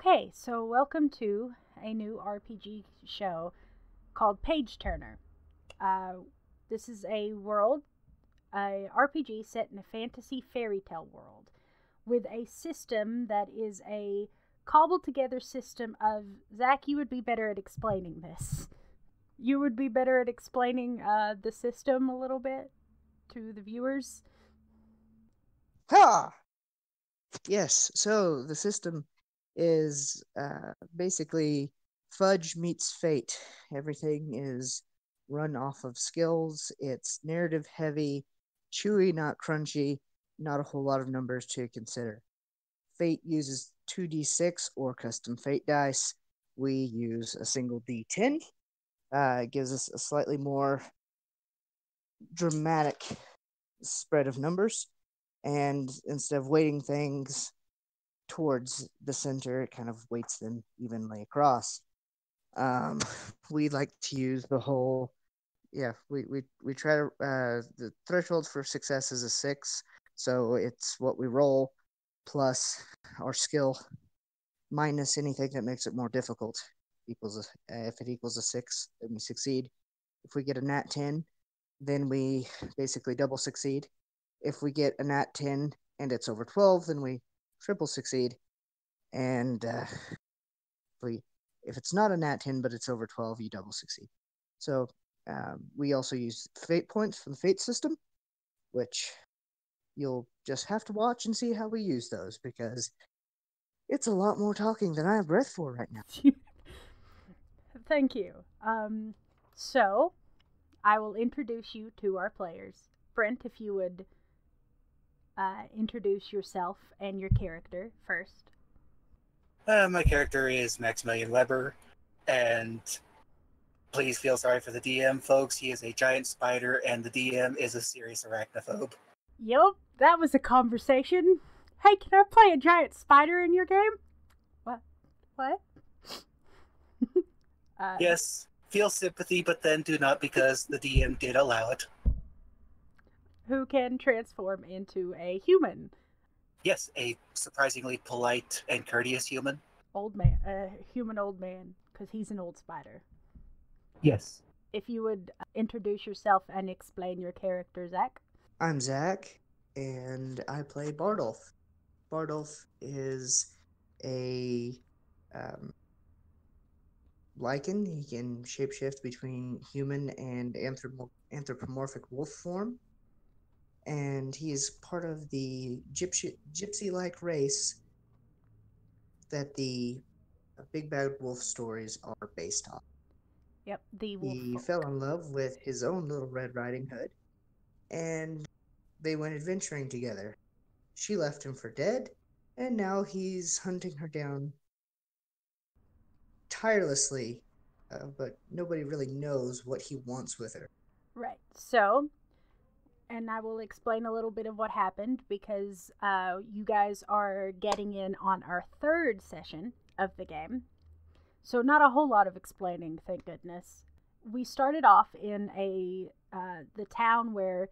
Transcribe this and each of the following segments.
Okay, so welcome to a new RPG show called Page Turner. Uh, this is a RPG set in a fantasy fairy tale world with a system that is a cobbled together system of. Zach, you would be better at explaining this. You would be better at explaining the system a little bit to the viewers. Ha! Yes, so the system is basically Fudge meets Fate. Everything is run off of skills. It's narrative heavy, chewy, not crunchy, not a whole lot of numbers to consider. Fate uses 2d6 or custom Fate dice. We use a single d10. It gives us a slightly more dramatic spread of numbers. And instead of weighting things towards the center, it kind of weights them evenly across. Um, we like to use the whole. Yeah, we try to. The threshold for success is a 6, so it's what we roll plus our skill minus anything that makes it more difficult. If it equals a 6, then we succeed. If we get a nat 10, then we basically double succeed. If we get a nat 10 and it's over 12, then we triple succeed. And if it's not a nat 10 but it's over 12, you double succeed. So we also use fate points from the fate system, which you'll just have to watch and see how we use those, because it's a lot more talking than I have breath for right now. Thank you. So, I will introduce you to our players. Brent, if you would introduce yourself and your character first. My character is Maximilian Weber, and please feel sorry for the DM, folks. He is a giant spider, and the DM is a serious arachnophobe. Yup, that was a conversation. Hey, can I play a giant spider in your game? What? Yes, feel sympathy, but then do not, because the DM did allow it. Who can transform into a human? Yes, a surprisingly polite and courteous human. Old man, human old man, because he's an old spider. Yes. If you would introduce yourself and explain your character, Zach. I'm Zach, and I play Bardolph. Bardolph is a lichen. He can shapeshift between human and anthropomorphic wolf form. And he is part of the gypsy-like race that the Big Bad Wolf stories are based on. Yep, the wolf. He fell in love with his own little Red Riding Hood, and they went adventuring together. She left him for dead, and now he's hunting her down tirelessly, but nobody really knows what he wants with her. Right. So, and I will explain a little bit of what happened, because you guys are getting in on our third session of the game. So not a whole lot of explaining, thank goodness. We started off in the town where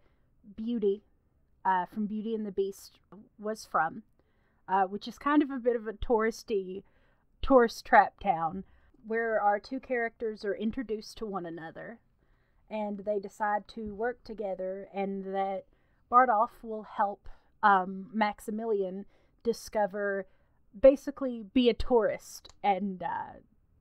Beauty, from Beauty and the Beast, was from, which is kind of a bit of a tourist trap town, where our two characters are introduced to one another, and they decide to work together, and that Bardolph will help Maximilian basically be a tourist and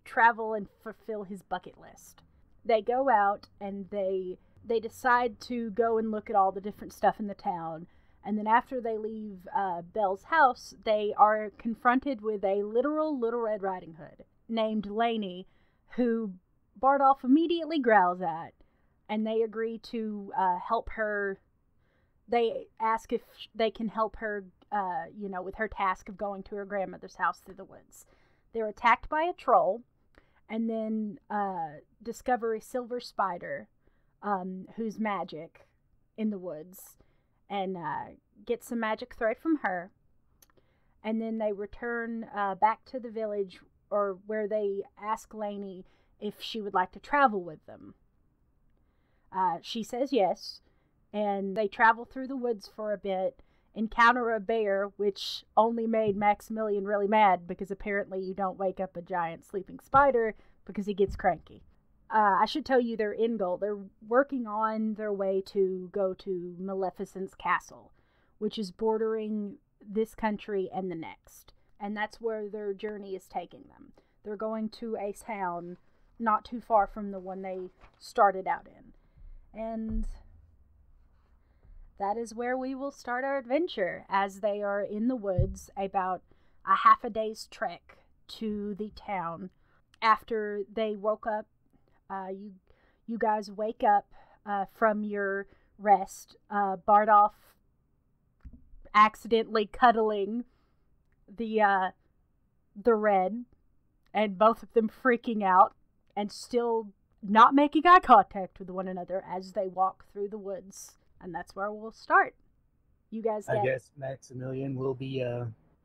travel and fulfill his bucket list. They go out and they decide to go and look at all the different stuff in the town, and then after they leave Belle's house, they are confronted with a literal Little Red Riding Hood named Lainey, who Bardolph immediately growls at, and they agree to help her. They ask if they can help her, with her task of going to her grandmother's house through the woods. They're attacked by a troll, and then discover a silver spider who's magic in the woods, and get some magic thread from her. And then they return back to the village, or where they ask Lainey if she would like to travel with them. She says yes, and they travel through the woods for a bit encounter a bear, which only made Maximilian really mad because apparently you don't wake up a giant sleeping spider because he gets cranky. I should tell you their end goal. They're working on their way to go to Maleficent's castle, which is bordering this country and the next. And that's where their journey is taking them. They're going to a town not too far from the one they started out in. And that is where we will start our adventure, as they are in the woods, about a half a day's trek to the town. After they woke up, you guys wake up from your rest. Bardolph accidentally cuddling the red, and both of them freaking out and still not making eye contact with one another as they walk through the woods. And that's where we'll start. You guys I guess Maximilian will be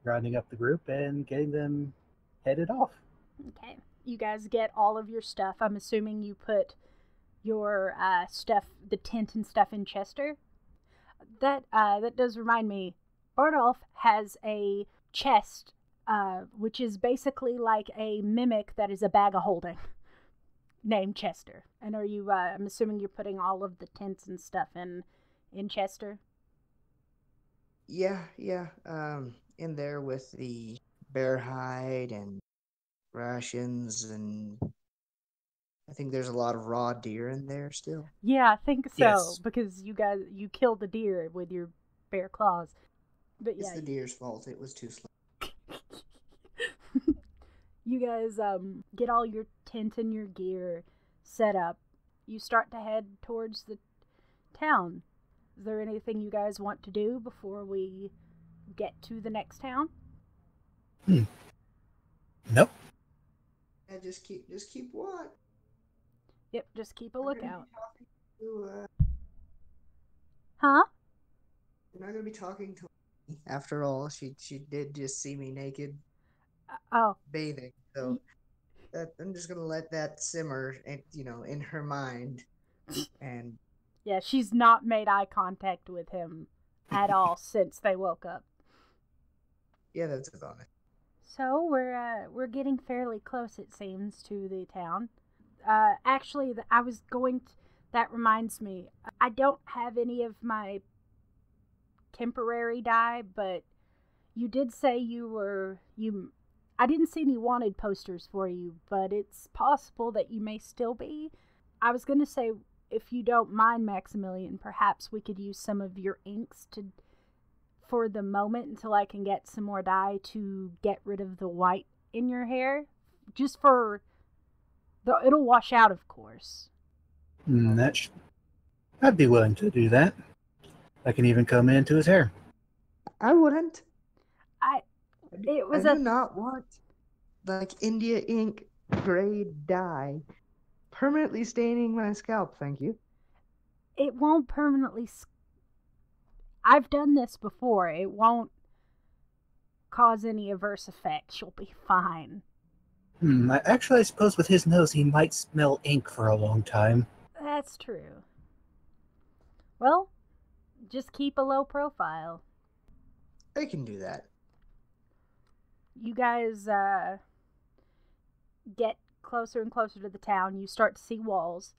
rounding up the group and getting them headed off. Okay. You guys get all of your stuff. I'm assuming you put your stuff, the tent and stuff, in Chester. That does remind me, Bardolph has a chest, which is basically like a mimic that is a bag of holding, named Chester. And are you, I'm assuming you're putting all of the tents and stuff in Chester? Yeah. In there with the bear hide and rations, and I think there's a lot of raw deer in there still. Yeah, I think so, Yes. because you killed the deer with your bear claws. But It's yeah, the deer's fault. It was too slow. you guys get all your tent and your gear set up. You start to head towards the town. Is there anything you guys want to do before we get to the next town? Nope. Yeah, just keep watch. Yep, just keep a lookout. We're Huh? not gonna be talking to. After all, she did just see me naked Oh, bathing, so I'm just gonna let that simmer, in her mind, and yeah, she's not made eye contact with him at all since they woke up. yeah, that's a bonus. So we're getting fairly close, it seems, to the town. Actually, that reminds me, I don't have any of my temporary dye, but you did say I didn't see any wanted posters for you, but it's possible that you may still be. I was going to say, if you don't mind, Maximilian, perhaps we could use some of your inks for the moment until I can get some more dye to get rid of the white in your hair. Just for it'll wash out, of course. I'd be willing to do that. I can even come into his hair. I wouldn't. I do not want like India ink grade dye permanently staining my scalp. Thank you. It won't permanently. I've done this before. It won't cause any adverse effects. You'll be fine. I suppose with his nose, he might smell ink for a long time. That's true. Well, just keep a low profile. I can do that. You guys get closer and closer to the town. You start to see walls.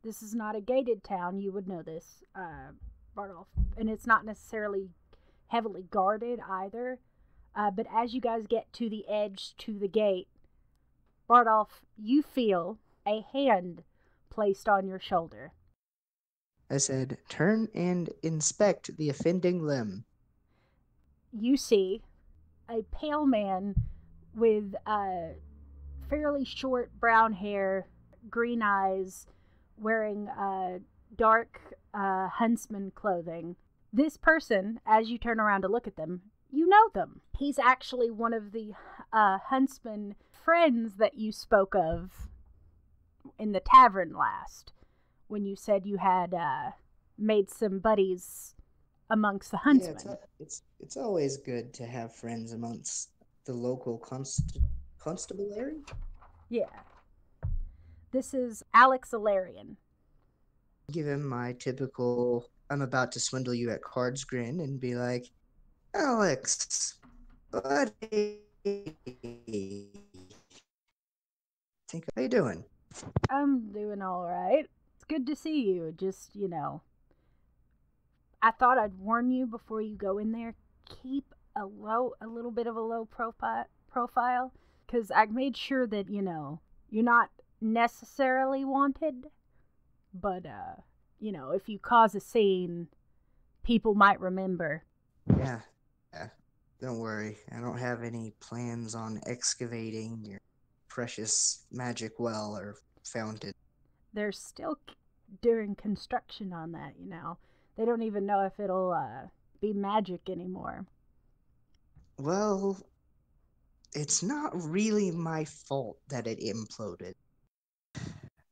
This is not a gated town. You would know this, Bardolph. And it's not necessarily heavily guarded either. But as you guys get to the edge, to the gate, Bardolph, you feel a hand placed on your shoulder. I said, turn and inspect the offending limb. You see a pale man with fairly short brown hair, green eyes, wearing dark huntsman clothing. This person, as you turn around to look at them, you know them. He's actually one of the huntsman friends that you spoke of in the tavern last, when you said you had made some buddies amongst the huntsmen. Yeah, it's always good to have friends amongst the local constabulary. Yeah. This is Alex Alarian. Give him my typical "I'm about to swindle you at cards" grin and be like, Alex, buddy. How you doing? I'm doing all right. It's good to see you. Just, I thought I'd warn you before you go in there. Keep a little bit of a low profile, because I made sure that you're not necessarily wanted, but if you cause a scene, people might remember. Yeah, yeah. Don't worry. I don't have any plans on excavating your precious magic well or fountain. They're still doing construction on that. They don't even know if it'll be magic anymore. Well, it's not really my fault that it imploded.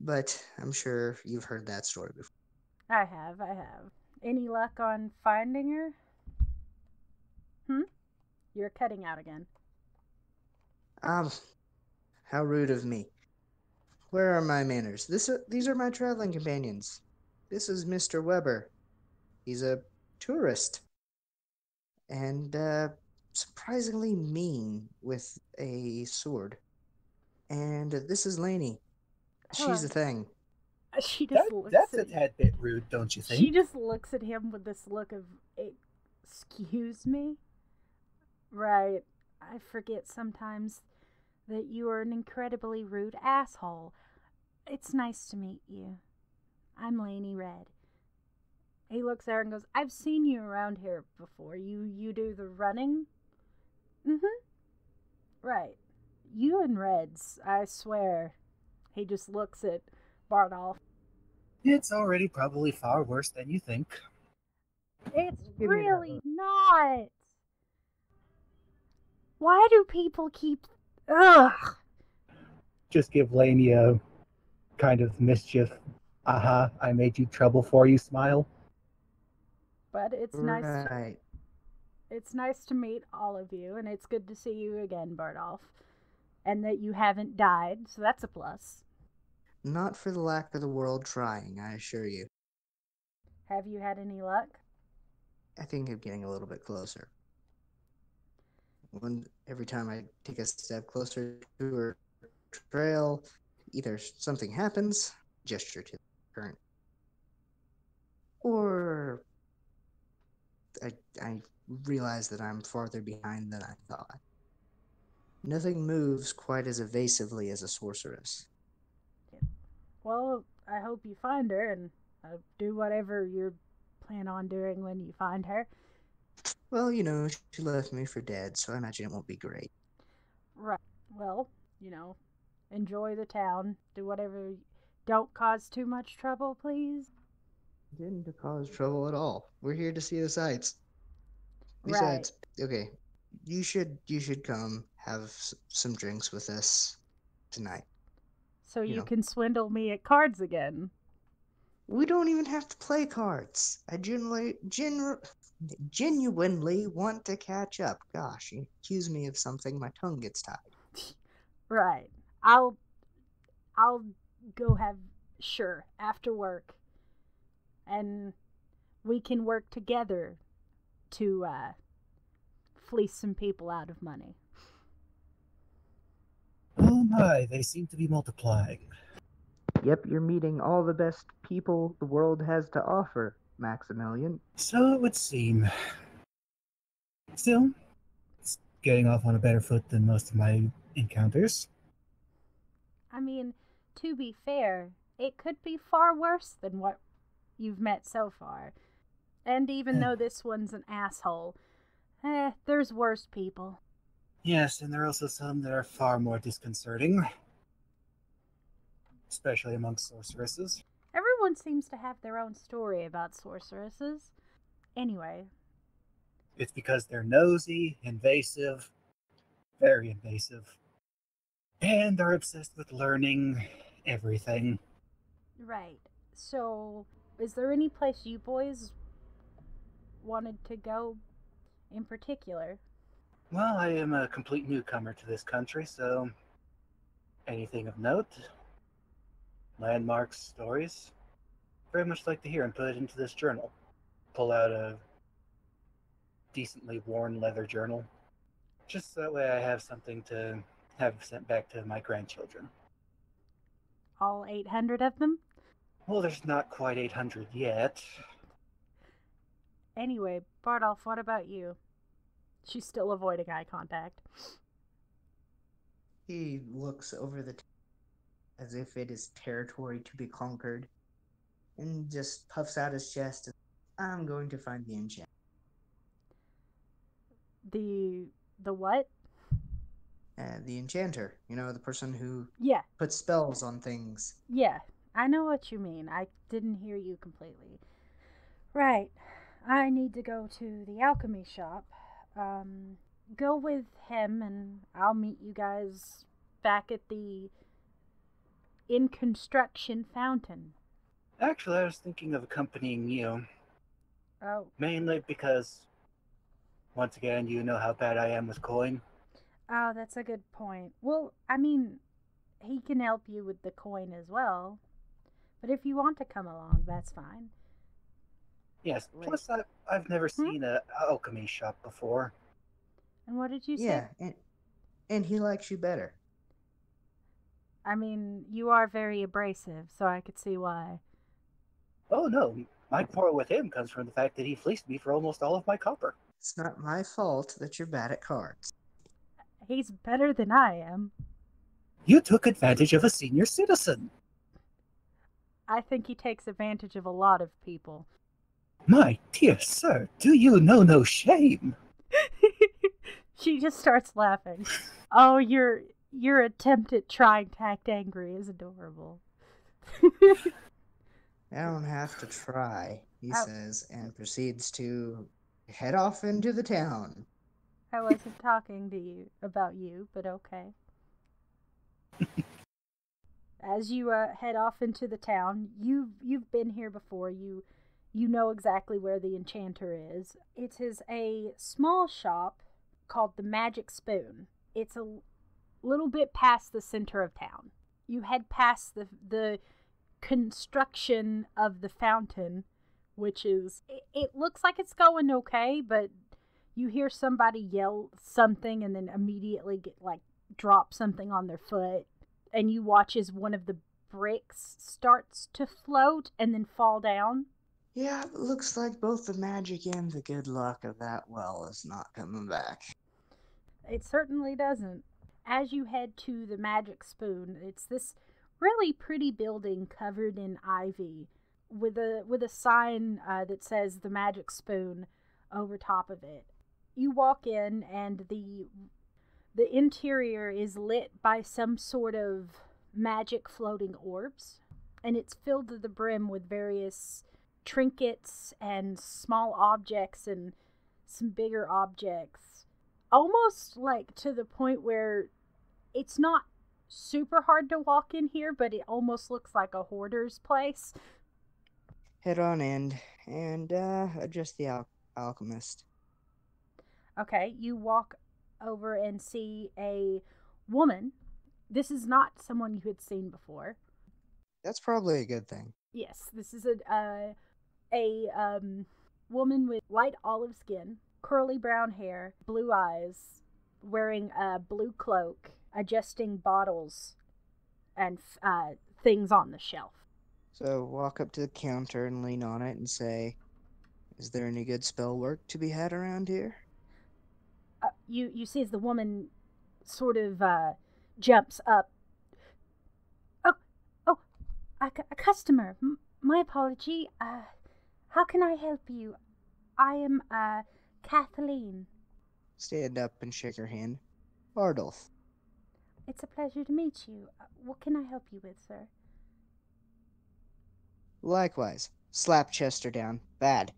But I'm sure you've heard that story before. I have. Any luck on finding her? You're cutting out again. How rude of me. Where are my manners? These are my traveling companions. This is Mr. Weber. He's a tourist. And, surprisingly mean with a sword. And this is Lainey. She's a thing. She just looks That's at a tad bit rude, don't you think? She just looks at him with this look of, excuse me? Right. I forget sometimes that you are an incredibly rude asshole. It's nice to meet you. I'm Lainey Red. He looks at her and goes, I've seen you around here before. You do the running? Right. You and Reds, I swear. He just looks at Bardolph. It's already probably far worse than you think. It's really not. Why do people keep... Ugh. Just give Lainey a kind of mischief, aha, I made you trouble for you smile. But it's nice. Right. It's nice to meet all of you, and it's good to see you again, Bardolph. And that you haven't died, so that's a plus. Not for the lack of the world trying, I assure you. Have you had any luck? I think I'm getting a little bit closer. Every time I take a step closer to her trail, either something happens, gesture to the current, or I realize that I'm farther behind than I thought. Nothing moves quite as evasively as a sorceress. Well, I hope you find her, and do whatever you plan on doing when you find her. Well, she left me for dead, so I imagine it won't be great. Right. Well, enjoy the town. Do whatever. Don't cause too much trouble, please. Didn't cause trouble at all. We're here to see the sights. Right. Besides, okay, you should come have some drinks with us tonight. So you can swindle me at cards again. We don't even have to play cards. I genuinely want to catch up. Gosh, you accuse me of something, my tongue gets tied. Right. I'll go after work. And we can work together to fleece some people out of money. Oh my, they seem to be multiplying. Yep, you're meeting all the best people the world has to offer, Maximilian. So it would seem. Still, it's getting off on a better foot than most of my encounters. I mean, to be fair, it could be far worse than what you've met so far. And even though this one's an asshole, there's worse people. Yes, and there are also some that are far more disconcerting. Especially amongst sorceresses. Everyone seems to have their own story about sorceresses. Anyway. It's because they're nosy, invasive, very invasive, and are obsessed with learning everything. Right. So, is there any place you boys wanted to go in particular? Well, I am a complete newcomer to this country, so anything of note? Landmarks, stories? Very much like to hear and put it into this journal. Pull out a decently worn leather journal. Just that way I have something to have sent back to my grandchildren. All 800 of them? Well, there's not quite 800 yet. Anyway, Bardolph, what about you? She's still avoiding eye contact. He looks over the as if it is territory to be conquered, and just puffs out his chest. I'm going to find the enchant. The what? The enchanter, the person who Yeah, puts spells on things. yeah. I know what you mean. I didn't hear you completely. Right. I need to go to the alchemy shop. Go with him and I'll meet you guys back at the in construction fountain. Actually, I was thinking of accompanying you, Oh, mainly because, once again, you know how bad I am with coin. oh, that's a good point. Well, I mean, he can help you with the coin as well. But if you want to come along, that's fine. Yes, Wait. plus I've never seen an alchemy shop before. And what did you say? Yeah, and he likes you better. I mean, you are very abrasive, so I could see why. Oh no, my quarrel with him comes from the fact that he fleeced me for almost all of my copper. It's not my fault that you're bad at cards. He's better than I am. You took advantage of a senior citizen. I think he takes advantage of a lot of people. My dear sir, do you know no shame? She just starts laughing. Oh, your attempt at trying to act angry is adorable. I don't have to try, he Oh. says, and proceeds to head off into the town. I wasn't talking to you about you, but okay. As you head off into the town, you've been here before. You know exactly where the enchanter is. It is a small shop called the Magic Spoon. It's a little bit past the center of town. You head past the construction of the fountain, which is it looks like it's going okay, but you hear somebody yell something and then immediately drop something on their foot, and you watch as one of the bricks starts to float and then fall down. Yeah, it looks like both the magic and the good luck of that well is not coming back. It certainly doesn't. As you head to the Magic Spoon, it's this really pretty building covered in ivy with a sign that says the Magic Spoon over top of it. You walk in and the interior is lit by some sort of magic floating orbs, and it's filled to the brim with various trinkets and small objects and some bigger objects, almost like to the point where it's not super hard to walk in here, but it almost looks like a hoarder's place. Head on in and address the alchemist. Okay, you walk over and see a woman. This is not someone you had seen before. That's probably a good thing. Yes, this is a woman with light olive skin, curly brown hair, blue eyes, wearing a blue cloak, adjusting bottles and things on the shelf. So walk up to the counter and lean on it and say, "Is there any good spell work to be had around here?" You see as the woman sort of jumps up. Oh, a customer. My apology. How can I help you? I am Kathleen. Stand up and shake her hand. Bardolph. It's a pleasure to meet you. What can I help you with, sir? Likewise. Slap Chester down. Bad.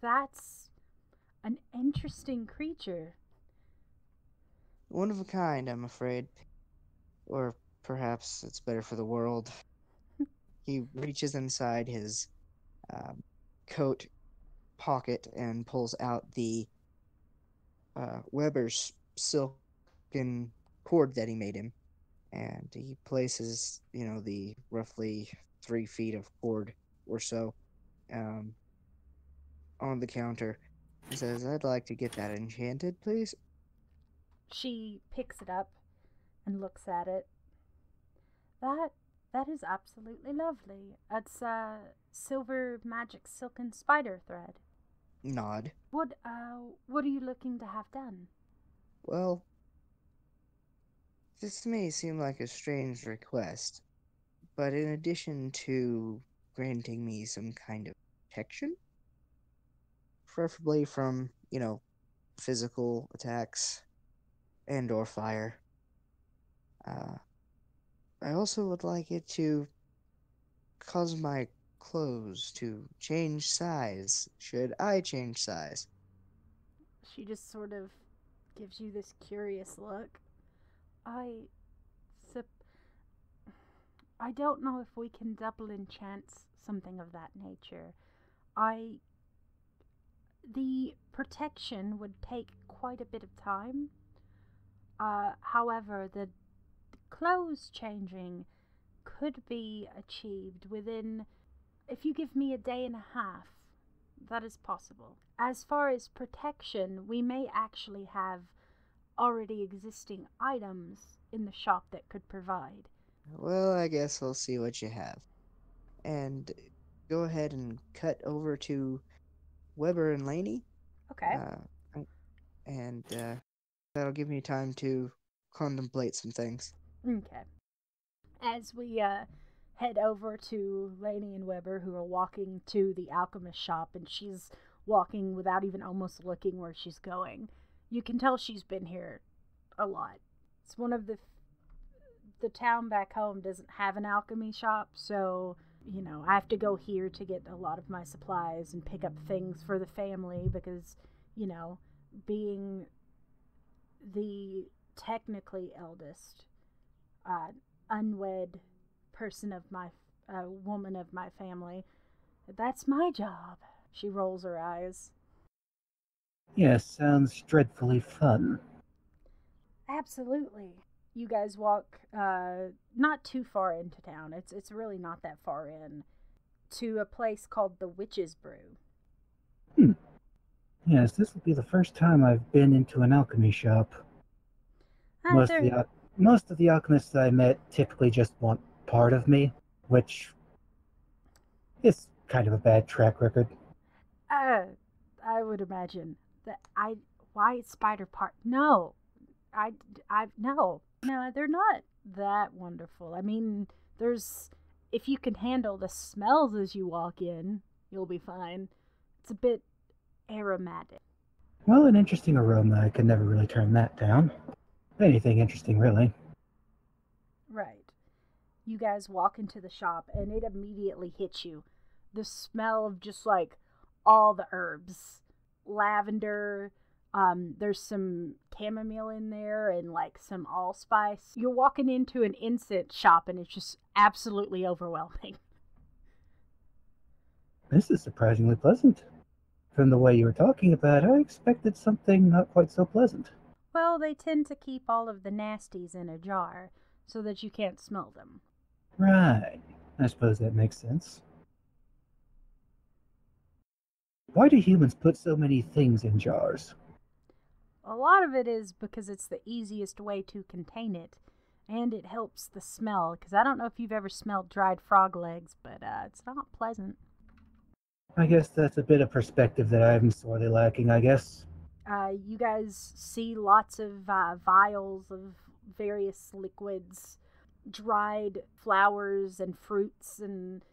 That's an interesting creature. One of a kind, I'm afraid. Or perhaps it's better for the world. He reaches inside his coat pocket and pulls out the Weber's silken cord that he made him. And he places, the roughly 3 feet of cord or so on the counter. He says, I'd like to get that enchanted, please. She picks it up and looks at it. That is absolutely lovely. It's silver magic silken spider thread. Nod. What are you looking to have done? Well, this may seem like a strange request, but in addition to granting me some kind of protection, preferably from, physical attacks and or fire, I also would like it to cause my clothes to change size, should I change size. She just sort of gives you this curious look. I I don't know if we can double enchant something of that nature. The protection would take quite a bit of time. However, the clothes changing could be achieved within, if you give me a day and a half, that is possible. As far as protection, we may actually have already existing items in the shop that could provide. Well, I guess we'll see what you have. And go ahead and cut over to Weber and Laney. Okay. And that'll give me time to contemplate some things. Okay. As we head over to Laney and Weber, who are walking to the alchemist shop, and she's walking without even almost looking where she's going. You can tell she's been here a lot. It's one of the town back home doesn't have an alchemy shop, so I have to go here to get a lot of my supplies and pick up things for the family because, being the technically eldest, unwed person of my woman of my family, that's my job. She rolls her eyes. Yes, sounds dreadfully fun. Absolutely. You guys walk not too far into town. It's really not that far in, to a place called the Witch's Brew. Yes, this will be the first time I've been into an alchemy shop. Most of the alchemists that I met typically just want part of me, which is kind of a bad track record. I would imagine that why spider part? No, no, they're not that wonderful. I mean, if you can handle the smells as you walk in, you'll be fine. It's a bit aromatic. Well, an interesting aroma. I could never really turn that down. Anything interesting, really. Right. You guys walk into the shop, and it immediately hits you. The smell of just like all the herbs, lavender. There's some chamomile in there and like some allspice. You're walking into an incense shop and it's just absolutely overwhelming. This is surprisingly pleasant. From the way you were talking about it, I expected something not quite so pleasant. Well, they tend to keep all of the nasties in a jar so that you can't smell them. Right. I suppose that makes sense. Why do humans put so many things in jars? A lot of it is because it's the easiest way to contain it, and it helps the smell, because I don't know if you've ever smelled dried frog legs, but it's not pleasant. I guess that's a bit of perspective that I'm sorely lacking, I guess. You guys see lots of vials of various liquids, dried flowers and fruits and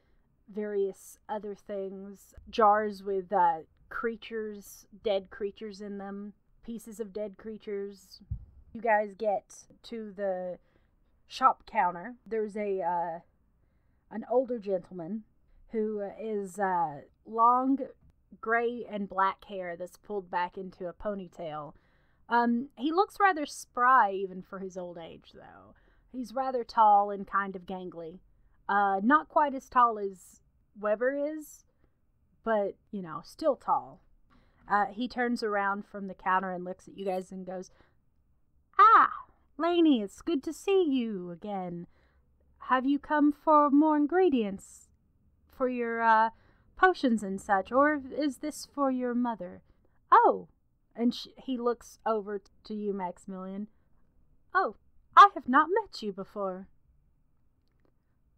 various other things, jars with dead creatures in them, pieces of dead creatures. You guys get to the shop counter. There's an older gentleman who is long gray and black hair that's pulled back into a ponytail. He looks rather spry even for his old age, though. He's rather tall and kind of gangly. Not quite as tall as Weber is, but, still tall. He turns around from the counter and looks at you guys and goes, "Ah, Laney, it's good to see you again. Have you come for more ingredients for your potions and such, or is this for your mother?" Oh, and he looks over to you, Maximilian. Oh, I have not met you before.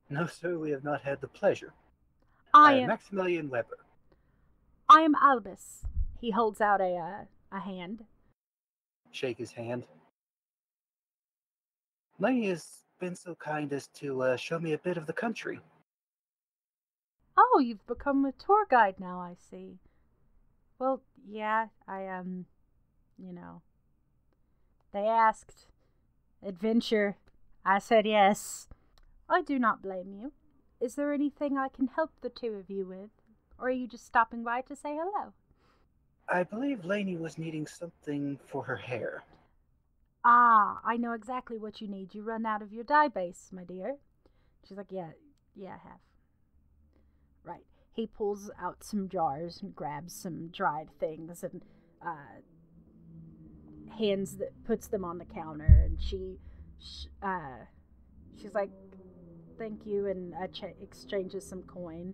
No, sir, we have not had the pleasure. I am Maximilian Weber. I am Albus. He holds out a hand. Shake his hand. Lenny has been so kind as to show me a bit of the country. Oh, you've become a tour guide now, I see. Well, yeah, they asked. Adventure. I said yes. I do not blame you. Is there anything I can help the two of you with? Or are you just stopping by to say hello? I believe Lainey was needing something for her hair. Ah, I know exactly what you need. You run out of your dye base, my dear. She's like, yeah, I have. Right. He pulls out some jars and grabs some dried things and puts them on the counter. And she's like, thank you, and exchanges some coin.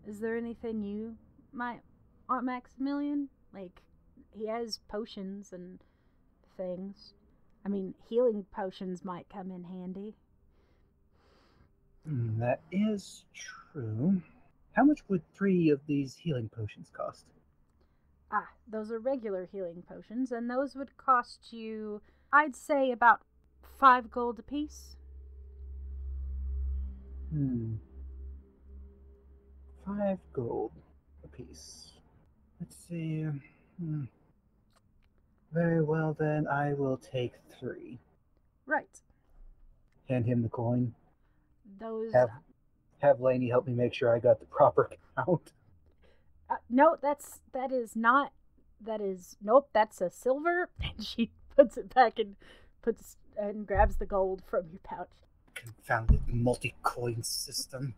Is there anything you might want, Maximilian? Like, he has potions and things. I mean, healing potions might come in handy. That is true. How much would 3 of these healing potions cost? Ah, those are regular healing potions, and those would cost you, I'd say, about 5 gold apiece. 5 gold apiece. Let's see. Very well, then I will take 3. Right. Hand him the coin. Those. Have Lainey help me make sure I got the proper count. No, nope, that's a silver. And she puts it back and grabs the gold from your pouch. Confounded multi-coin system.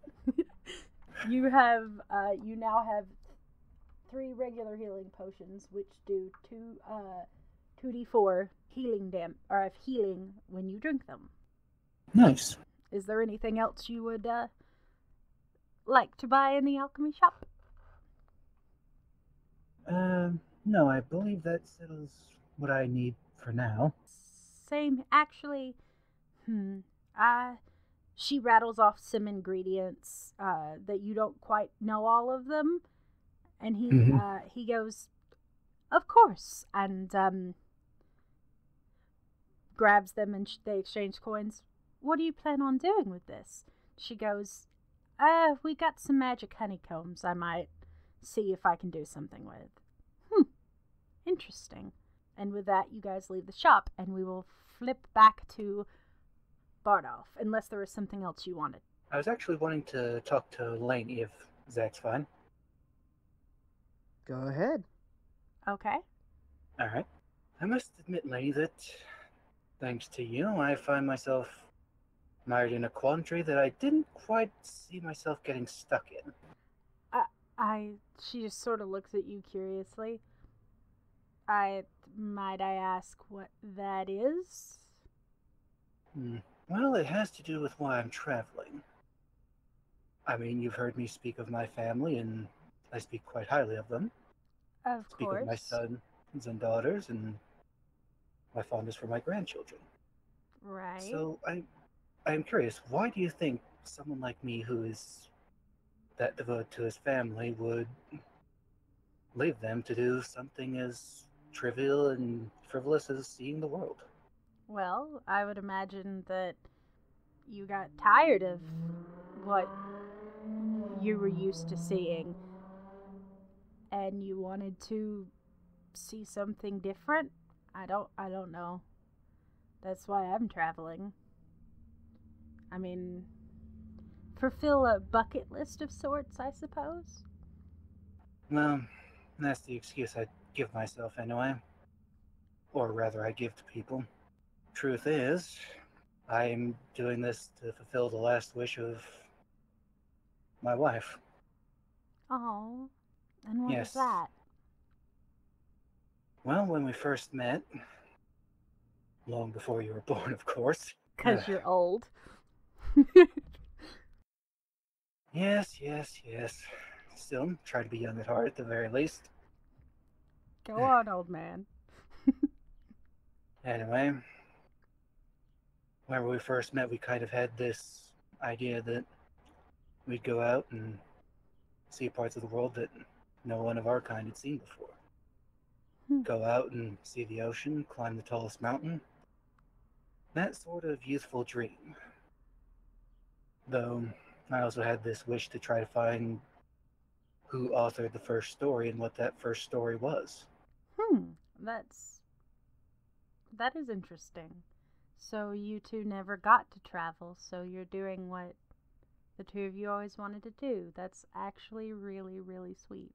You now have 3 regular healing potions, which do 2d4 healing when you drink them. Nice. Is there anything else you would like to buy in the alchemy shop? No, I believe that settles what I need for now. Same, actually. She rattles off some ingredients that you don't quite know all of them, and he goes, "Of course," and grabs them, and they exchange coins. What do you plan on doing with this? She goes, we got some magic honeycombs I might see if I can do something with. Interesting. And with that, you guys leave the shop, and we will flip back to Bardolph, unless there was something else you wanted. I was actually wanting to talk to Lainey if Zach's fine. Go ahead. Okay. Alright. I must admit, Lainey, that thanks to you, I find myself mired in a quandary that I didn't quite see myself getting stuck in. She just sort of looks at you curiously. Might I ask what that is? Well, it has to do with why I'm traveling. I mean, you've heard me speak of my family, and I speak quite highly of them. Of Speak course. of my sons and daughters, and my fondness for my grandchildren. Right. So I am curious, why do you think someone like me who is that devoted to his family would leave them to do something as trivial and frivolous as seeing the world? Well, I would imagine that you got tired of what you were used to seeing, and you wanted to see something different. I don't know. That's why I'm traveling. I mean, fulfill a bucket list of sorts, I suppose. Well, that's the excuse I give myself anyway. Or rather, I give to people. Truth is, I am doing this to fulfill the last wish of my wife. Oh, and what Yes. is that? Well, when we first met, long before you were born, of course. Because you're old. Yes. Still, try to be young at heart at the very least. Go on, old man. Anyway, whenever we first met, we kind of had this idea that we'd go out and see parts of the world that no one of our kind had seen before. Go out and see the ocean, climb the tallest mountain. That sort of youthful dream. Though I also had this wish to try to find who authored the first story and what that first story was. That is interesting. So you two never got to travel, so you're doing what the two of you always wanted to do. That's actually really, really sweet.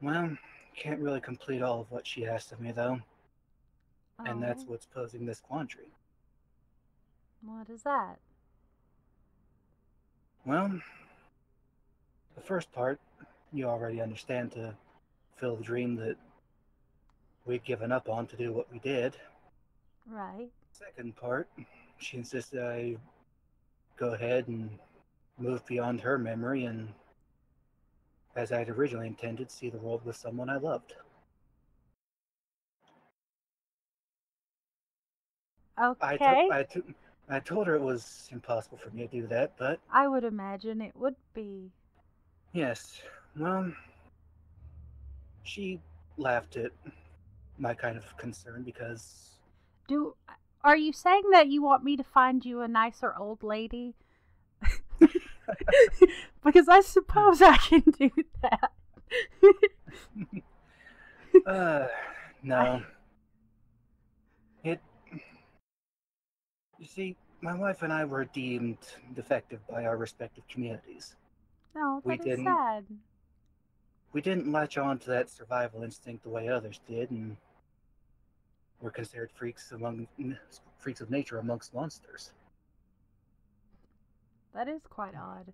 Well, can't really complete all of what she asked of me, though. And that's Oh, what's posing this quandary. what is that? Well, the first part, you already understand, to fill the dream that we'd given up on to do what we did. Right. Second part, she insisted I go ahead and move beyond her memory and, as I'd originally intended, see the world with someone I loved. Okay. I told her it was impossible for me to do that, but I would imagine it would be. yes, well, she laughed at my kind of concern because Are you saying that you want me to find you a nicer old lady? Because I suppose I can do that. no. You see, my wife and I were deemed defective by our respective communities. No, We that is didn't- sad. We didn't latch on to that survival instinct the way others did, and were considered freaks of nature amongst monsters. That is quite odd.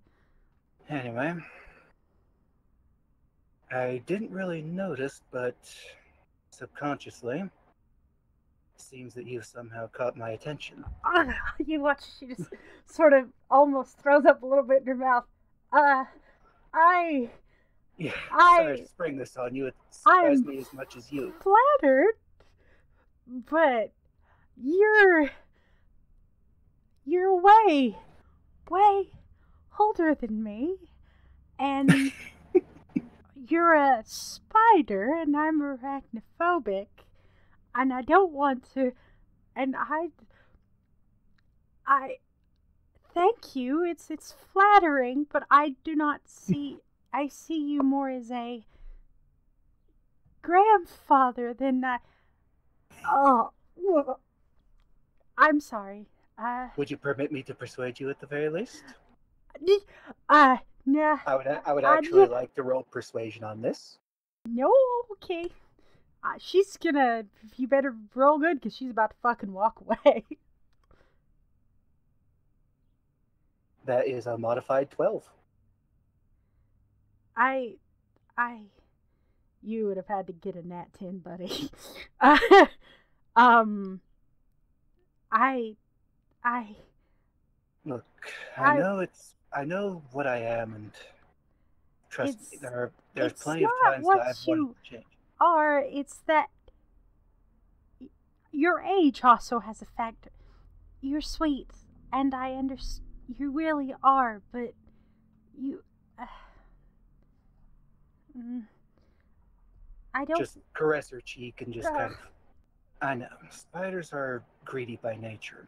Anyway, I didn't really notice, but subconsciously, it seems that you've somehow caught my attention. You watch, she just sort of almost throws up a little bit in her mouth. Yeah, I- sorry to spring this on you. It surprised me as much as you. Flattered, but you're way older than me, and you're a spider, and I'm arachnophobic, and I don't want to, and I thank you. It's flattering, but I do not see. I see you more as a grandfather than I. Oh, well, I'm sorry. Would you permit me to persuade you at the very least? Nah. I would actually like to roll persuasion on this. No, okay. She's gonna. You better roll good, because she's about to fucking walk away. That is a modified 12. You would have had to get a nat 10, buddy. Look, I- I know what I am, and trust me, It's- there's it's plenty of not times what that I've you- wanted to change. Or it's that your age also has a factor. You're sweet, and I understand. You really are, but you. I don't. Just caress her cheek and just kind of. I know, spiders are greedy by nature,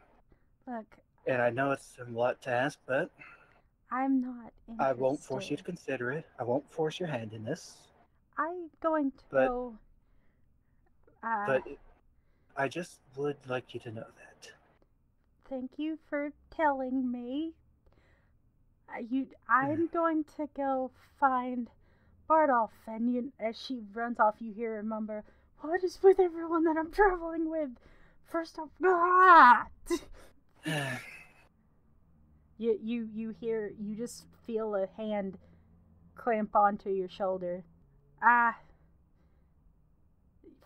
Look, and I know it's a lot to ask, but I'm not interested. I won't force you to consider it. I won't force your hand in this, I'm going to But- go. but I just would like you to know that. Thank you for telling me. I'm going to go find Bardolph, and as she runs off, you hear her mumble, "What is with everyone that I'm traveling with? First off, you just feel a hand clamp onto your shoulder.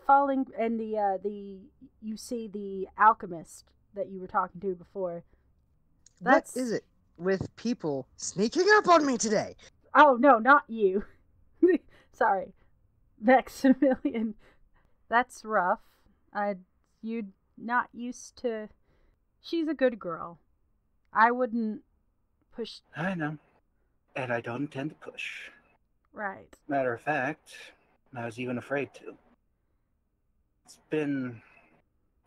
Falling, and you see the alchemist that you were talking to before. What is it with people sneaking up on me today? Oh no, not you. Sorry, Maximilian. That's rough. You're not used to... She's a good girl. I wouldn't push... I know. And I don't intend to push. Right. Matter of fact, I was even afraid to. It's been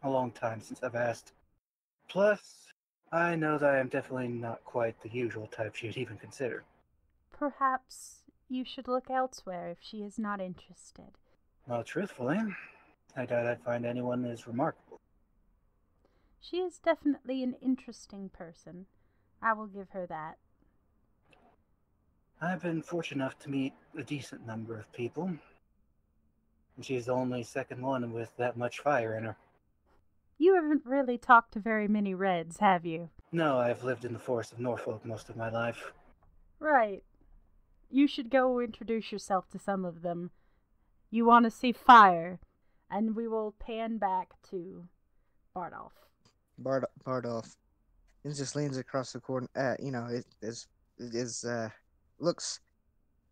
a long time since I've asked. Plus, I know that I am definitely not quite the usual type she'd even consider. Perhaps you should look elsewhere if she is not interested. Well, truthfully, I doubt I'd find anyone as remarkable. She is definitely an interesting person. I will give her that. I've been fortunate enough to meet a decent number of people. And she's the only second one with that much fire in her. You haven't really talked to very many Reds, have you? No, I've lived in the forest of Norfolk most of my life. Right. You should go introduce yourself to some of them. You want to see fire. And we will pan back to Bardolph. Bardolph. It just leans across the corner. Looks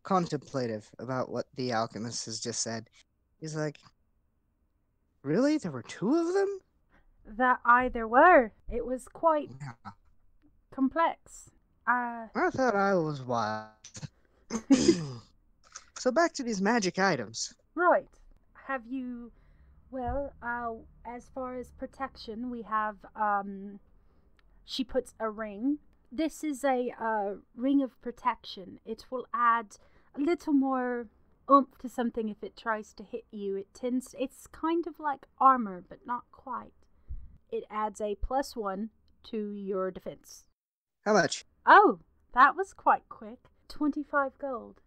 contemplative about what the alchemist has just said. He's like, really? There were two of them? There were. It was quite complex. I thought I was wild. So back to these magic items. Right. Have you... Well, as far as protection, we have, she puts a ring. This is a ring of protection. It will add a little more oomph to something if it tries to hit you. It's kind of like armor, but not quite. It adds a +1 to your defense. How much? Oh, that was quite quick. 25 gold.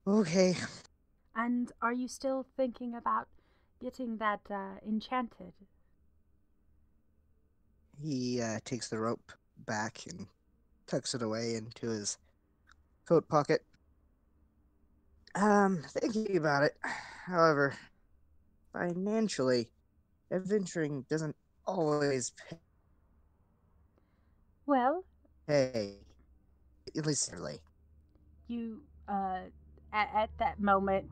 Okay. And are you still thinking about getting that enchanted? He takes the rope back and tucks it away into his coat pocket. Thinking about it. However, financially, adventuring doesn't always Well, pay. At least early. You, at that moment,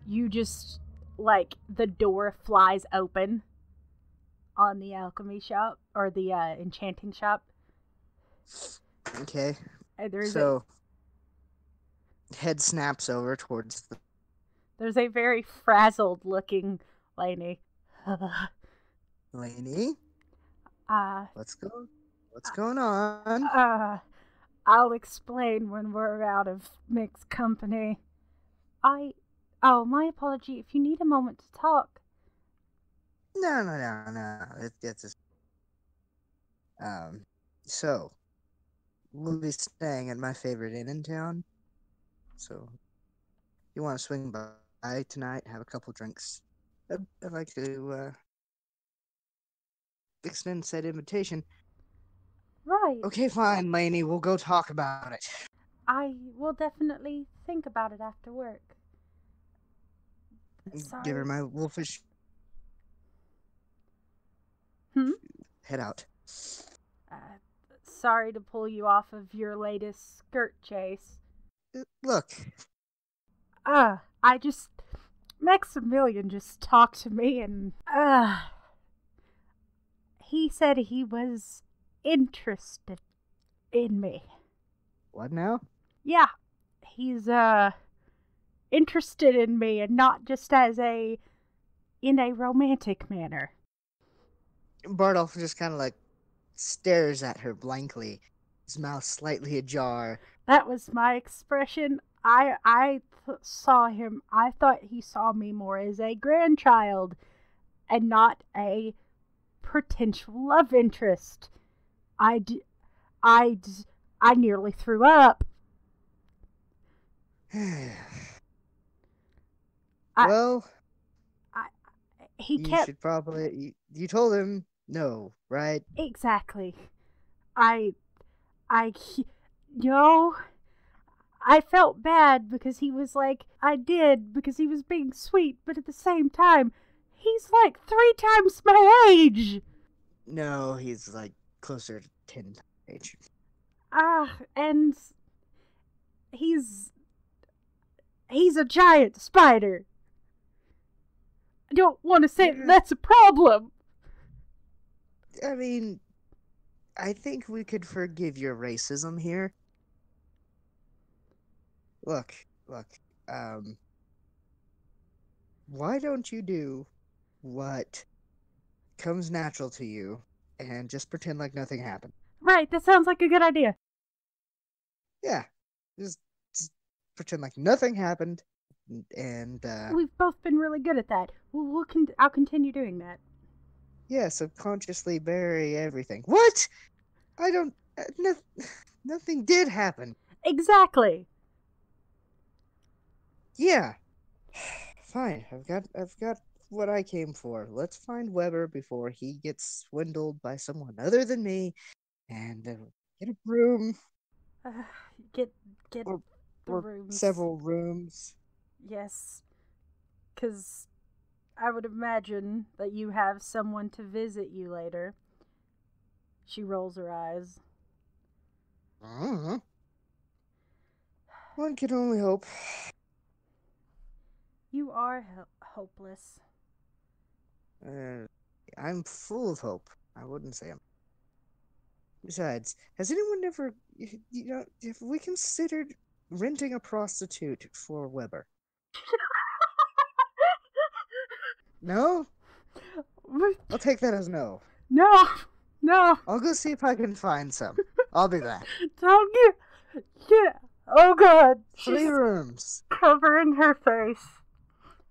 you just, like, the door flies open on the alchemy shop, or the enchanting shop. Okay. And head snaps over towards there's a very frazzled looking Lainey. Lainey? What's going on? I'll explain when we're out of mixed company. Oh, my apology. If you need a moment to talk. No. It's just... So, we'll be staying at my favorite inn in town. So, you want to swing by tonight, have a couple drinks. I'd like to extend said invitation. Right. Okay, fine, Lainey. We'll go talk about it. I will definitely think about it after work. Sorry. Give her my wolfish... Head out. Sorry to pull you off of your latest skirt chase. Look. Maximilian just talked to me and, he said he was interested in me. What now? Yeah, he's, interested in me, and not just in a romantic manner. Bardolph just kind of like stares at her blankly, his mouth slightly ajar. That was my expression. I saw him. I thought he saw me more as a grandchild and not a potential love interest. I nearly threw up. He kept... should probably... You told him no, right? Exactly. I felt bad because he was like, I did, because he was being sweet, but at the same time, he's like 3 times my age. No, he's like closer to 10 times age. And he's a giant spider. I don't want to say that's a problem. I mean, I think we could forgive your racism here. Look, why don't you do what comes natural to you and just pretend like nothing happened? Right, that sounds like a good idea. Yeah, just pretend like nothing happened, and we've both been really good at that. I'll continue doing that. Yeah, subconsciously bury everything. What? I don't. Nothing did happen. Exactly. Yeah. Fine. I've got what I came for. Let's find Weber before he gets swindled by someone other than me, and get a room. Get or the rooms. Several rooms. Yes, because I would imagine that you have someone to visit you later. She rolls her eyes. One can only hope. You are hopeless. I'm full of hope. I wouldn't say I'm. Besides, has anyone ever, have we considered renting a prostitute for Weber? No? I'll take that as no. No. I'll go see if I can find some. I'll be back. Don't get. Yeah. Oh God. 3 rooms. Covering her face.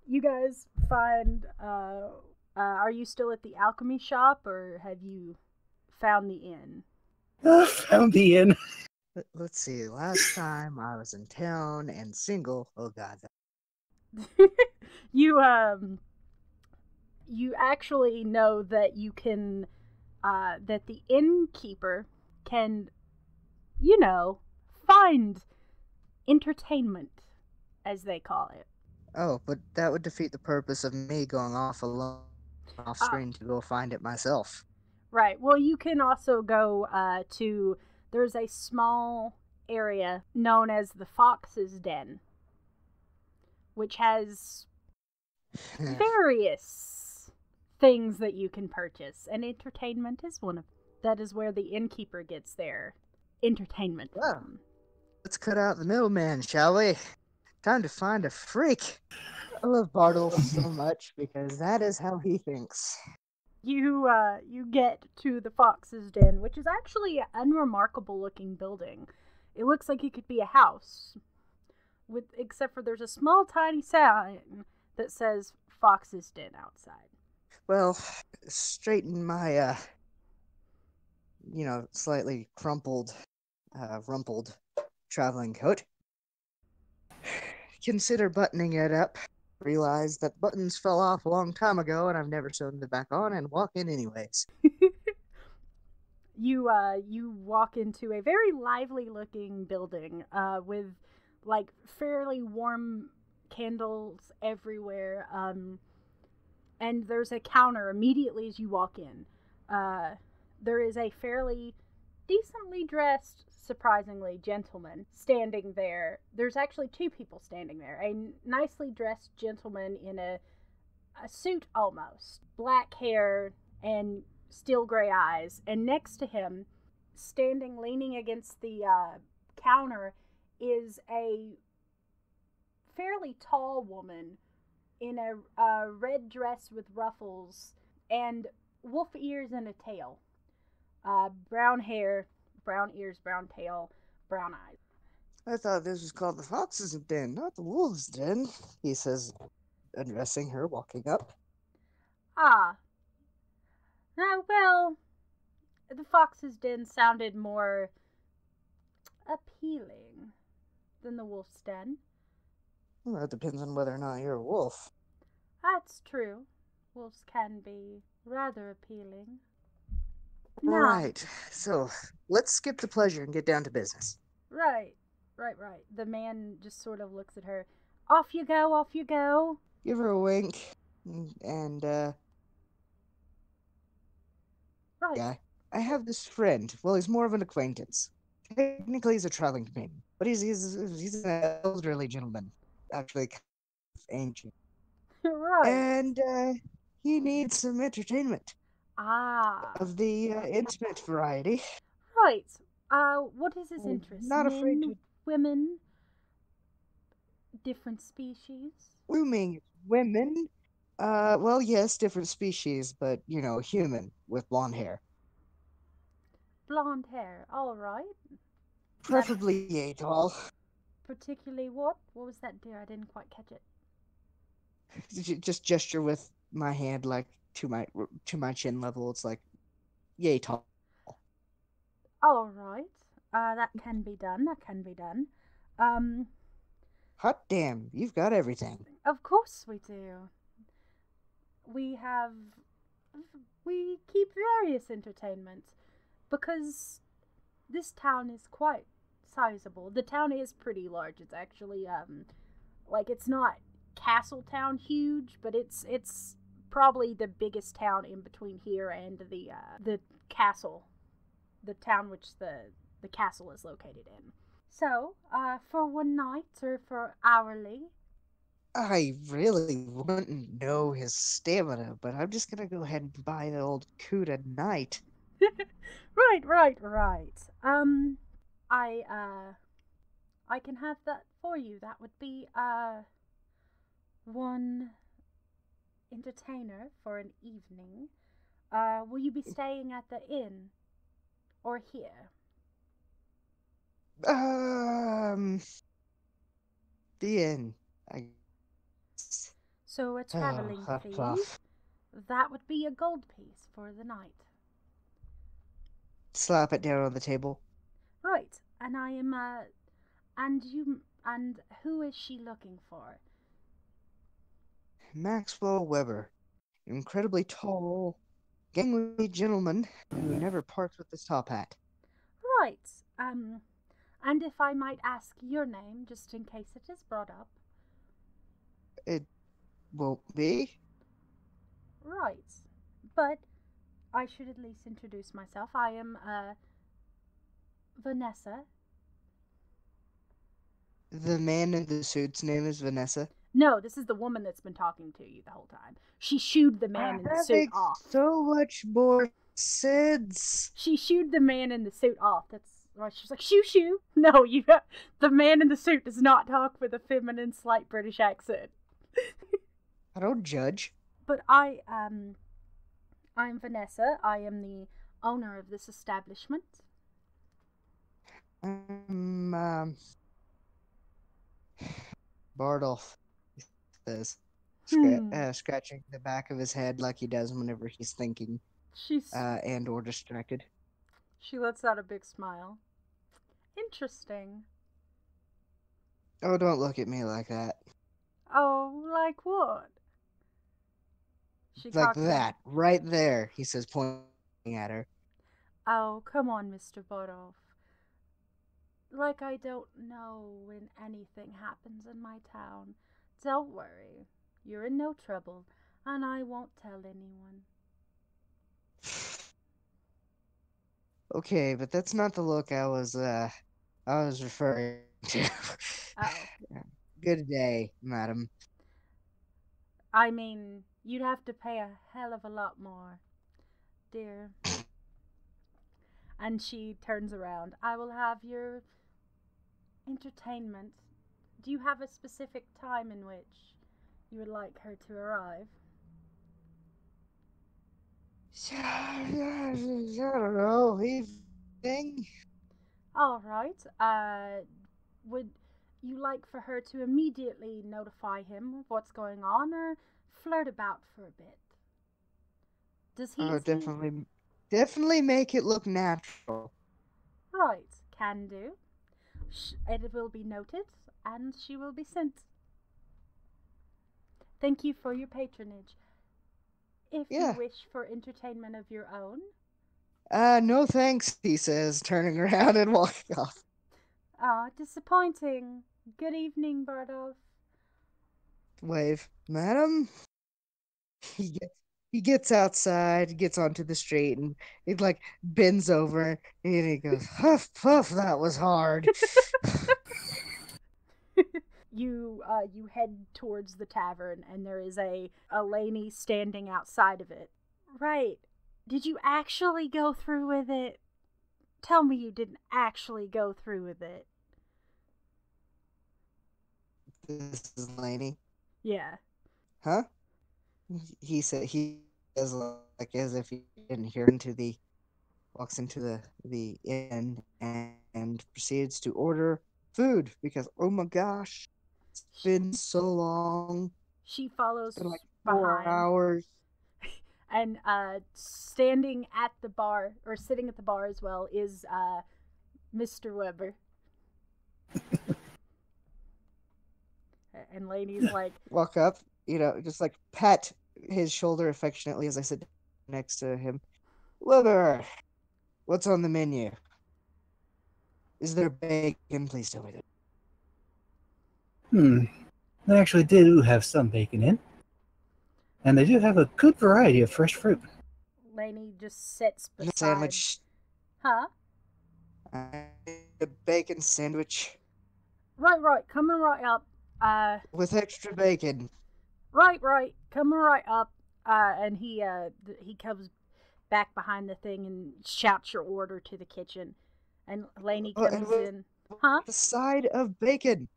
You guys find. Are you still at the alchemy shop, or have you found the inn? Found the inn. Let's see. Last time I was in town and single. Oh God. You actually know that you can, that the innkeeper can, find entertainment, as they call it. Oh, but that would defeat the purpose of me going off alone, off screen to go find it myself. Right. Well, you can also go to. There's a small area known as the Fox's Den, which has various things that you can purchase, and entertainment is one of them. That is where the innkeeper gets their entertainment from. Let's cut out the middleman, shall we? Time to find a freak. I love Bartle so much because that is how he thinks. You get to the Fox's Den, which is actually an unremarkable looking building. It looks like it could be a house, except for there's a small tiny sign that says Fox's Den outside. Well, straighten my slightly rumpled traveling coat. Consider buttoning it up. Realize that buttons fell off a long time ago and I've never sewn them back on, and walk in anyways. You walk into a very lively looking building with like fairly warm candles everywhere, and there's a counter immediately as you walk in. There is a fairly decently dressed, surprisingly, gentleman standing there. There's actually 2 people standing there. A nicely dressed gentleman in a suit almost, black hair and steel gray eyes, and next to him, standing leaning against the counter, is a fairly tall woman in a red dress with ruffles and wolf ears and a tail. Brown hair, brown ears, brown tail, brown eyes. I thought this was called the Fox's Den, not the Wolves' Den, he says, addressing her, walking up. Well, the Fox's Den sounded more appealing than the Wolf's Den. Well, that depends on whether or not you're a wolf. That's true. Wolves can be rather appealing. Right. So, let's skip the pleasure and get down to business. Right. The man just sort of looks at her. Off you go. Give her a wink. And, Right. Yeah. I have this friend. Well, he's more of an acquaintance. Technically, he's a traveling companion. But he's an elderly gentleman. Actually, kind of ancient. Right. And he needs some entertainment Ah. of the intimate variety. Right. What is his I'm interest? not afraid Men, to women, different species? grooming women. Well, yes, different species, but human with blonde hair, Blonde hair. All right. preferably yay tall. Particularly what? What was that, dear? I didn't quite catch it. Just gesture with my hand, like to my chin level. It's like yay tall. All right. That can be done. That can be done. Um, Hot damn, you've got everything. of course we do. We keep various entertainments because this town is quite sizable. The town is pretty large. It's actually like it's not castle town huge, but it's probably the biggest town in between here and the castle, the town which the castle is located in. So, for one night or for hourly, I really wouldn't know his stamina, but I'm just gonna go ahead and buy the old Cuda Knight. right. I can have that for you. That would be one entertainer for an evening. Will you be staying at the inn or here? The inn. I So a traveling huff, fee. puff. That would be a gold piece for the night. Slap it down on the table. Right. And I am and who is she looking for? Maxwell Weber, incredibly tall, gangly gentleman who never parts with his top hat. Right. And if I might ask your name, just in case it is brought up. It won't be. Right. But I should at least introduce myself. I am Vanessa. The man in the suit's name is Vanessa. No, this is the woman that's been talking to you the whole time. She shooed the man in the That suit makes off. so much more sense. She shooed the man in the suit off. That's right. She's like, shoo. No, the man in the suit does not talk with a feminine, slight British accent. I don't judge. But I'm Vanessa. I am the owner of this establishment. Bardolph, he says, scratching the back of his head like he does whenever he's thinking and or distracted. She lets out a big smile. Interesting. Oh, don't look at me like that. Oh, like what? Like that, right there, he says, pointing at her. Oh, come on, Mr. Bardolph. Like I don't know when anything happens in my town. Don't worry. You're in no trouble, and I won't tell anyone. Okay, but that's not the look I was referring to. Oh. Good day, madam. I mean, you'd have to pay a hell of a lot more, dear. And she turns around. I will have your entertainment. Do you have a specific time in which you would like her to arrive? I don't know. Evening. All right. Would you like for her to immediately notify him of what's going on, or flirt about for a bit? Does he? Oh, definitely make it look natural. Right, can do. It will be noted, and she will be sent. Thank you for your patronage. If you wish for entertainment of your own. No thanks, he says, turning around and walking off. Ah, disappointing. Good evening, Bardolph. Wave. Madam? He gets outside, gets onto the street, and he like bends over and he goes, huff puff, that was hard. you head towards the tavern, and there is a Lainey standing outside of it. Right. Did you actually go through with it? Tell me you didn't actually go through with it. This is Laney. Yeah. Huh? He says like as if he didn't hear walks into the inn and proceeds to order food because oh my gosh, it's been so long. She follows it's been like behind. 4 hours. And standing at the bar, or sitting at the bar as well, is Mr. Weber. And Lainey's like... Walk up, just like pat his shoulder affectionately as I sit next to him. Weber, what's on the menu? Is there bacon? Please tell me that. They actually do have some bacon in. And they do have a good variety of fresh fruit. Lainey just sits beside... Sandwich. Huh? A bacon sandwich. Right. Coming right up. With extra bacon. Right. Coming right up. And he comes back behind the thing and shouts your order to the kitchen. And Lainey comes in. Huh? The side of bacon.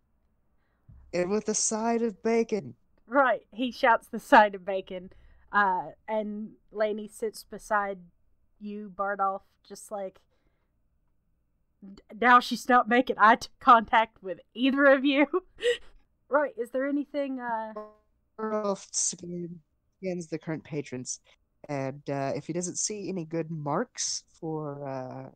And with the side of bacon. Right. He shouts the side of bacon. And Lainey sits beside you, Bardolph, just like... Now she's not making eye contact with either of you. Right. Is there anything... Bardolph scans the current patrons. And if he doesn't see any good marks for,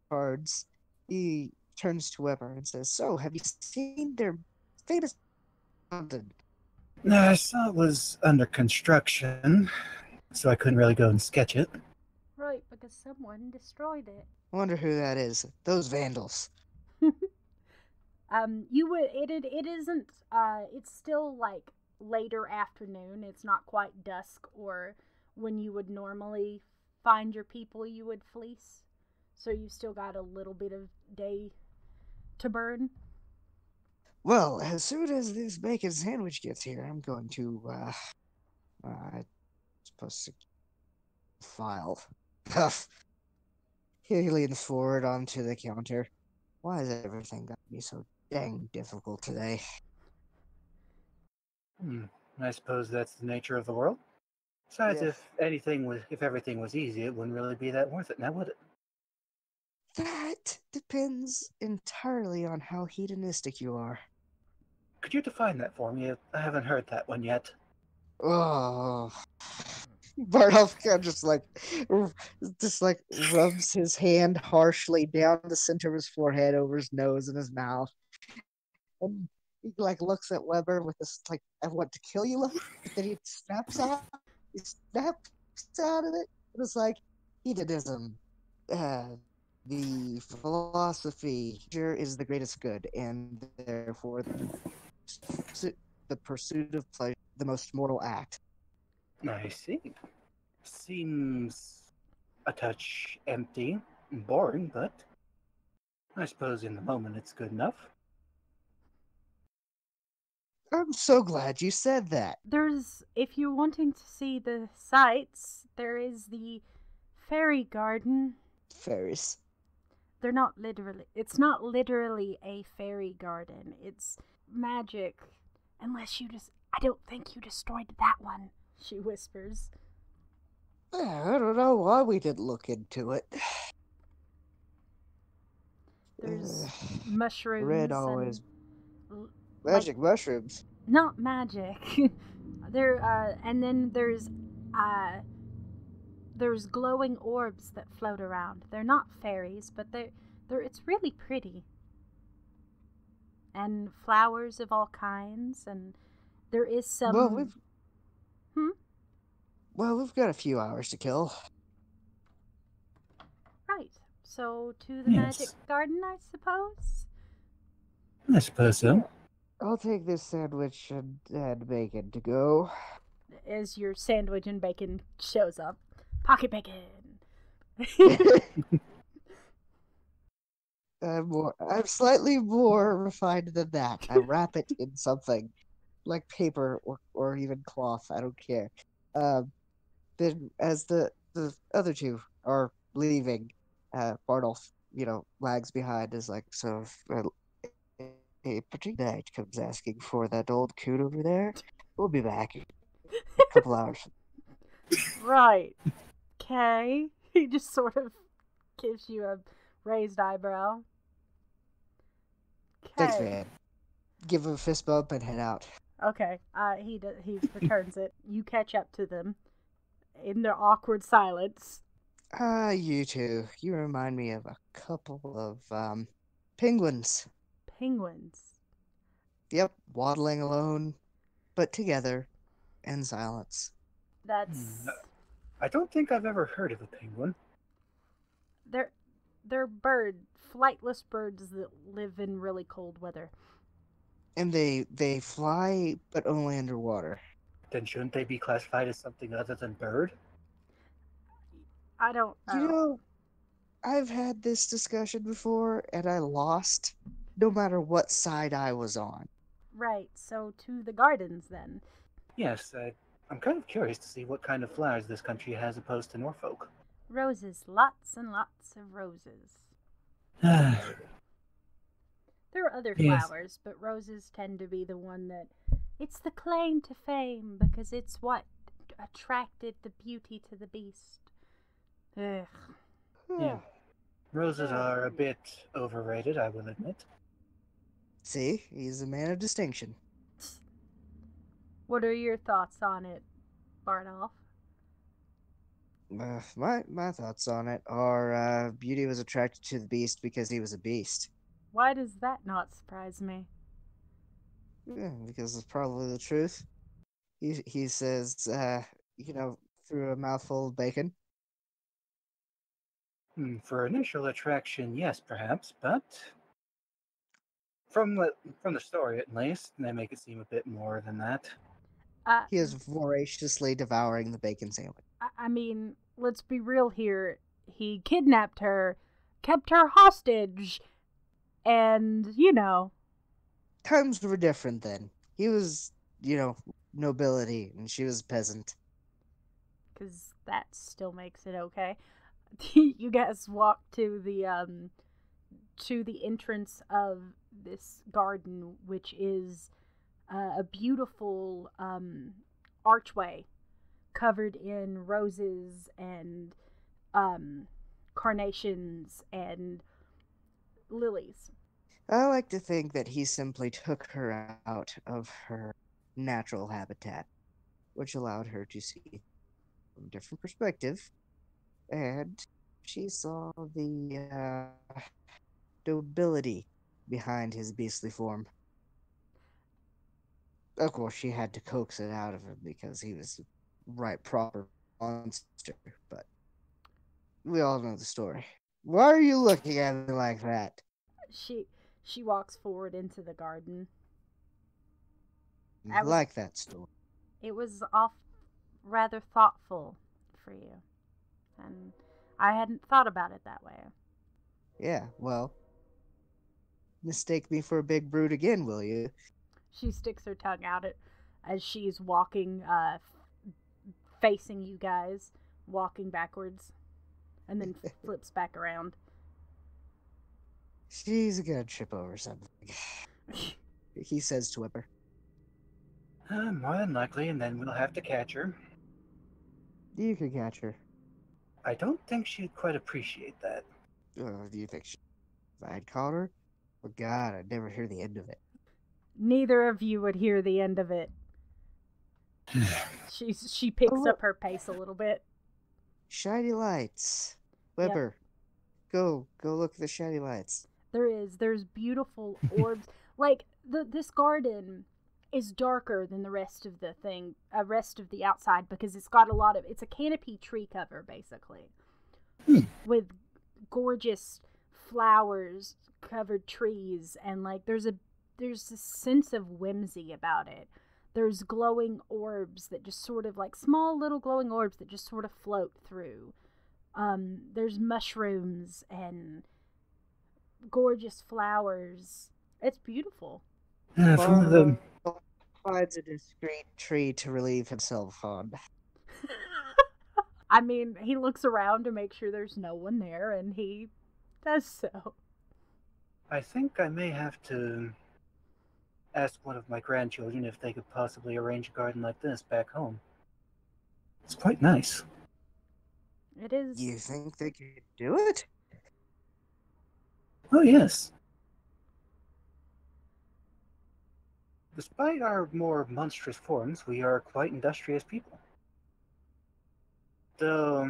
cards, he turns to Weber and says, "So, have you seen their famous fountain?" I saw it was under construction, so I couldn't really go and sketch it. Right, because someone destroyed it. I wonder who that is. Those vandals. It isn't, it's still like later afternoon. It's not quite dusk or when you would normally find your people you would fleece. So you still got a little bit of day to burn. Well, as soon as this bacon sandwich gets here, I'm going to, supposed to file. He leans forward onto the counter. Why is everything got to be so dang difficult today? I suppose that's the nature of the world. Besides, Yeah. if everything was easy, it wouldn't really be that worth it now, would it? That depends entirely on how hedonistic you are. Could you define that for me? I haven't heard that one yet. Oh. Bardolph kind of just like rubs his hand harshly down the center of his forehead, over his nose and his mouth. And he looks at Weber with this I want to kill you look. But then he snaps out of it. It was like hedonism. The philosophy here is the greatest good, and therefore the pursuit of pleasure, the most mortal act. I see. Seems a touch empty and boring, but I suppose in the moment it's good enough. I'm so glad you said that. If you're wanting to see the sights, there is the fairy garden. Fairies. It's not literally a fairy garden. It's magic. Unless I don't think you destroyed that one, she whispers. I don't know why we didn't look into it. There's mushrooms. Red always. Magic mushrooms. Not magic. And then there's glowing orbs that float around. They're not fairies, but it's really pretty. And flowers of all kinds, and there is some... Well, we've got a few hours to kill. Right. So, to the magic garden, I suppose? I suppose so. I'll take this sandwich and bacon to go. As your sandwich and bacon shows up. Pocket bacon! I'm slightly more refined than that. I wrap it in something like paper or even cloth. I don't care. Then as the other two are leaving, Bartolf, lags behind is like, so if a particular night comes asking for that old coot over there, we'll be back in a couple hours. Right. Okay. He just sort of gives you a raised eyebrow. Thanks, Okay. man. Give him a fist bump and head out. Okay. He returns it. You catch up to them in their awkward silence. You two. You remind me of a couple of penguins. Penguins. Yep, waddling alone, but together, in silence. That's I don't think I've ever heard of a penguin. they're flightless birds that live in really cold weather. And they fly, but only underwater. Then shouldn't they be classified as something other than bird? I don't know. You know, I've had this discussion before, and I lost, no matter what side I was on. Right, so to the gardens then. Yes, I'm kind of curious to see what kind of flowers this country has opposed to Norfolk. Roses, lots and lots of roses. Yes. There are other flowers, but roses tend to be the one that... It's the claim to fame, because it's what attracted the beauty to the beast. Ugh. Yeah. Roses are a bit overrated, I will admit. See, he's a man of distinction. What are your thoughts on it, Bartolf? My thoughts on it are Beauty was attracted to the beast because he was a beast. Why does that not surprise me? Yeah, because it's probably the truth. He says, through a mouthful of bacon. For initial attraction, yes, perhaps, but from the story at least, they make it seem a bit more than that. He is voraciously devouring the bacon sandwich. I mean, let's be real here. He kidnapped her, kept her hostage, and, Times were different then. He was, nobility, and she was a peasant. Because that still makes it okay. You guys walk to the entrance of this garden, which is a beautiful archway covered in roses and carnations and lilies. I like to think that he simply took her out of her natural habitat, which allowed her to see from a different perspective, and she saw the nobility behind his beastly form. Of course, she had to coax it out of him because he was right proper monster, but we all know the story. Why are you looking at me like that? She walks forward into the garden. I like that story. It was rather thoughtful for you, and I hadn't thought about it that way. Yeah, well, mistake me for a big brute again, will you? She sticks her tongue out as she's walking, facing you guys, walking backwards, and then flips back around. She's gonna trip over something, he says to Whipper. More than likely, and then we'll have to catch her. You could catch her. I don't think she'd quite appreciate that. Do you think if I had caught her? Oh God, I'd never hear the end of it. Neither of you would hear the end of it. She picks up her pace a little bit. Shiny lights. Whipper, go look at the shiny lights. There's beautiful orbs. Like this garden is darker than the rest of the outside because it's got it's a canopy tree cover basically. With gorgeous flowers covered trees, and like there's this sense of whimsy about it. There's glowing orbs that just sort of like small little glowing orbs that just sort of float through. There's mushrooms and gorgeous flowers. It's beautiful. From the finds a discreet tree to relieve himself on. I mean, he looks around to make sure there's no one there, and he does so. I think I may have to ask one of my grandchildren if they could possibly arrange a garden like this back home. It's quite nice. It is. You think they could do it? Oh, yes. Despite our more monstrous forms, we are quite industrious people. Though,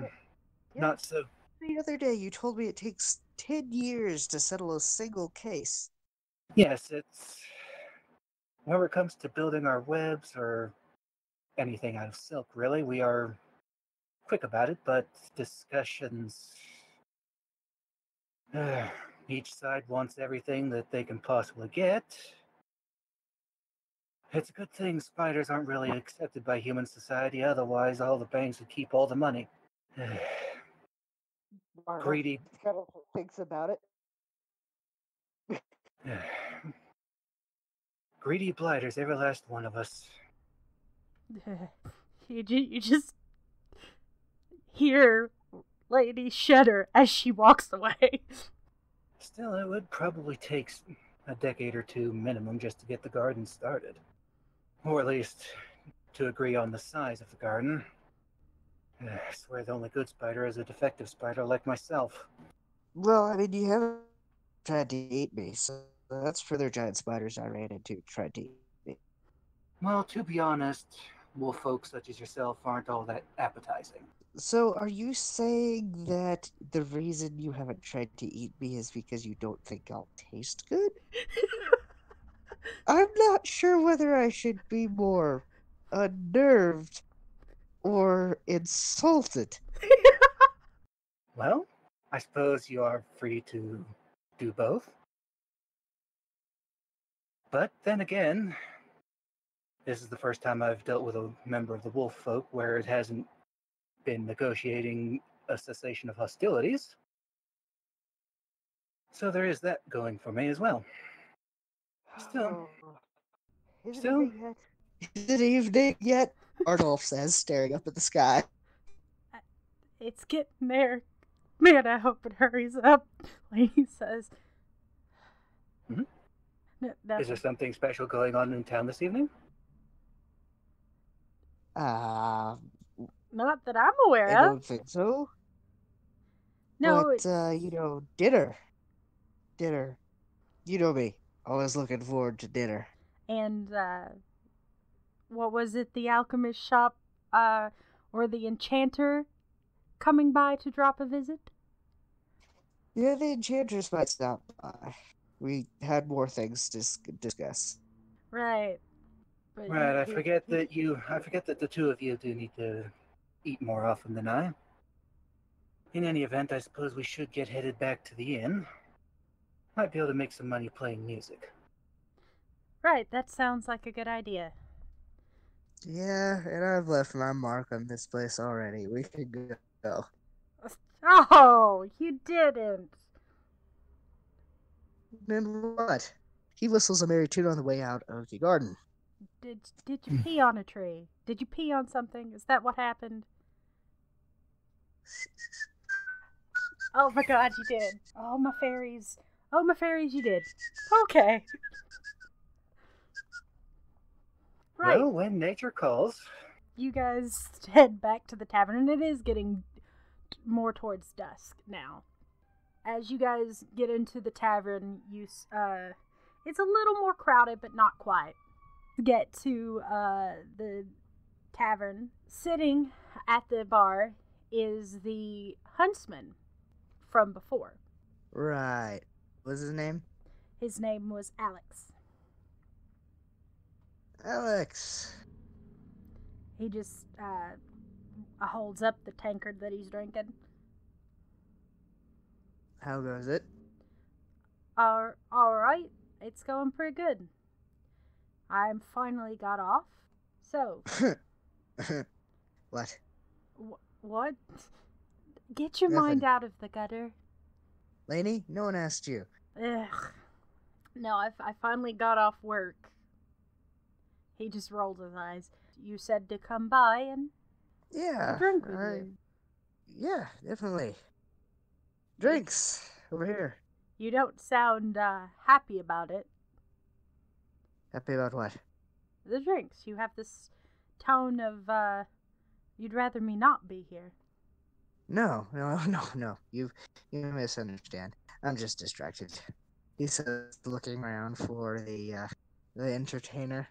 not so... The other day you told me it takes 10 years to settle a single case. Yes, it's... Whenever it comes to building our webs or anything out of silk, really, we are quick about it, but discussions... each side wants everything that they can possibly get. It's a good thing spiders aren't really accepted by human society, otherwise all the banks would keep all the money. Greedy. Kind of thinks about it. Greedy blighters, every last one of us. You just hear Lady shudder as she walks away. Still, it would probably take a decade or two minimum just to get the garden started. Or at least to agree on the size of the garden. I swear the only good spider is a defective spider like myself. Well, I mean, you haven't tried to eat me, so that's further giant spiders I ran into tried to eat me. Well, to be honest, wolf folk such as yourself aren't all that appetizing. So, are you saying that the reason you haven't tried to eat me is because you don't think I'll taste good? I'm not sure whether I should be more unnerved or insulted. Well, I suppose you are free to do both. But then again, this is the first time I've dealt with a member of the wolf folk where it hasn't been negotiating a cessation of hostilities. So there is that going for me as well. Still. Is it evening yet? Arnulf says, staring up at the sky. It's getting there. Man, I hope it hurries up. Lady says. Mm-hmm. No, is there something special going on in town this evening? Not that I'm aware of. I don't think so. No, but, dinner. Dinner. You know me. Always looking forward to dinner. And, what was it? The alchemist shop, or the enchanter coming by to drop a visit? Yeah, the enchantress might stop by. We had more things to discuss. Right. But right, I forget that the two of you do need to eat more often than I. In any event, I suppose we should get headed back to the inn. Might be able to make some money playing music. Right, that sounds like a good idea. Yeah, and I've left my mark on this place already. We could go. Oh, you didn't. Then what? He whistles a merry tune on the way out of the garden. Did you pee on a tree? Did you pee on something? Is that what happened? Oh my god, you did. Oh, my fairies. Oh, my fairies, you did. Okay. Right. Well, when nature calls. You guys head back to the tavern, and it is getting more towards dusk now. As you guys get into the tavern, it's a little more crowded, but not quite. Get to the tavern. Sitting at the bar is the huntsman from before. Right. What's his name? His name was Alex. Alex. He just holds up the tankard that he's drinking. How goes it? All right. It's going pretty good. I'm finally got off. So. What? What? Get your Nothing. mind out of the gutter. Lainey, no one asked you. Ugh. No, I finally got off work. He just rolled his eyes. You said to come by and Yeah. drink with you. Yeah, definitely. Drinks over here. You don't sound happy about it. Happy about what? The drinks. You have this tone of you'd rather me not be here. No. You misunderstand. I'm just distracted. He says, looking around for the entertainer.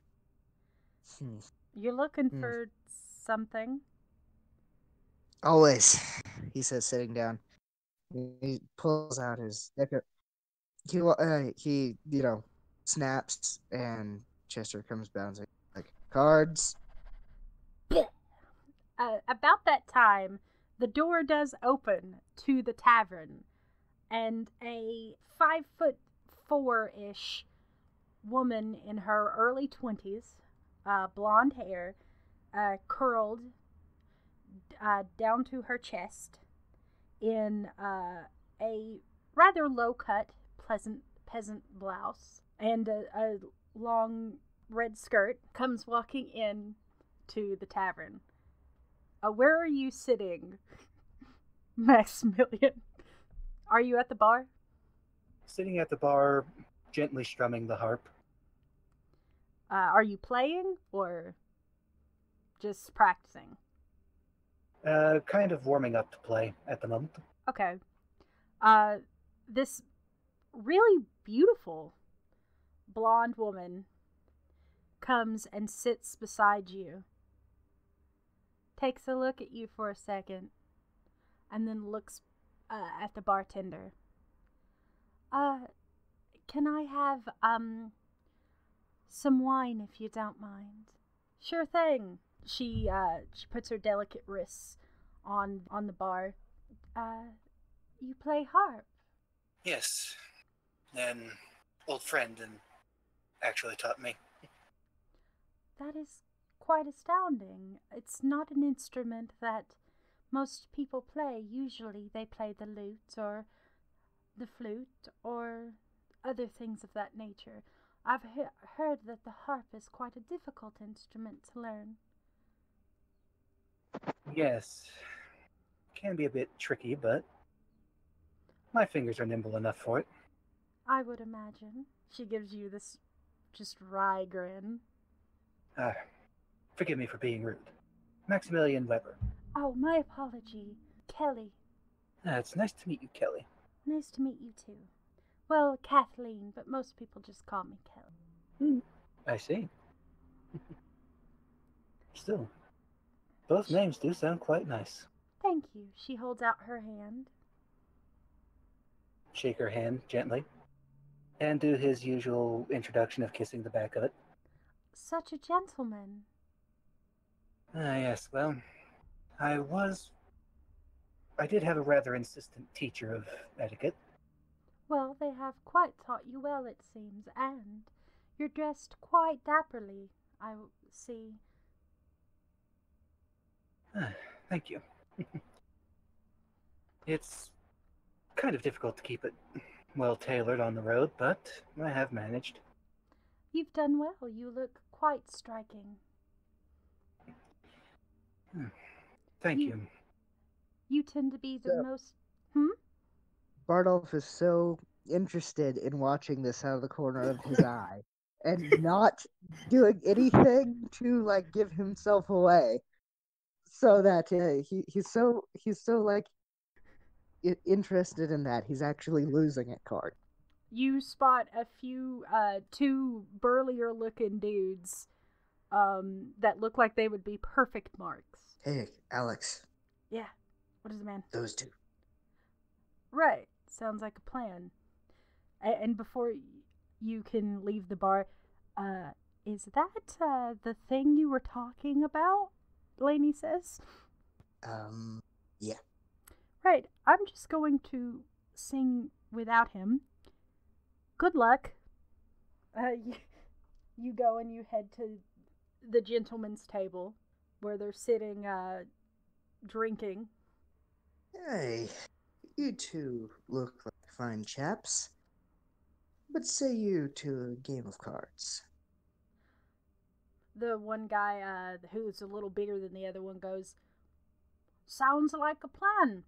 You're looking for something? Always, he says, sitting down. He pulls out his he snaps, and Chester comes bouncing like cards. About that time, the door does open to the tavern, and a 5'4" woman in her early 20s, blonde hair, curled down to her chest, in a rather low-cut, pleasant peasant blouse and a long red skirt, comes walking in to the tavern. Where are you sitting, Maximilian? Are you at the bar? Sitting at the bar, gently strumming the harp. Are you playing or just practicing? Kind of warming up to play at the moment. Okay. This really beautiful blonde woman comes and sits beside you, takes a look at you for a second, and then looks at the bartender. Can I have some wine if you don't mind? Sure thing. She puts her delicate wrists on the bar. You play harp? Yes. An old friend and actually taught me. That is quite astounding. It's not an instrument that most people play. Usually they play the lute or the flute or other things of that nature. I've heard that the harp is quite a difficult instrument to learn. Yes. Can be a bit tricky, but my fingers are nimble enough for it. I would imagine. She gives you this just wry grin. Forgive me for being rude. Maximilian Weber. Oh, my apology. Kelly. It's nice to meet you, Kelly. Nice to meet you too. Well, Kathleen, but most people just call me Kelly. I see. Still, both names do sound quite nice. Thank you. She holds out her hand. Shake her hand gently, and do his usual introduction of kissing the back of it. Such a gentleman. Yes, well, I did have a rather insistent teacher of etiquette. Well, they have quite taught you well, it seems, and you're dressed quite dapperly, I see. Thank you. It's kind of difficult to keep it well tailored on the road, but I have managed. You've done well. You look quite striking. Thank you. You tend to be the So- most... Bardolph is so interested in watching this out of the corner of his eye and not doing anything to like give himself away, so that he's so like interested in that he's actually losing at card. You spot a few, two burlier looking dudes that look like they would be perfect marks. Hey, Alex. Yeah. What is it, man? Those two. Right. Sounds like a plan. And before you can leave the bar, is that the thing you were talking about? Lainey says. Yeah. Right. I'm just going to sing without him. Good luck. You go and you head to the gentleman's table where they're sitting, drinking. Hey, you two look like fine chaps. What say you to a game of cards? The one guy who's a little bigger than the other one goes, "Sounds like a plan.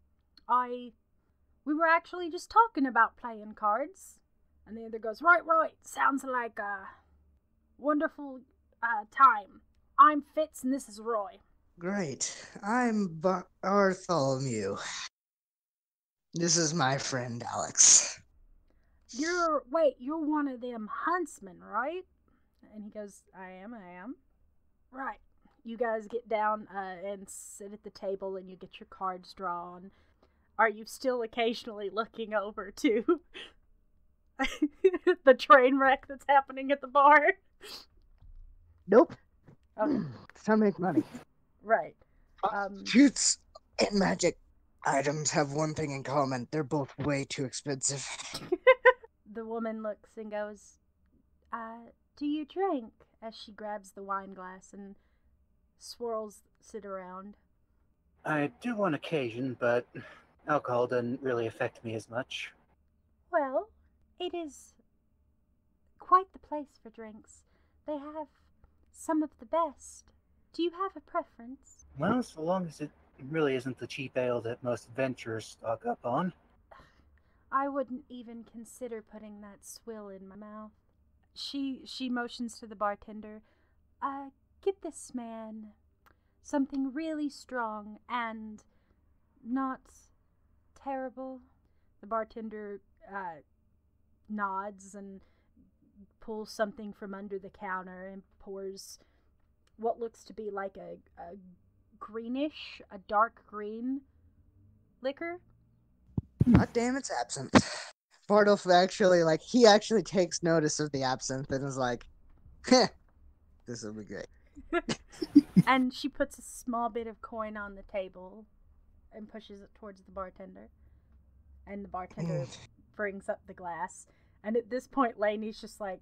We were actually just talking about playing cards." And the other goes, right, sounds like a wonderful time. I'm Fitz and this is Roy. Great. I'm Bartholomew. This is my friend Alex. You're one of them huntsmen, right? And he goes, I am. Right. You guys get down and sit at the table and you get your cards drawn. Are you still occasionally looking over to the train wreck that's happening at the bar? Nope. Okay. It's time to make money. Right. Shoots and magic items have one thing in common. They're both way too expensive. The woman looks and goes, do you drink? As she grabs the wine glass and swirls it around. I do on occasion, but alcohol doesn't really affect me as much. Well, it is quite the place for drinks. They have some of the best. Do you have a preference? Well, so long as it really isn't the cheap ale that most adventurers stock up on. I wouldn't even consider putting that swill in my mouth. She motions to the bartender. Get this man something really strong and not terrible. The bartender nods and pulls something from under the counter and pours what looks to be like a dark green liquor. God damn, it's absinthe. Bardolph he actually takes notice of the absinthe and is like, heh, this will be great. And she puts a small bit of coin on the table and pushes it towards the bartender. And the bartender brings up the glass. And at this point, Lainey's just like,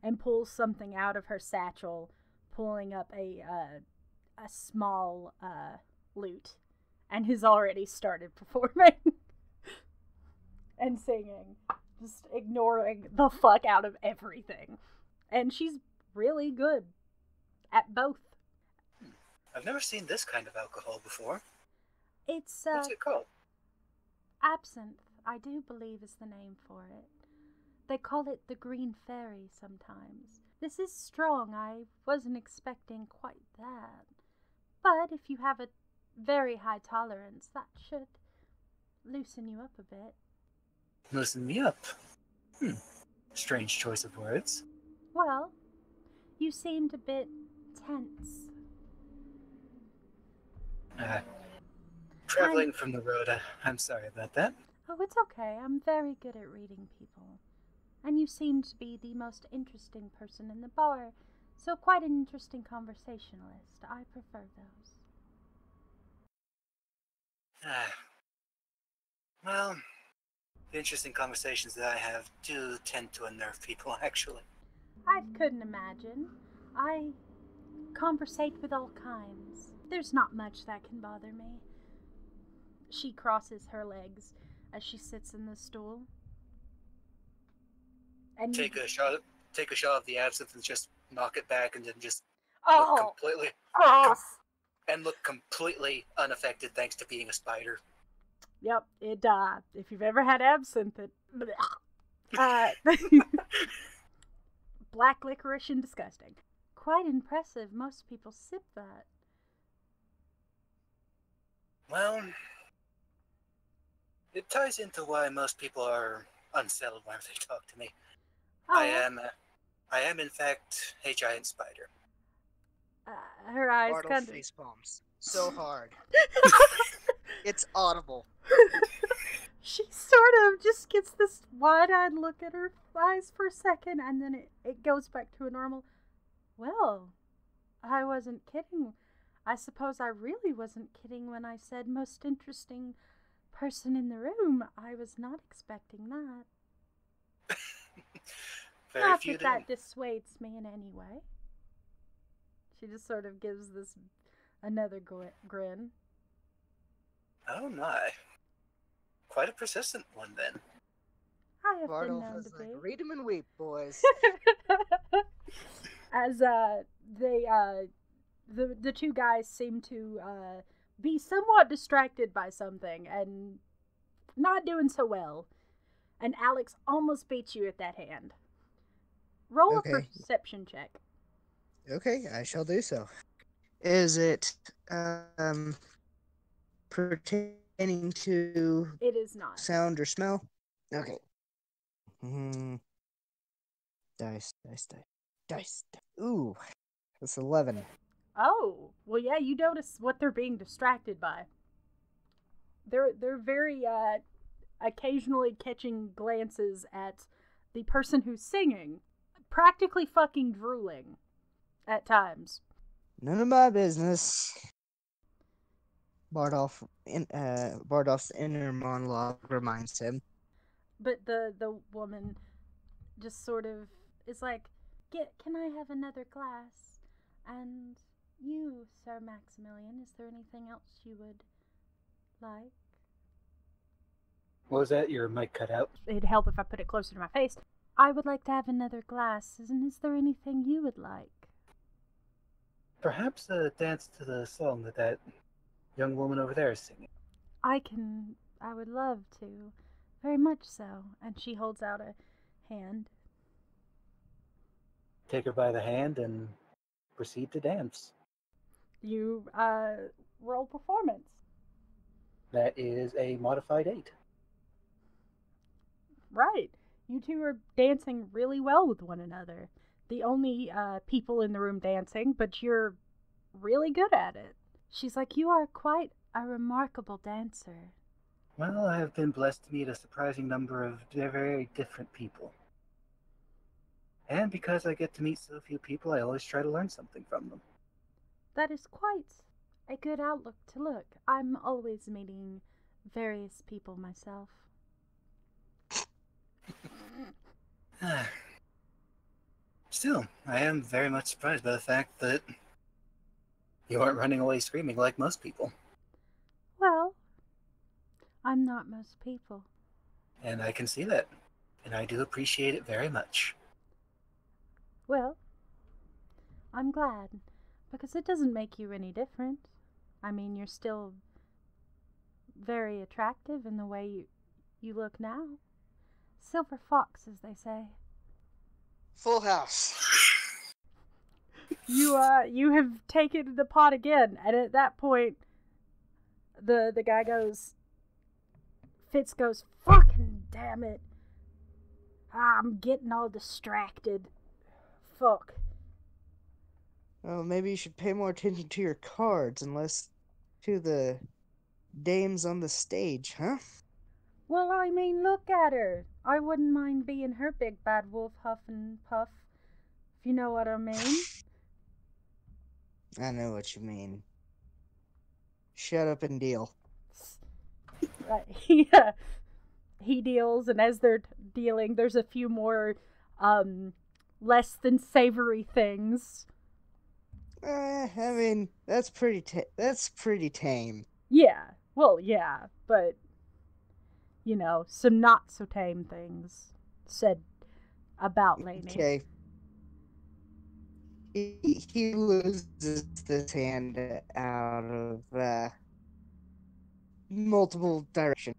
and pulls something out of her satchel, pulling up a small lute, and has already started performing and singing, just ignoring the fuck out of everything. And she's really good at both. I've never seen this kind of alcohol before. It's What's it called? absinthe, I do believe is the name for it. They call it the Green Fairy sometimes. This is strong. I wasn't expecting quite that. But if you have a very high tolerance, that should loosen you up a bit. Loosen me up. Strange choice of words. Well, you seemed a bit tense. Traveling from the road, I'm sorry about that. Oh, it's okay. I'm very good at reading people. And you seem to be the most interesting person in the bar, so quite an interesting conversationalist. I prefer those. Well, the interesting conversations that I have do tend to unnerve people, actually. I couldn't imagine. I conversate with all kinds. There's not much that can bother me. She crosses her legs as she sits in the stool. And Take a shot of the absinthe and just knock it back, and then just oh, look completely unaffected thanks to being a spider. Yep, it if you've ever had absinthe, black licorice and disgusting. Quite impressive. Most people sip that. Well, it ties into why most people are unsettled when they talk to me. Oh. I am in fact a giant spider. Her eyes Bartle kind of face palms so hard. It's audible. She sort of just gets this wide-eyed look at her eyes for a second, and then it goes back to a normal. Well, I wasn't kidding. I suppose I really wasn't kidding when I said most interesting person in the room. I was not expecting that. Not that that dissuades me in any way. She just sort of gives this another grin. Oh my. Quite a persistent one then. I have been Bardolph known was to like, be. read 'em and weep, boys. As the two guys seem to be somewhat distracted by something and not doing so well. And Alex almost beats you at that hand. Roll Okay. a perception check. Okay, I shall do so. Is it pertaining to It is not. sound or smell? Okay. Dice. Ooh, that's 11. Oh, well, yeah, you notice what they're being distracted by. They're very occasionally catching glances at the person who's singing, practically fucking drooling at times. None of my business. Bardolph's inner monologue reminds him. But the woman just sort of is like, can I have another glass? And you, Sir Maximilian, is there anything else you would like? What was that? Your mic cut out? It'd help if I put it closer to my face. I would like to have another glass, and is there anything you would like? Perhaps a dance to the song that young woman over there is singing. I would love to. Very much so. And she holds out a hand. Take her by the hand and proceed to dance. You, roll performance. That is a modified 8. Right. You two are dancing really well with one another. The only, people in the room dancing, but you're really good at it. She's like, you are quite a remarkable dancer. Well, I have been blessed to meet a surprising number of very different people. And because I get to meet so few people, I always try to learn something from them. That is quite a good outlook to look. I'm always meeting various people myself. Still, I am very much surprised by the fact that you aren't running away screaming like most people. Well, I'm not most people. And I can see that. And I do appreciate it very much. Well, I'm glad, because it doesn't make you any different. I mean, you're still very attractive in the way you look now. Silver fox, as they say. Full house. You have taken the pot again, and at that point, the guy goes, Fitz goes, fucking damn it. I'm getting all distracted. Fuck. Oh, maybe you should pay more attention to your cards and less to the dames on the stage, huh? Well, I mean, look at her. I wouldn't mind being her big bad wolf huff and puff, if you know what I mean. I know what you mean. Shut up and deal. Yeah. He deals, and as they're dealing, there's a few more less than savory things. I mean, that's pretty tame. Yeah. Well, yeah, but you know, some not so tame things said about Lainey. Okay. He loses this hand out of multiple directions.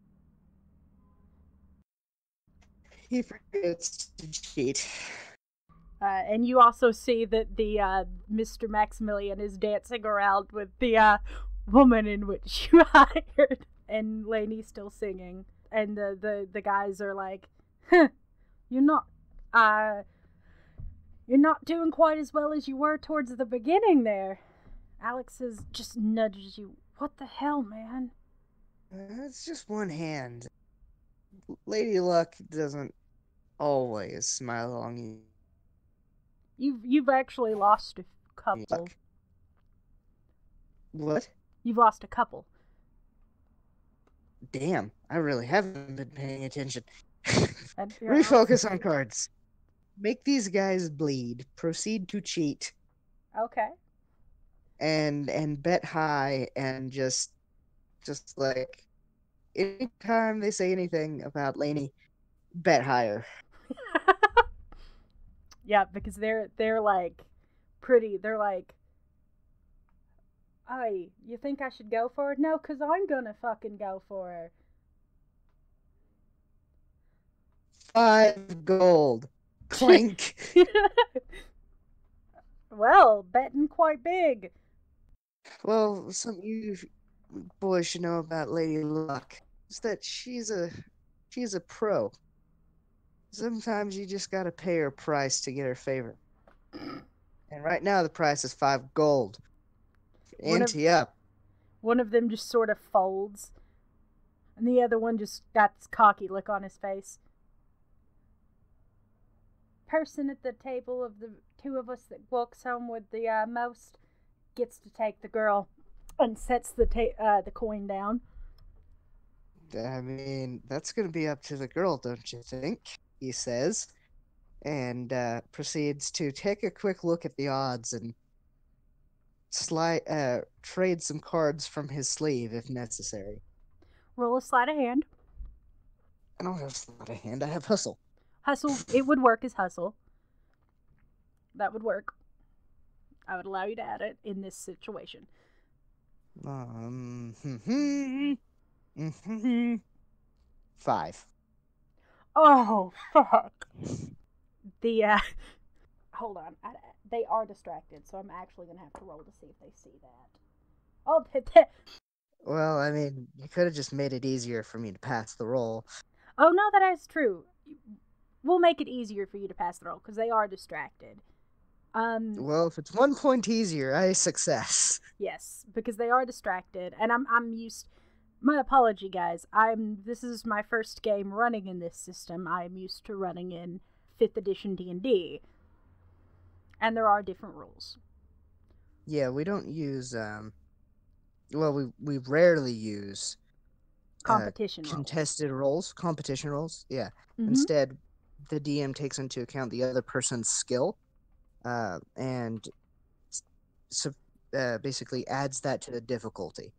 He forgets to cheat. And you also see that the Mr. Maximilian is dancing around with the woman in which you hired, and Lainey's still singing. And the guys are like, huh, you're not doing quite as well as you were towards the beginning there. Alex just nudges you. What the hell, man? It's just one hand. Lady Luck doesn't always smile along you. You've actually lost a couple. Luck. What? You've lost a couple. Damn, I really haven't been paying attention. You're Refocus on cards. Make these guys bleed. Proceed to cheat. Okay. And bet high, and just like anytime they say anything about Lainey, Bet higher. Yeah, because they're like pretty. They're like, "Hey, you think I should go for it?" No, cause I'm gonna fucking go for her. 5 gold. Clink. Well, betting quite big. Well, something you boys should know about Lady Luck is that she's a pro. Sometimes you just gotta pay her price to get her favor. And right now the price is 5 gold. Ante up. One of them just sort of folds, and the other one just got this cocky look on his face. Person at the table of the two of us that walks home with the most gets to take the girl and sets the coin down. I mean, that's gonna be up to the girl, don't you think? He says, and proceeds to take a quick look at the odds and trade some cards from his sleeve if necessary. Roll a sleight of hand. I don't have sleight of hand. I have hustle. Hustle. It would work as hustle. That would work. I would allow you to add it in this situation. 5. Oh, fuck. Hold on. They are distracted, so I'm actually going to have to roll to see if they see that. Oh, well, I mean, you could have just made it easier for me to pass the roll. Oh, no, that is true. We'll make it easier for you to pass the roll, because they are distracted. Well, if it's 1 point easier, I success. Yes, because they are distracted, and I'm used. My apology, guys. This is my first game running in this system. I'm used to running in 5th edition D&D, and there are different rules. Yeah, we don't use well, we rarely use competition contested roles, competition roles. Yeah. Mm-hmm. Instead, the DM takes into account the other person's skill, and basically adds that to the difficulty.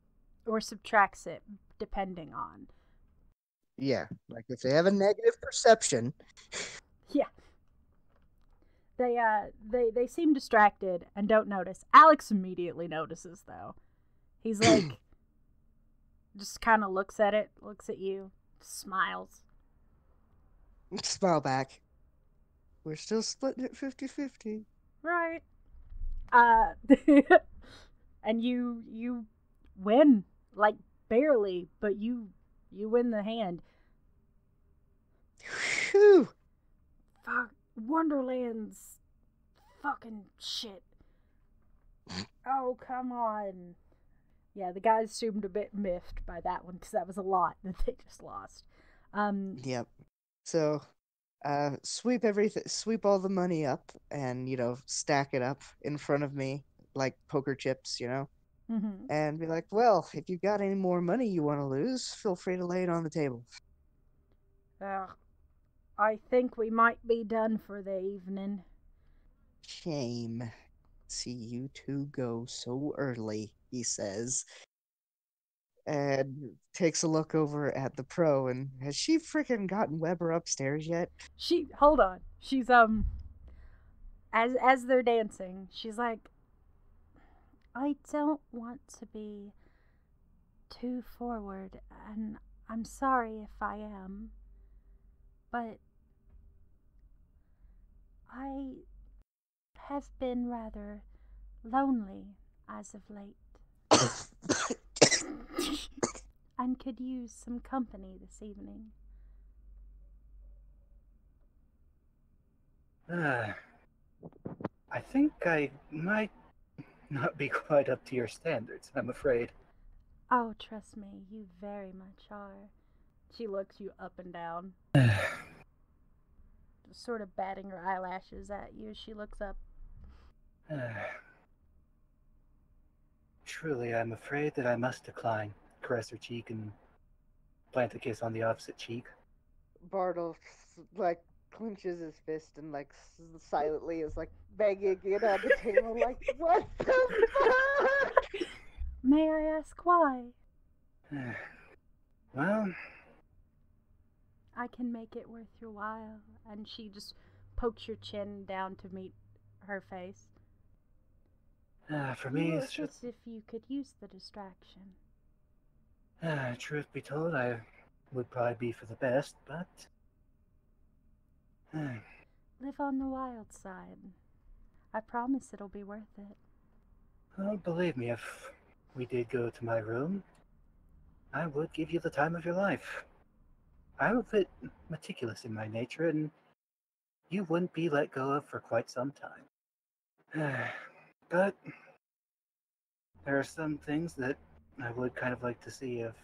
Or subtracts it, depending on. Yeah, like if they have a negative perception. Yeah. They seem distracted and don't notice. Alex immediately notices, though. He's like, just kind of looks at it, looks at you, smiles. Smile back. We're still splitting it 50-50. Right. And you win, like barely, but you win the hand. Whew. Fuck, Wonderland's fucking shit. Oh, come on. Yeah, the guys seemed a bit miffed by that one, because that was a lot that they just lost. Yep. So, sweep all the money up, and stack it up in front of me like poker chips, Mm-hmm. and be like, well, if you've got any more money you want to lose, feel free to lay it on the table. I think we might be done for the evening. Shame. See you two go so early, he says. And takes a look over at the pro, and has she freaking gotten Weber upstairs yet? Hold on. She's, as they're dancing, she's like, I don't want to be too forward, and I'm sorry if I am, but I have been rather lonely as of late. And could use some company this evening. I think I might not be quite up to your standards, I'm afraid. Oh, trust me, you very much are. She looks you up and down. Just sort of batting her eyelashes at you as she looks up. Truly, I'm afraid that I must decline. Caress her cheek and plant a kiss on the opposite cheek. Bartle, clenches his fist and, silently is, banging it on the table, what the fuck? May I ask why? Well, I can make it worth your while. And she just pokes your chin down to meet her face. For me, it's just if you could use the distraction. Truth be told, I would probably be for the best, but... Live on the wild side. I promise it'll be worth it. Well, believe me, if we did go to my room, I would give you the time of your life. I'm a bit meticulous in my nature, and you wouldn't be let go of for quite some time. But there are some things that I would kind of like to see if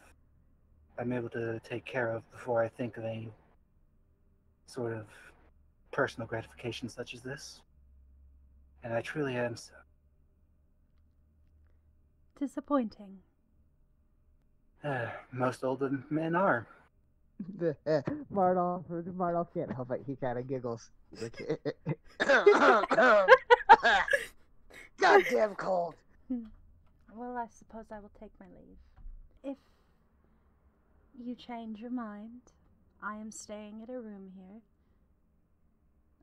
I'm able to take care of before I think of any sort of personal gratification such as this. And I truly am so. Disappointing. Most older men are. Mardolph can't help it. He kind of giggles. He's like, goddamn cold. Well, I suppose I will take my leave. If you change your mind, I am staying at a room here.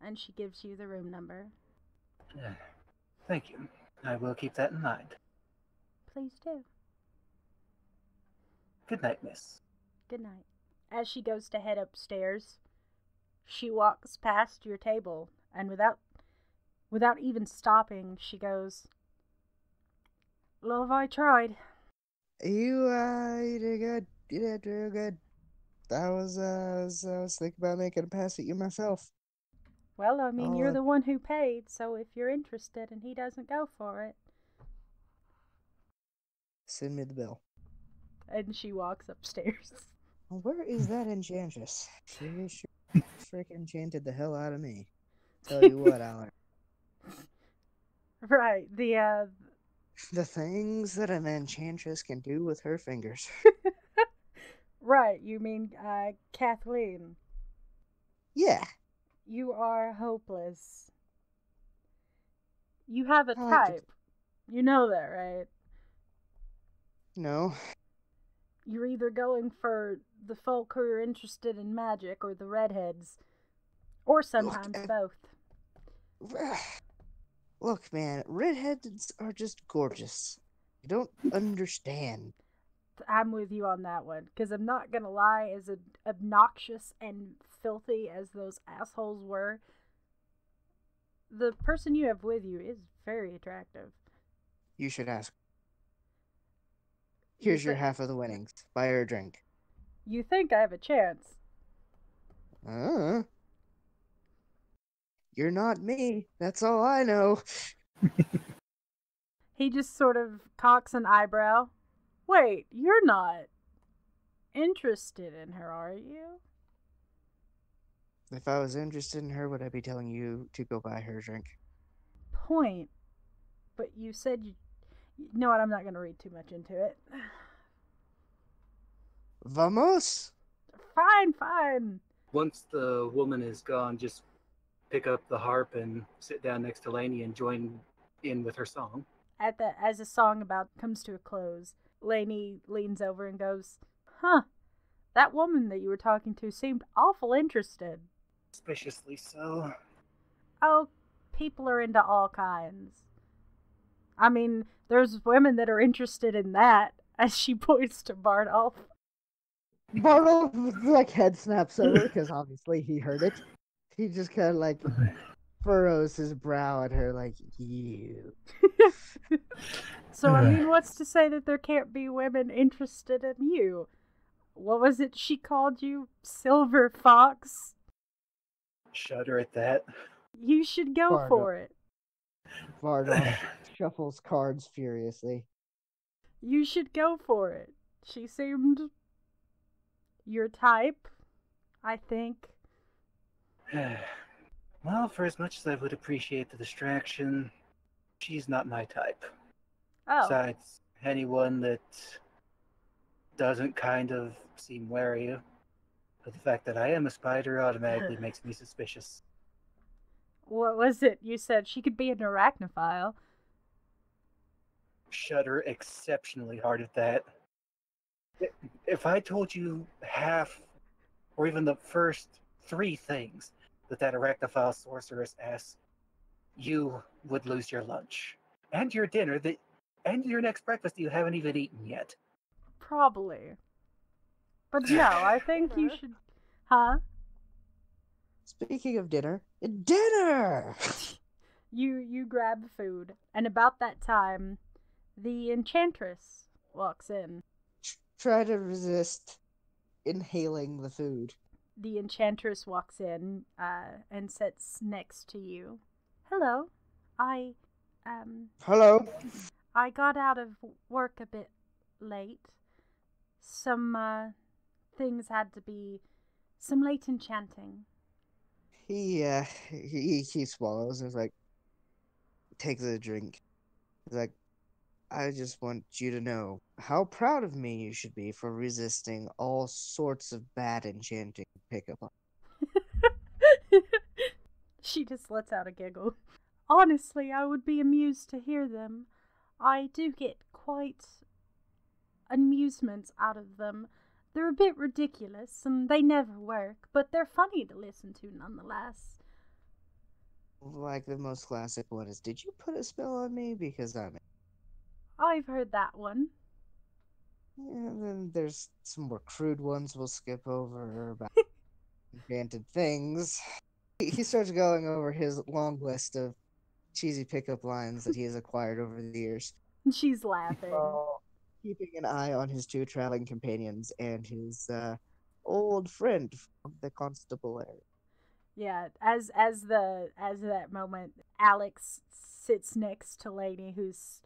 And she gives you the room number. Thank you. I will keep that in mind. Please do. Good night, miss. Good night. As she goes to head upstairs, she walks past your table, and without even stopping, she goes, "Love, I tried." You did good. You did real good. I was thinking about making a pass at you myself. Well, I mean, you're the one who paid, so if you're interested and he doesn't go for it. Send me the bill. And she walks upstairs. Where is that enchantress? She freaking enchanted the hell out of me. Tell you what, Alan. Right, the things that an enchantress can do with her fingers. Right, you mean Kathleen. Yeah. You are hopeless. You have a type. You know that, right? No. You're either going for the folk who are interested in magic or the redheads. Or sometimes both. Look, man, redheads are just gorgeous. You don't understand. I'm with you on that one, because I'm not going to lie, as obnoxious and filthy as those assholes were, the person you have with you is very attractive. You should ask. Here's your half of the winnings. Buy her a drink. You think I have a chance? You're not me. That's all I know. He just sort of cocks an eyebrow. Wait, you're not interested in her, are you? If I was interested in her, would I be telling you to go buy her a drink? Point. But you said you know what, I'm not going to read too much into it. Vamos? Fine. Once the woman is gone, just pick up the harp and sit down next to Lainey and join in with her song. As the song comes to a close, Lainey leans over and goes, "Huh, that woman that you were talking to seemed awful interested." Suspiciously so. Oh, people are into all kinds. I mean, there's women that are interested in that, as she points to Bardolph. Bardolph, head snaps over, because obviously he heard it. He just kind of, furrows his brow at her, you. So, I mean, what's to say that there can't be women interested in you? What was it she called you? Silver Fox? Shudder at that. You should go for it. Bardolph shuffles cards furiously. You should go for it. She seemed your type, I think. Well, for as much as I would appreciate the distraction, she's not my type. Oh. Besides, anyone that doesn't kind of seem wary of the fact that I am a spider automatically makes me suspicious. What was it? You said she could be an arachnophile. Shudder exceptionally hard at that. If I told you half or even the first 3 things that arachnophile sorceress asks, you would lose your lunch and your dinner and your next breakfast you haven't even eaten yet. Probably. But no, I think you should... Huh? Speaking of dinner, dinner! You grab the food, and about that time, the enchantress walks in. Try to resist inhaling the food. The enchantress walks in and sits next to you. Hello. Hello? I got out of work a bit late. Some things had to be... some late enchanting. He swallows and is like, takes a drink. He's like, I just want you to know how proud of me you should be for resisting all sorts of bad enchanting pickup. She just lets out a giggle. Honestly, I would be amused to hear them. I do get quite amusement out of them. They're a bit ridiculous, and they never work, but they're funny to listen to nonetheless. Like the most classic one is, did you put a spell on me? Because I've heard that one. And then there's some more crude ones we'll skip over about enchanted things. He starts going over his long list of cheesy pickup lines that he has acquired over the years. She's laughing. Keeping an eye on his 2 traveling companions and his old friend from the constable area. Yeah, as that moment, Alex sits next to Lainey, who's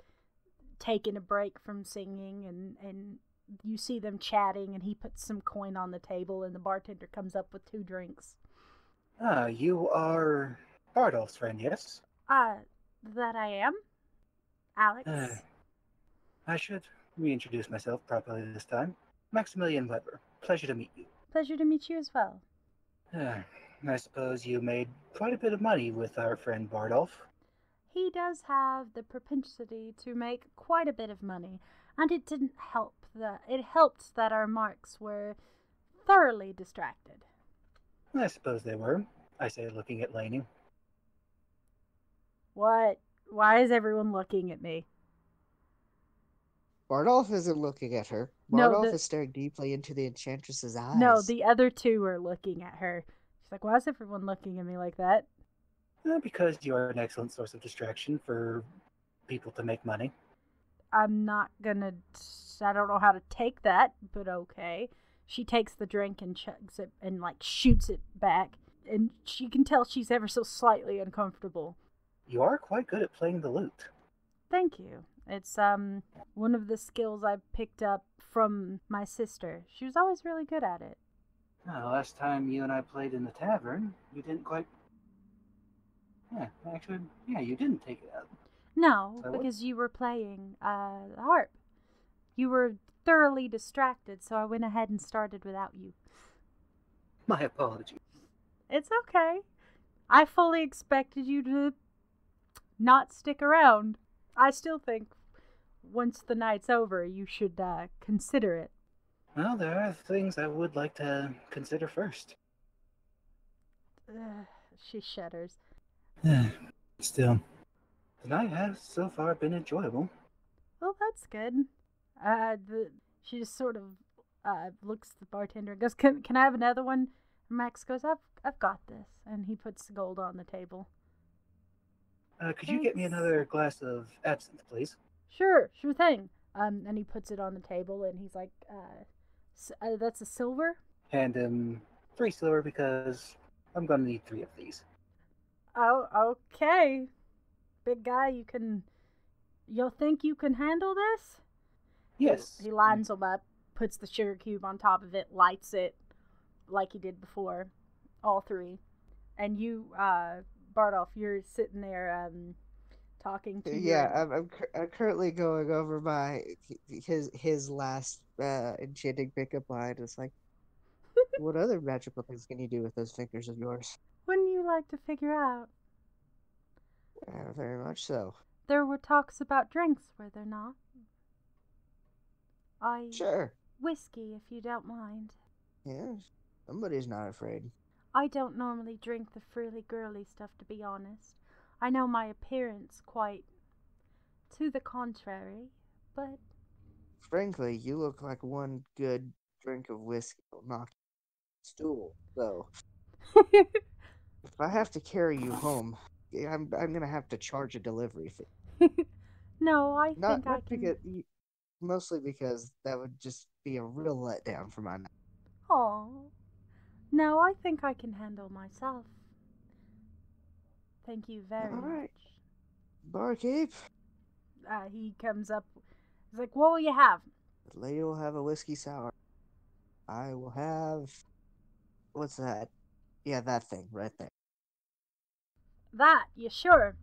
taking a break from singing, and you see them chatting, and he puts some coin on the table, and the bartender comes up with 2 drinks. You are Bardolph's friend, yes? That I am? Alex? I should reintroduce myself properly this time. Maximilian Weber. Pleasure to meet you. Pleasure to meet you as well. I suppose you made quite a bit of money with our friend Bardolph. He does have the propensity to make quite a bit of money, and it didn't help that it helped that our marks were thoroughly distracted. I suppose they were, I say, looking at Lainey. What? Why is everyone looking at me? Bardolph isn't looking at her. Bardolph is staring deeply into the enchantress's eyes. No, the other 2 are looking at her. She's like, why is everyone looking at me like that? Because you are an excellent source of distraction for people to make money. I'm not gonna... I don't know how to take that, but okay. She takes the drink and chugs it and, shoots it back. And she can tell she's ever so slightly uncomfortable. You are quite good at playing the lute. Thank you. It's, one of the skills I picked up from my sister. She was always really good at it. Last time you and I played in the tavern, you didn't quite... you didn't take it out. No, because you were playing, the harp. You were thoroughly distracted, so I went ahead and started without you. My apologies. It's okay. I fully expected you to not stick around. I still think once the night's over, you should consider it. Well, there are things I would like to consider first. She shudders. Still, the night has so far been enjoyable. Well, that's good. She just sort of looks at the bartender and goes, "Can I have another one?" And Max goes, "I've got this," and he puts the gold on the table. Could you get me another glass of absinthe, please? Sure thing. And he puts it on the table, and he's like, "That's a silver." Hand him 3 silver because I'm gonna need 3 of these. Oh, okay. Big guy, you'll think you can handle this? Yes. He lines them up, puts the sugar cube on top of it, lights it like he did before. All 3. And you, Bardolph, you're sitting there talking to I'm currently going over his last enchanting pickup line. It's like, what other magical things can you do with those fingers of yours? Wouldn't you like to figure out? Very much so. There were talks about drinks, were there not? Sure. Whiskey, if you don't mind. Yes. Somebody's not afraid. I don't normally drink the frilly girly stuff, to be honest. I know my appearance quite to the contrary, but Frankly, you look like one good drink of whiskey will knock stool, though. If I have to carry you home, I'm gonna have to charge a delivery fee. no, I Not think I can. because mostly because that would just be a real letdown for my night. Oh, no, I think I can handle myself. Thank you very All right, much. Barkeep. He comes up. He's like, "What will you have?" The lady will have a whiskey sour. I will have. What's that? Yeah, that thing right there. That, you sure?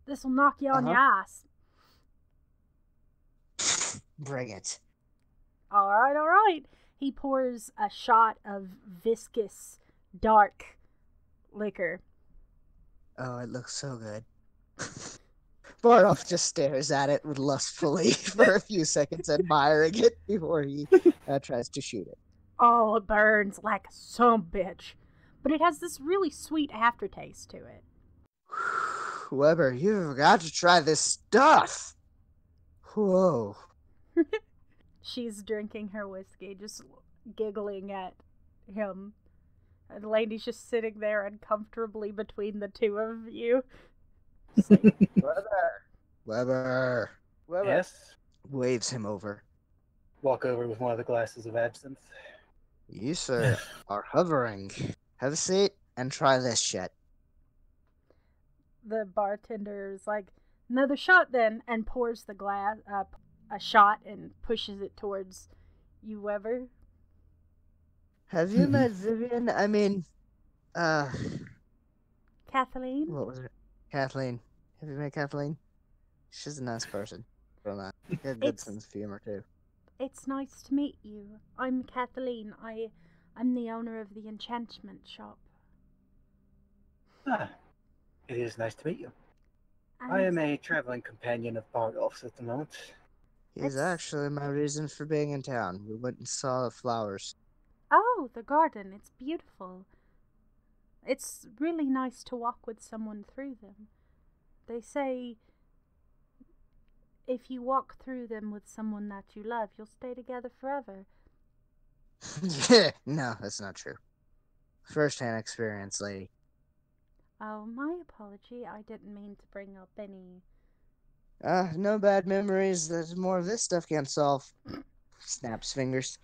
This'll knock you on your ass. Bring it. All right. He pours a shot of viscous, dark liquor. Oh, it looks so good. Bardolph just stares at it lustfully for a few seconds, admiring it before he tries to shoot it. Oh, it burns like some bitch. But it has this really sweet aftertaste to it. Weber, you've got to try this stuff. Whoa. She's drinking her whiskey, just giggling at him. And the lady's just sitting there uncomfortably between the two of you. Like, Weber. Yes? Waves him over. Walk over with one of the glasses of absinthe. You, sir, are hovering. Have a seat and try this shit. The bartender is like, another shot then, and pours the glass, a shot and pushes it towards you, Weber. Have you met Vivian? I mean, Kathleen? what was it? Kathleen. Have you met Kathleen? She's a nice person. Real nice. She has a good sense of humor, too. It's nice to meet you. I'm Kathleen. I'm the owner of the enchantment shop. Ah, it is nice to meet you. And I am a traveling companion of Bardolph's at the moment. He's actually my reason for being in town. We went and saw the flowers. Oh, the garden. It's beautiful. It's really nice to walk with someone through them. They say if you walk through them with someone that you love, you'll stay together forever. Yeah, no, that's not true. First-hand experience, lady. Oh, my apology. I didn't mean to bring up any... No bad memories that more of this stuff can't solve. Snaps fingers.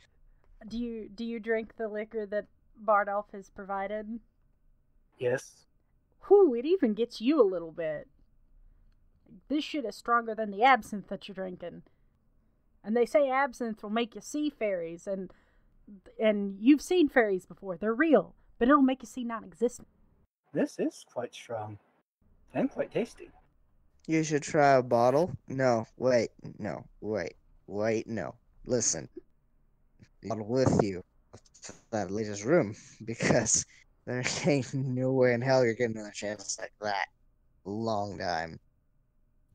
Do you drink the liquor that Bardolph has provided? Yes. Whew, it even gets you a little bit. This shit is stronger than the absinthe that you're drinking. And they say absinthe will make you see fairies, and you've seen fairies before. They're real, but it'll make you see non-existent. This is quite strong. And quite tasty. You should try a bottle. No, wait, no, wait, no. Listen. Bottle with you. That lady's room, because there ain't no way in hell you're getting another chance like that. Long time.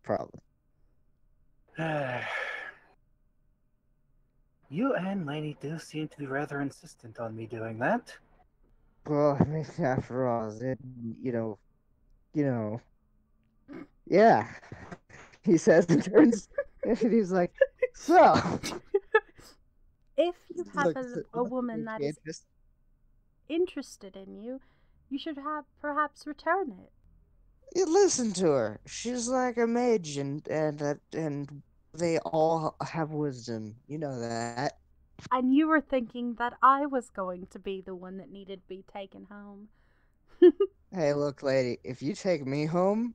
Probably. You and Lady do seem to be rather insistent on me doing that. Well, I mean, after all, you know, yeah. He says and turns, and he's like, so. If you have Look, a woman that is just interested in you, you should have perhaps return it. you listen to her. She's like a mage, and they all have wisdom. You know that. And you were thinking that I was going to be the one that needed to be taken home. Hey, look, lady. If you take me home,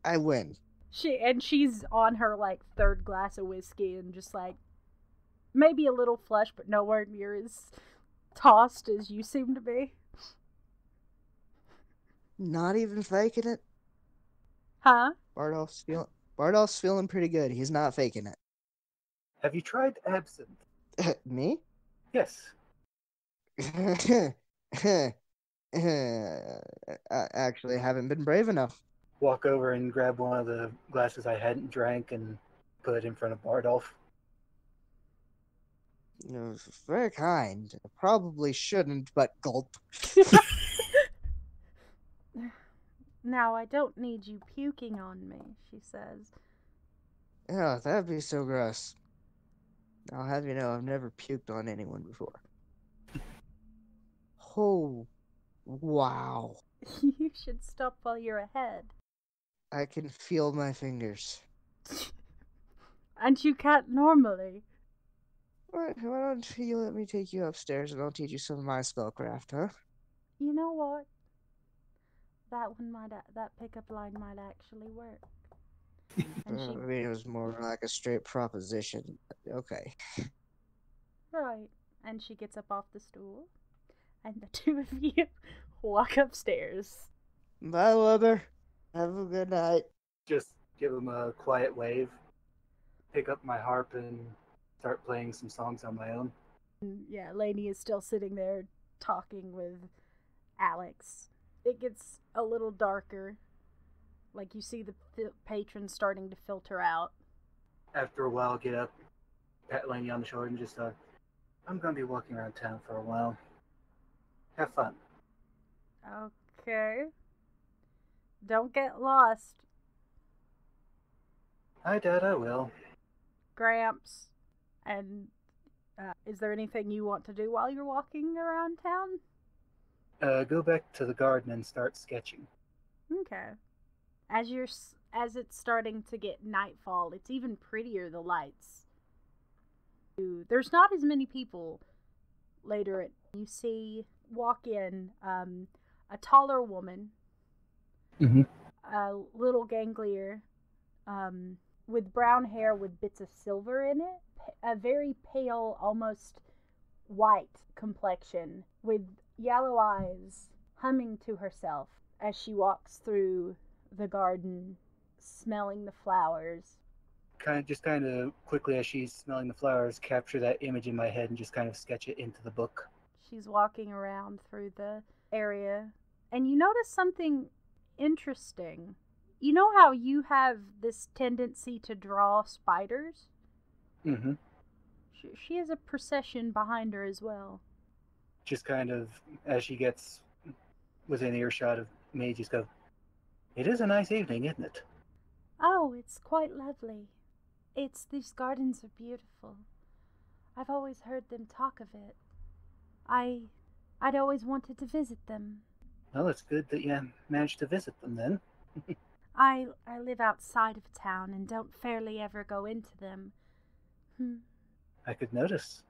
I win. She's on her like third glass of whiskey and just like maybe a little flushed, but nowhere near as tossed as you seem to be. Not even faking it. Huh? Bardolph's feeling pretty good. He's not faking it. Have you tried absinthe? Me? Yes. I actually haven't been brave enough. Walk over and grab one of the glasses I hadn't drank and put it in front of Bardolph. Very kind. I probably shouldn't, but gulp. Now, I don't need you puking on me, she says. Yeah, that'd be so gross. I'll have you know I've never puked on anyone before. Oh, wow. You should stop while you're ahead. I can feel my fingers. And you can't normally. Why don't you let me take you upstairs and I'll teach you some of my spellcraft, huh? You know what? That pickup line might actually work. And I mean, it was more like a straight proposition. Okay. Right. And she gets up off the stool, and the two of you walk upstairs. Bye, Weber. Have a good night. Just give him a quiet wave, pick up my harp, and start playing some songs on my own. Yeah, Lainey is still sitting there talking with Alex. It gets a little darker. Like, you see the patrons starting to filter out. After a while, get up, pat Lainey on the shoulder, and just I'm going to be walking around town for a while. Have fun. Okay. Don't get lost. I doubt I will. Gramps. And is there anything you want to do while you're walking around town? Go back to the garden and start sketching. Okay. As it's starting to get nightfall, it's even prettier, the lights. There's not as many people later. You see walk in a taller woman, a little ganglier, with brown hair with bits of silver in it, a very pale, almost white complexion, with yellow eyes, humming to herself as she walks through the garden, smelling the flowers. Kind of quickly, as she's smelling the flowers, capture that image in my head and just kind of sketch it into the book. She's walking around through the area, and you notice something interesting. You know how you have this tendency to draw spiders? Mm-hmm. She has a procession behind her as well. Just kind of, as she gets within earshot of me, just go, "It is a nice evening, isn't it?" Oh, it's quite lovely. These gardens are beautiful. I've always heard them talk of it. I'd always wanted to visit them. Well, it's good that you managed to visit them then. I live outside of town and don't fairly ever go into them. I could notice.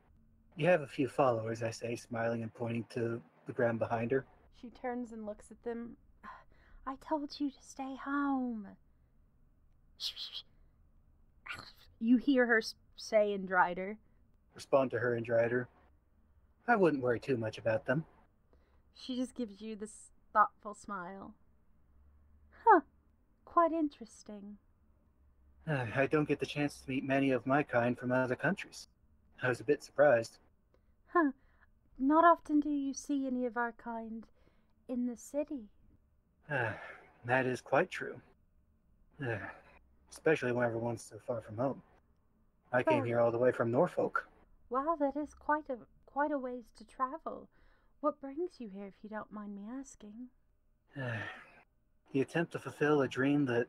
You have a few followers, I say, smiling and pointing to the ground behind her. She turns and looks at them. I told you to stay home. Shh. You hear her say in Drider. Respond to her in Drider. I wouldn't worry too much about them. She just gives you this thoughtful smile. Huh. Quite interesting. I don't get the chance to meet many of my kind from other countries. I was a bit surprised. Huh. Not often do you see any of our kind in the city. That is quite true. Especially when everyone's so far from home. I came here all the way from Norfolk. Wow, that is quite a ways to travel. What brings you here, if you don't mind me asking? The attempt to fulfill a dream that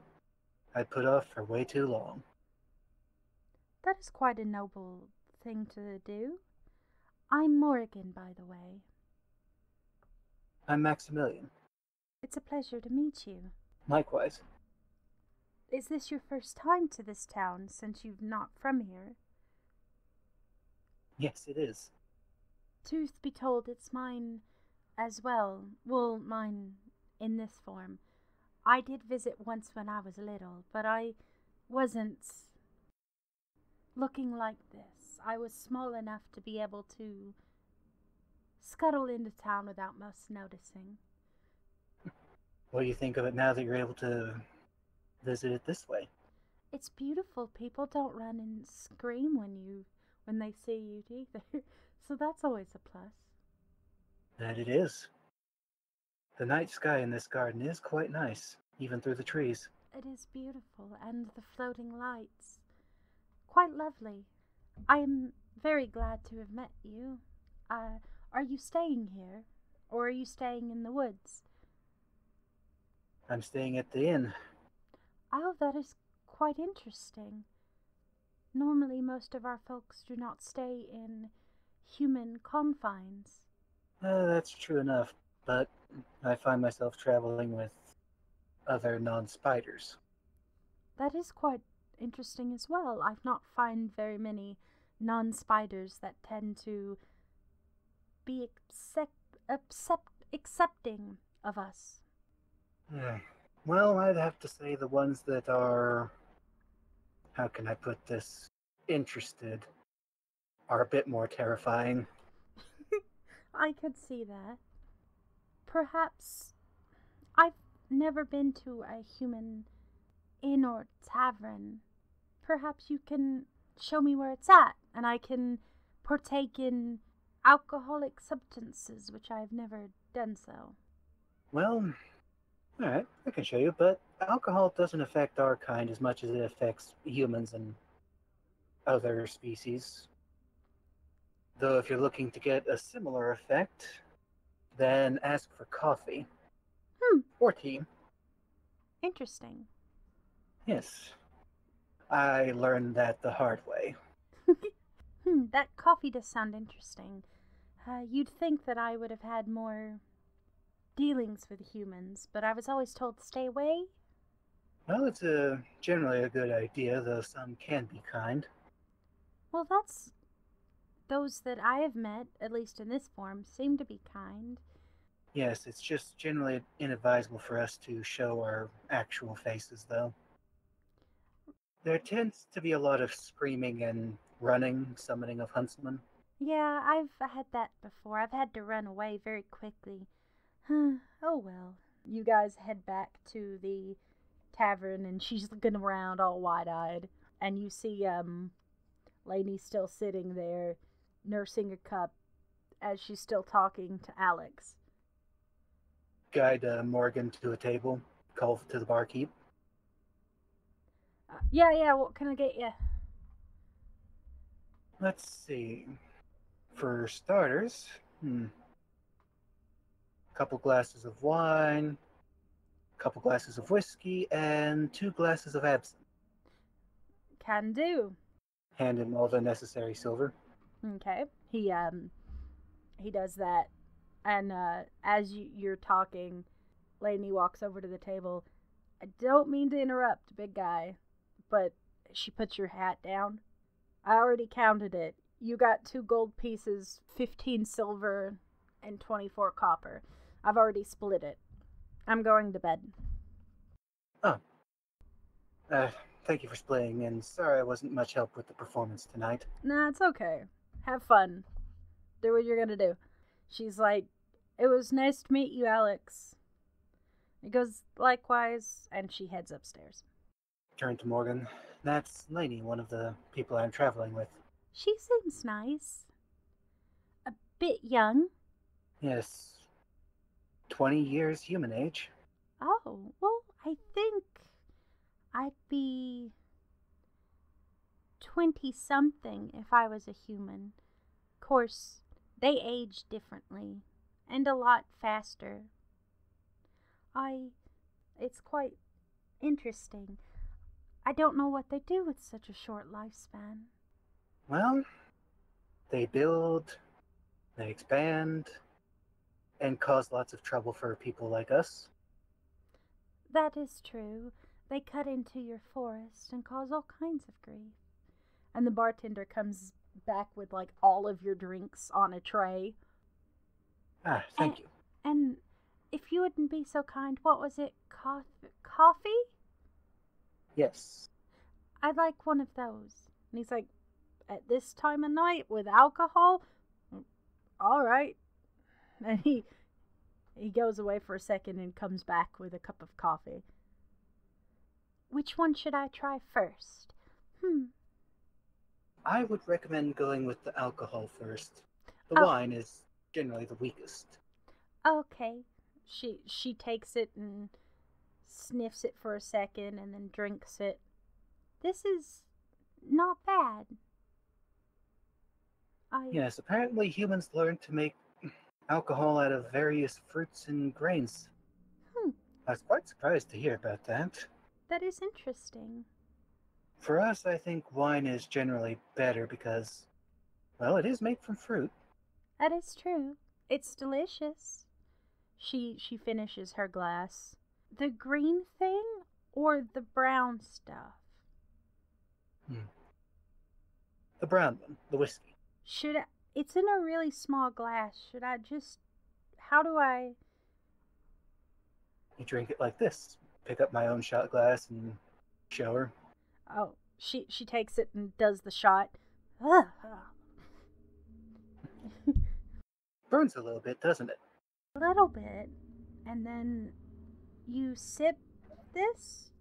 I'd put off for way too long. That is quite a noble thing to do. I'm Morrigan, by the way. I'm Maximilian. It's a pleasure to meet you. Likewise. Is this your first time to this town, since you're not from here? Yes, it is. Truth be told, it's mine as well. Well, mine in this form. I did visit once when I was little, but I wasn't looking like this. I was small enough to be able to scuttle into town without most noticing. What do you think of it now that you're able to visit it this way? It's beautiful. People don't run and scream when they see you either. So that's always a plus. That it is. The night sky in this garden is quite nice, even through the trees. It is beautiful, and the floating lights. Quite lovely. I am very glad to have met you. Are you staying here? Or are you staying in the woods? I'm staying at the inn. Oh, that is quite interesting. Normally, most of our folks do not stay in human confines. That's true enough, but I find myself traveling with other non-spiders. That is quite interesting as well. I've not found very many non-spiders that tend to be accepting of us. Well, I'd have to say the ones that are, how can I put this, interested are a bit more terrifying. I could see that. Perhaps I've never been to a human inn or tavern. Perhaps you can show me where it's at, and I can partake in alcoholic substances, which I've never done so. Well, alright, I can show you, but alcohol doesn't affect our kind as much as it affects humans and other species. Though if you're looking to get a similar effect, then ask for coffee. Or tea. Interesting. Yes. I learned that the hard way. That coffee does sound interesting. You'd think that I would have had more dealings with humans, but I was always told to stay away. Well, it's generally a good idea, though some can be kind. Well, those that I have met, at least in this form, seem to be kind. Yes, it's just generally inadvisable for us to show our actual faces, though. There tends to be a lot of screaming and running, summoning of huntsmen. Yeah, I've had that before. I've had to run away very quickly. Oh well. You guys head back to the tavern, and she's looking around all wide-eyed, and you see Lainey still sitting there nursing a cup as she's still talking to Alex. Guide Morgan to a table, call to the barkeep. Yeah, what can I get you? Let's see. For starters, couple glasses of wine, couple glasses of whiskey, and 2 glasses of absinthe. Can do. Hand him all the necessary silver. Okay. He does that, and as you're talking, Lainey walks over to the table. I don't mean to interrupt, big guy, but she puts your hat down. I already counted it. You got 2 gold pieces, 15 silver, and 24 copper. I've already split it. I'm going to bed. Oh. Thank you for splitting, and sorry I wasn't much help with the performance tonight. Nah, it's okay. Have fun. Do what you're gonna do. She's like, it was nice to meet you, Alex. He goes, likewise, and she heads upstairs. Turn to Morgan. That's Lainey, one of the people I'm traveling with. She seems nice. A bit young. Yes. 20 years human age. Oh, well, I think I'd be 20-something if I was a human. Of course, they age differently, and a lot faster. It's quite interesting. I don't know what they do with such a short lifespan. Well, they build, they expand, and cause lots of trouble for people like us. That is true. They cut into your forest and cause all kinds of grief. And the bartender comes back with like all of your drinks on a tray. Ah, thank you. And if you wouldn't be so kind, what was it? Coffee? Yes. I'd like one of those. And he's like, at this time of night with alcohol? All right. And he goes away for a second and comes back with a cup of coffee. Which one should I try first? I would recommend going with the alcohol first. The wine is generally the weakest. Okay. She takes it and sniffs it for a second and then drinks it. This is not bad. Yes, apparently humans learned to make alcohol out of various fruits and grains. I was quite surprised to hear about that. That is interesting. For us, I think wine is generally better because, well, it is made from fruit. That is true. It's delicious. She finishes her glass. The green thing or the brown stuff? The brown one, the whiskey. It's in a really small glass. How do I? You drink it like this. Pick up my own shot glass and show her. Oh, she takes it and does the shot. Ugh. Burns a little bit, doesn't it? A little bit. And then you sip this?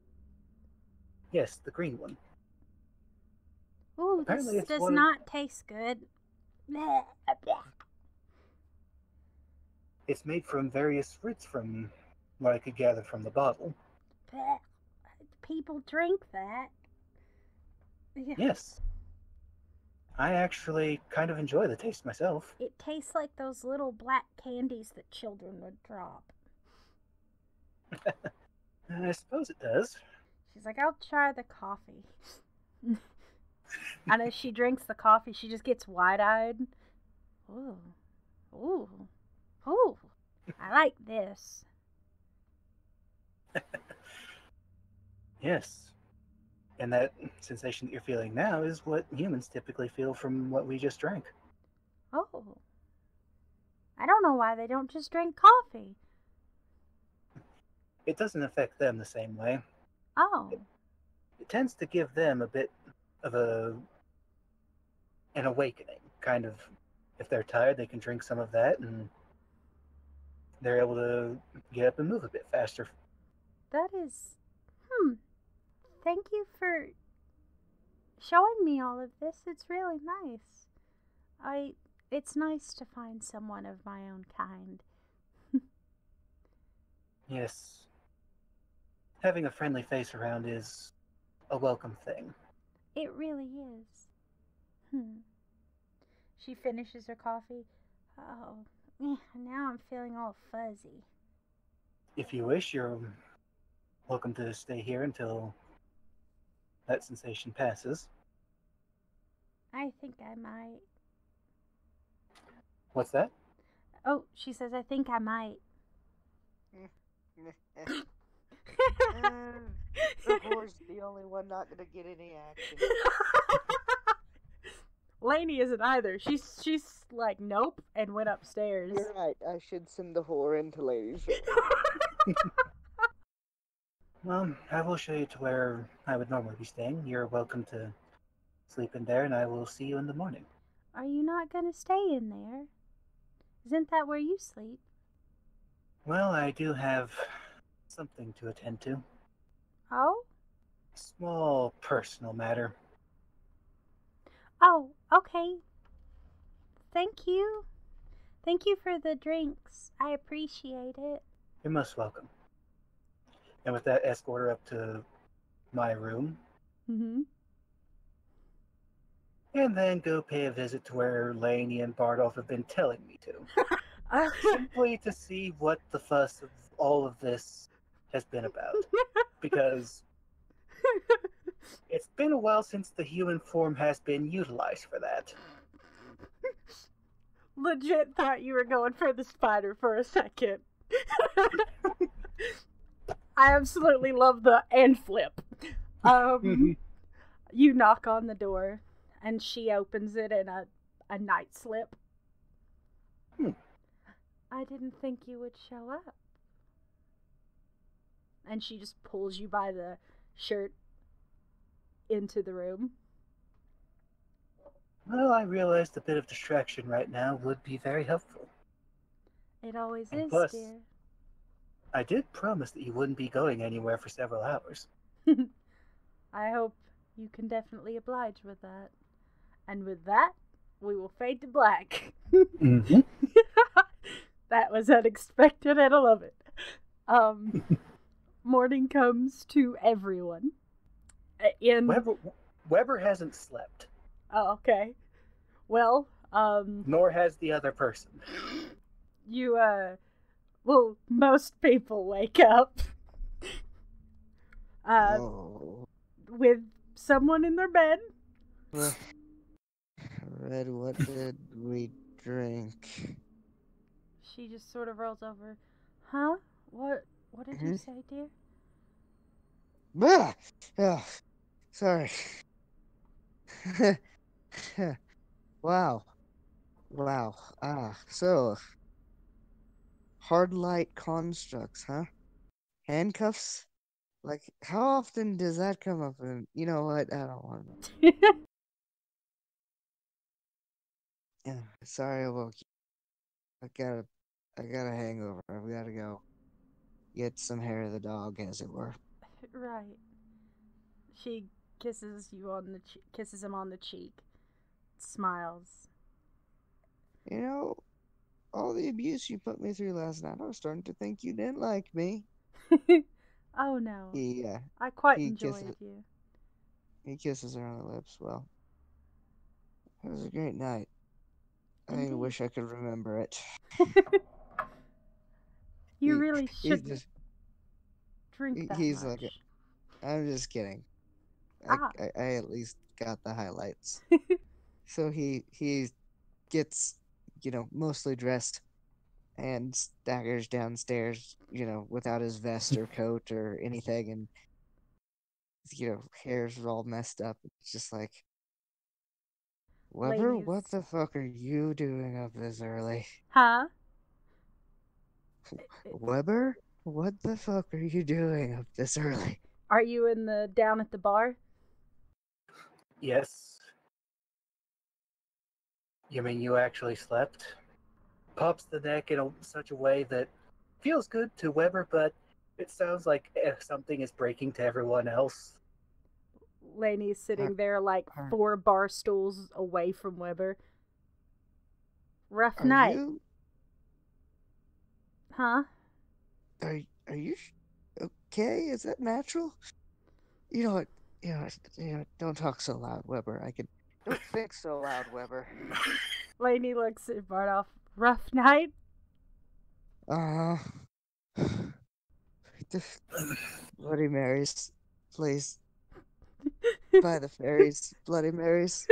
Yes, the green one. Ooh, Apparently this does not taste good. It's made from various fruits from what I could gather from the bottle. People drink that. Yes. I actually kind of enjoy the taste myself. It tastes like those little black candies that children would drop. I suppose it does. She's like, I'll try the coffee. And as she drinks the coffee, she just gets wide-eyed. Ooh. Ooh. Ooh. I like this. Yes. And that sensation that you're feeling now is what humans typically feel from what we just drank. Oh. I don't know why they don't just drink coffee. It doesn't affect them the same way. Oh. It tends to give them a bit of an awakening. Kind of, if they're tired, they can drink some of that and they're able to get up and move a bit faster. That is... Thank you for showing me all of this. It's really nice. It's nice to find someone of my own kind. Yes. Having a friendly face around is a welcome thing. It really is. She finishes her coffee. Oh, now I'm feeling all fuzzy. If you wish, you're welcome to stay here until that sensation passes. I think I might. What's that? Oh, she says, I think I might. The whore's the only one not gonna get any action. Lainey isn't either. She's like, nope, and went upstairs. You're right, I should send the whore into ladies' room. Well, I will show you to where I would normally be staying. You're welcome to sleep in there, and I will see you in the morning. Are you not going to stay in there? Isn't that where you sleep? Well, I do have something to attend to. Oh? Small personal matter. Oh, okay. Thank you. Thank you for the drinks. I appreciate it. You're most welcome. And with that, escort her up to my room. Mm-hmm. And then go pay a visit to where Lainey and Bardolph have been telling me to. Simply to see what the fuss of all of this has been about. Because it's been a while since the human form has been utilized for that. Legit thought you were going for the spider for a second. I absolutely love the and flip. You knock on the door, and she opens it in a night slip. I didn't think you would show up. And she just pulls you by the shirt into the room. Well, I realized a bit of distraction right now would be very helpful. It always And is, plus, dear. I did promise that you wouldn't be going anywhere for several hours. I hope you can definitely oblige with that. And with that, we will fade to black. Mm-hmm. That was unexpected and I love it. Morning comes to everyone. Weber hasn't slept. Oh, okay. Well, Nor has the other person. You, well, most people wake up, Oh. with someone in their bed. Red, what did we drink? She just sort of rolls over. Huh? What did you say, dear? Ah! Oh, sorry. Wow. So, hard light constructs, huh? Handcuffs? Like, how often does that come up? And you know what? I don't want to. Yeah, sorry I woke you. I got a hangover. I've got to go get some hair of the dog, as it were. Right. She kisses kisses him on the cheek, smiles. You know, all the abuse you put me through last night, I was starting to think you didn't like me. Oh no, He I quite he enjoyed you. He kisses her on the lips. Well, it was a great night. I Indeed. wish I could remember it. You really he's shouldn't just drink that he's much. like, I'm just kidding. Ah. I at least got the highlights. So he gets, mostly dressed and staggers downstairs, without his vest or coat or anything, and hair's all messed up. It's just like, Weber, Ladies. what the fuck are you doing up this early? Huh? Weber, what the fuck are you doing up this early? Are you down at the bar? Yes. You mean you actually slept? Pops the neck in such a way that feels good to Weber, but it sounds like something is breaking to everyone else. Lainey's sitting there like Are- 4 bar stools away from Weber. Rough Are night. you Huh? are you okay? Is that natural? You know what? Don't talk so loud, Weber. Don't think so loud, Weber. Lainey looks at Bardoff. Rough night? Bloody Marys, please. By the fairies, Bloody Marys.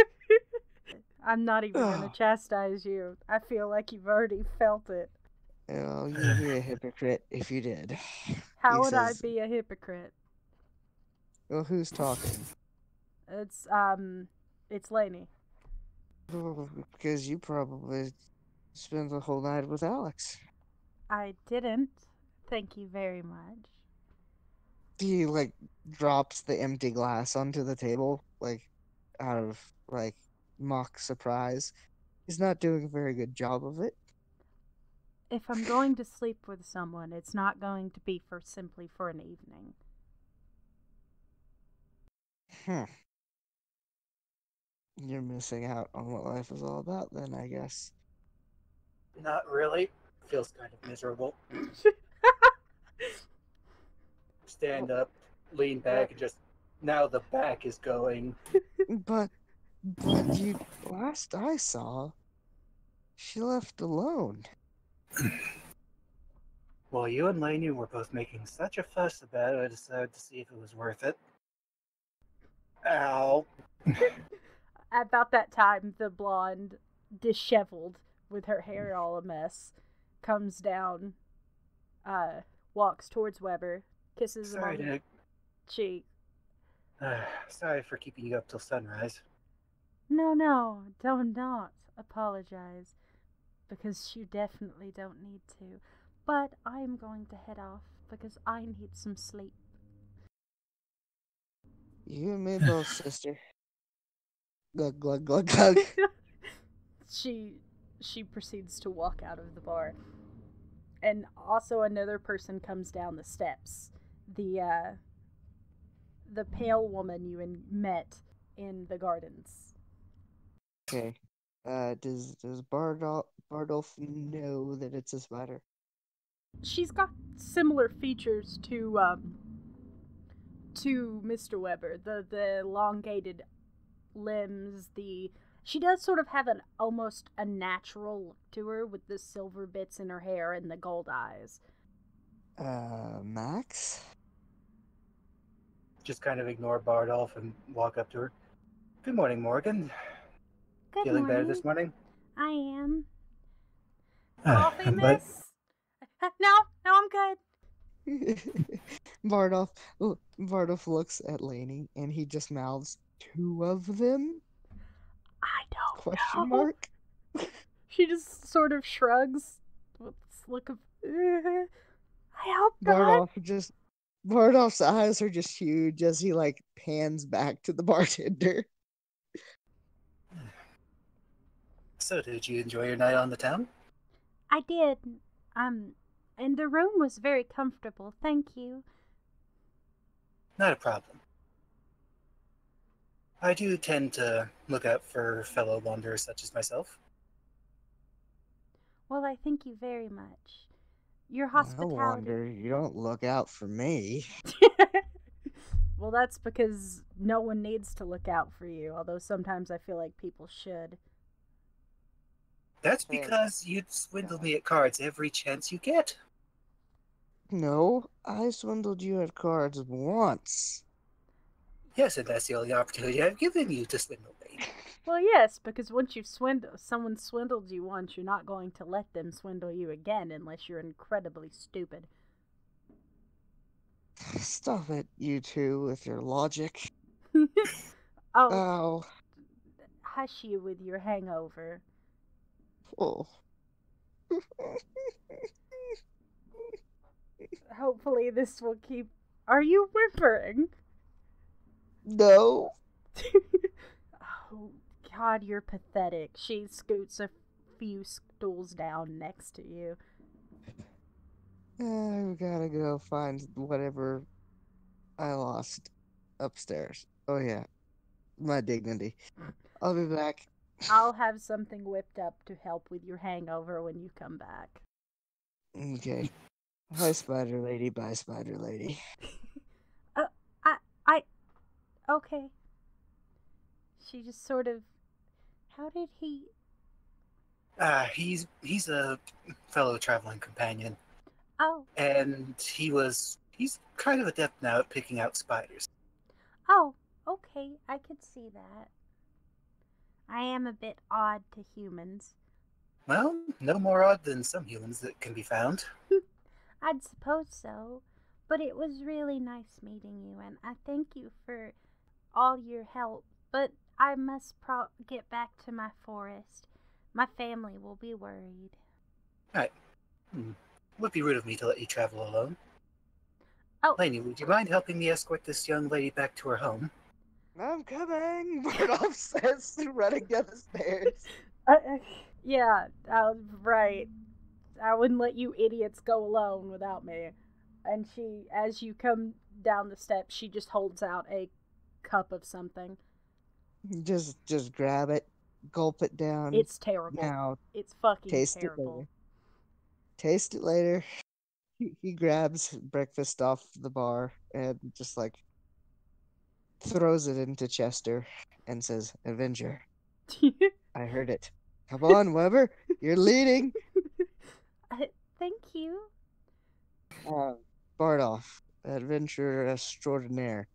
I'm not even gonna chastise you. I feel like you've already felt it. You'd be a hypocrite if you did. How would I be a hypocrite? Well, who's talking? It's Lainey. Because you probably spent the whole night with Alex. I didn't. Thank you very much. He, drops the empty glass onto the table, out of, mock surprise. He's not doing a very good job of it. If I'm going to sleep with someone, it's not going to be simply for an evening. You're missing out on what life is all about then, I guess. Not really. Feels kind of miserable. Stand up, lean back, and now the back is going. But you, last I saw, she left alone. Well, you and Lainey were both making such a fuss about it, I decided to see if it was worth it. Ow. About that time, the blonde, disheveled, with her hair all a mess, comes down, walks towards Weber, kisses him on the cheek. Sorry for keeping you up till sunrise. No, don't not apologize, because you definitely don't need to. But I am going to head off, because I need some sleep. You and me both, sister. Glug, glug, glug, glug. She proceeds to walk out of the bar. And also another person comes down the steps. The pale woman you met in the gardens. Okay. Does Bardolph know that it's a spider? She's got similar features to Mr. Weber. The elongated limbs, the She does sort of have an almost a natural look to her with the silver bits in her hair and the gold eyes. Max? Just kind of ignore Bardolph and walk up to her. Good morning, Morgan. Good Feeling morning. better this morning? I am. Coffee, But miss? No, I'm good. Bardolph looks at Lainey and he just mouths, 2 of them? I don't Question know. mark? She just sort of shrugs with this look of, I hope not. Bardolph's eyes are just huge as he like pans back to the bartender. So, did you enjoy your night on the town? I did. And the room was very comfortable. Thank you. Not a problem. I do tend to look out for fellow wanderers such as myself. Well, I thank you very much. Your No hospitality. wonder you don't look out for me. Well, that's because no one needs to look out for you, although sometimes I feel like people should. That's because you'd swindle me at cards every chance you get. No, I swindled you at cards once. Yes, and that's the only opportunity I've given you to swindle me. Well, yes, because once someone swindled you once, you're not going to let them swindle you again unless you're incredibly stupid. Stop it, you two, with your logic. Oh, Ow. hush you with your hangover. Oh. Hopefully this will keep... Are you whimpering? No. Oh, God, you're pathetic. She scoots a few stools down next to you. I've gotta go find whatever I lost upstairs. Oh yeah, my dignity. I'll be back. I'll have something whipped up to help with your hangover when you come back. Okay. Hi, Spider Lady. Bye, Spider Lady. Okay. She just sort of... How did he... He's a fellow traveling companion. Oh. And he's kind of adept now at picking out spiders. Oh, okay. I could see that. I am a bit odd to humans. Well, no more odd than some humans that can be found. I'd suppose so. But it was really nice meeting you, and I thank you for all your help. But I must get back to my forest. My family will be worried. Alright. Would be rude of me to let you travel alone. Oh. Lainey, would you mind helping me escort this young lady back to her home? I'm coming. Bardolph says, running down the stairs. Yeah, right. I wouldn't let you idiots go alone without me. And she, as you come down the steps, she just holds out a cup of something. Just grab it, gulp it down. It's terrible. Now, it's fucking taste terrible. It later. Taste it later. He grabs breakfast off the bar and just like throws it into Chester and says, "Avenger." I heard it. Come on, Weber. You're leading. Thank you. Bardolph, adventure extraordinaire,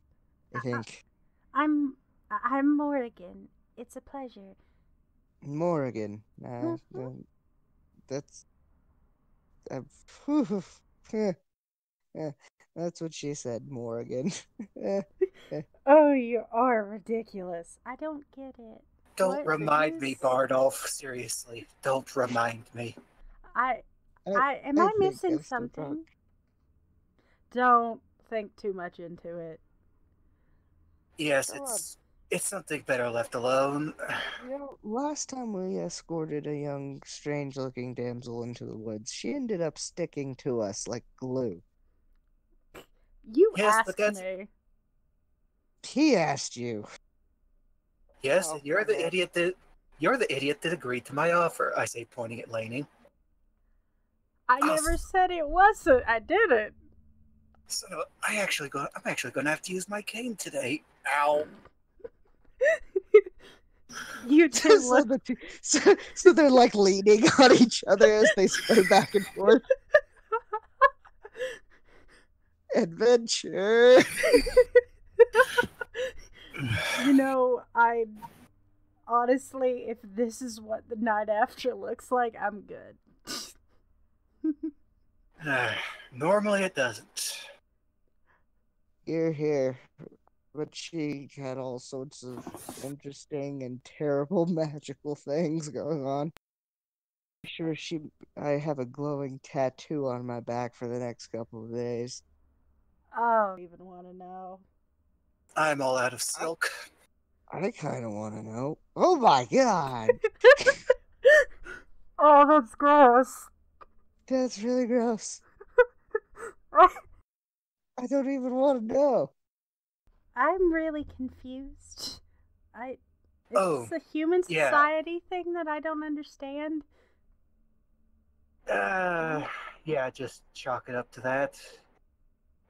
I think. I'm Morrigan. It's a pleasure. Morrigan. That's... that's what she said, Morrigan. Oh, you are ridiculous. I don't get it. Don't remind me, Bardolph. Seriously, don't remind me. Am I missing something? Don't think too much into it. Yes, it's something better left alone. You know, last time we escorted a young, strange-looking damsel into the woods, she ended up sticking to us like glue. You asked me. He asked you. Yes, you're the idiot that agreed to my offer. I say, pointing at Lainey. I never said it wasn't. I didn't. So I'm actually going to have to use my cane today. Ow. You two look. So they're like leaning on each other as they sway back and forth. Adventure. You know, I honestly, if this is what the night after looks like, I'm good. Normally it doesn't. Here. But she had all sorts of interesting and terrible magical things going on. Sure, I have a glowing tattoo on my back for the next couple of days. I don't even want to know. I'm all out of silk. I kind of want to know. Oh my god! Oh, that's gross. That's really gross. I don't even want to know. I'm really confused. It's a human society thing that I don't understand. Yeah, just chalk it up to that.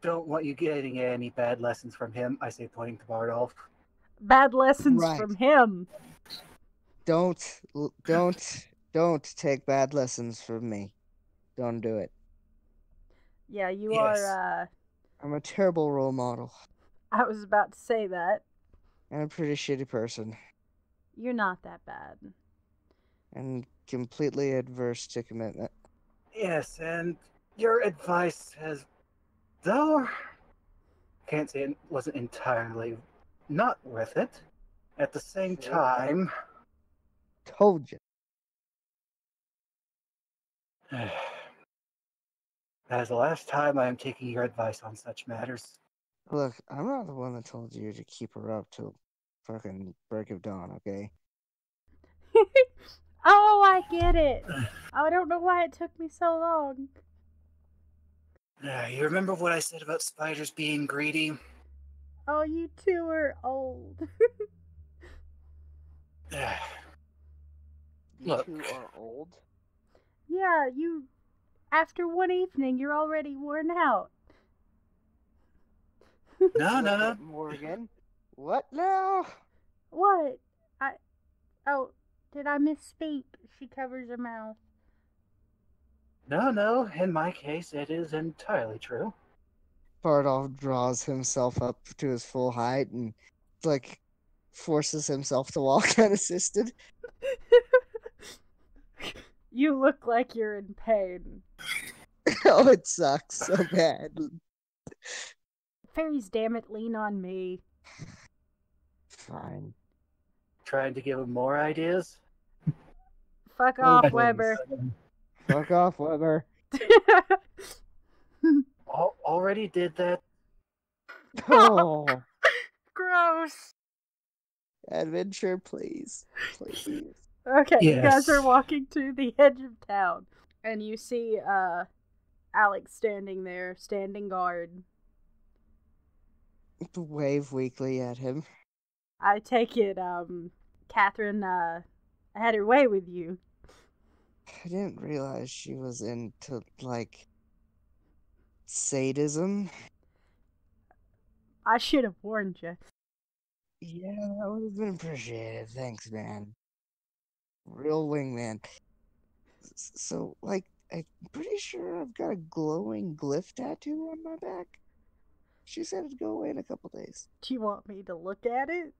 Don't want you getting any bad lessons from him, I say, pointing to Bardolph. Bad lessons from him. Don't take bad lessons from me. Don't do it. Yeah, you are, I'm a terrible role model. I was about to say that. I'm a pretty shitty person. You're not that bad. And completely adverse to commitment. Yes, and your advice has, though, can't say it wasn't entirely not worth it. At the same time... Told you. That is the last time I am taking your advice on such matters. Look, I'm not the one that told you to keep her up till fucking break of dawn, okay? Oh, I get it. I don't know why it took me so long. You remember what I said about spiders being greedy? Oh, you two are old. Look. You two are old? Yeah, after one evening, you're already worn out. No. Morgan. What now? What? Did I misspeak? She covers her mouth. No. In my case, it is entirely true. Bardolph draws himself up to his full height and, forces himself to walk unassisted. You look like you're in pain. Oh, it sucks so bad. Fairies, damn it, lean on me. Fine. Trying to give him more ideas? Fuck off, Weber. Fuck off, Weber. Already did that. Oh. Gross. Adventure, please. Please. Okay, yes. You guys are walking to the edge of town. And you see Alex standing there, standing guard. Wave weakly at him. I take it, Catherine, had her way with you. I didn't realize she was into, sadism. I should have warned you. Yeah, that would have been appreciated. Thanks, man. Real wingman. So, I'm pretty sure I've got a glowing glyph tattoo on my back. She said it'd go away in a couple days. Do you want me to look at it?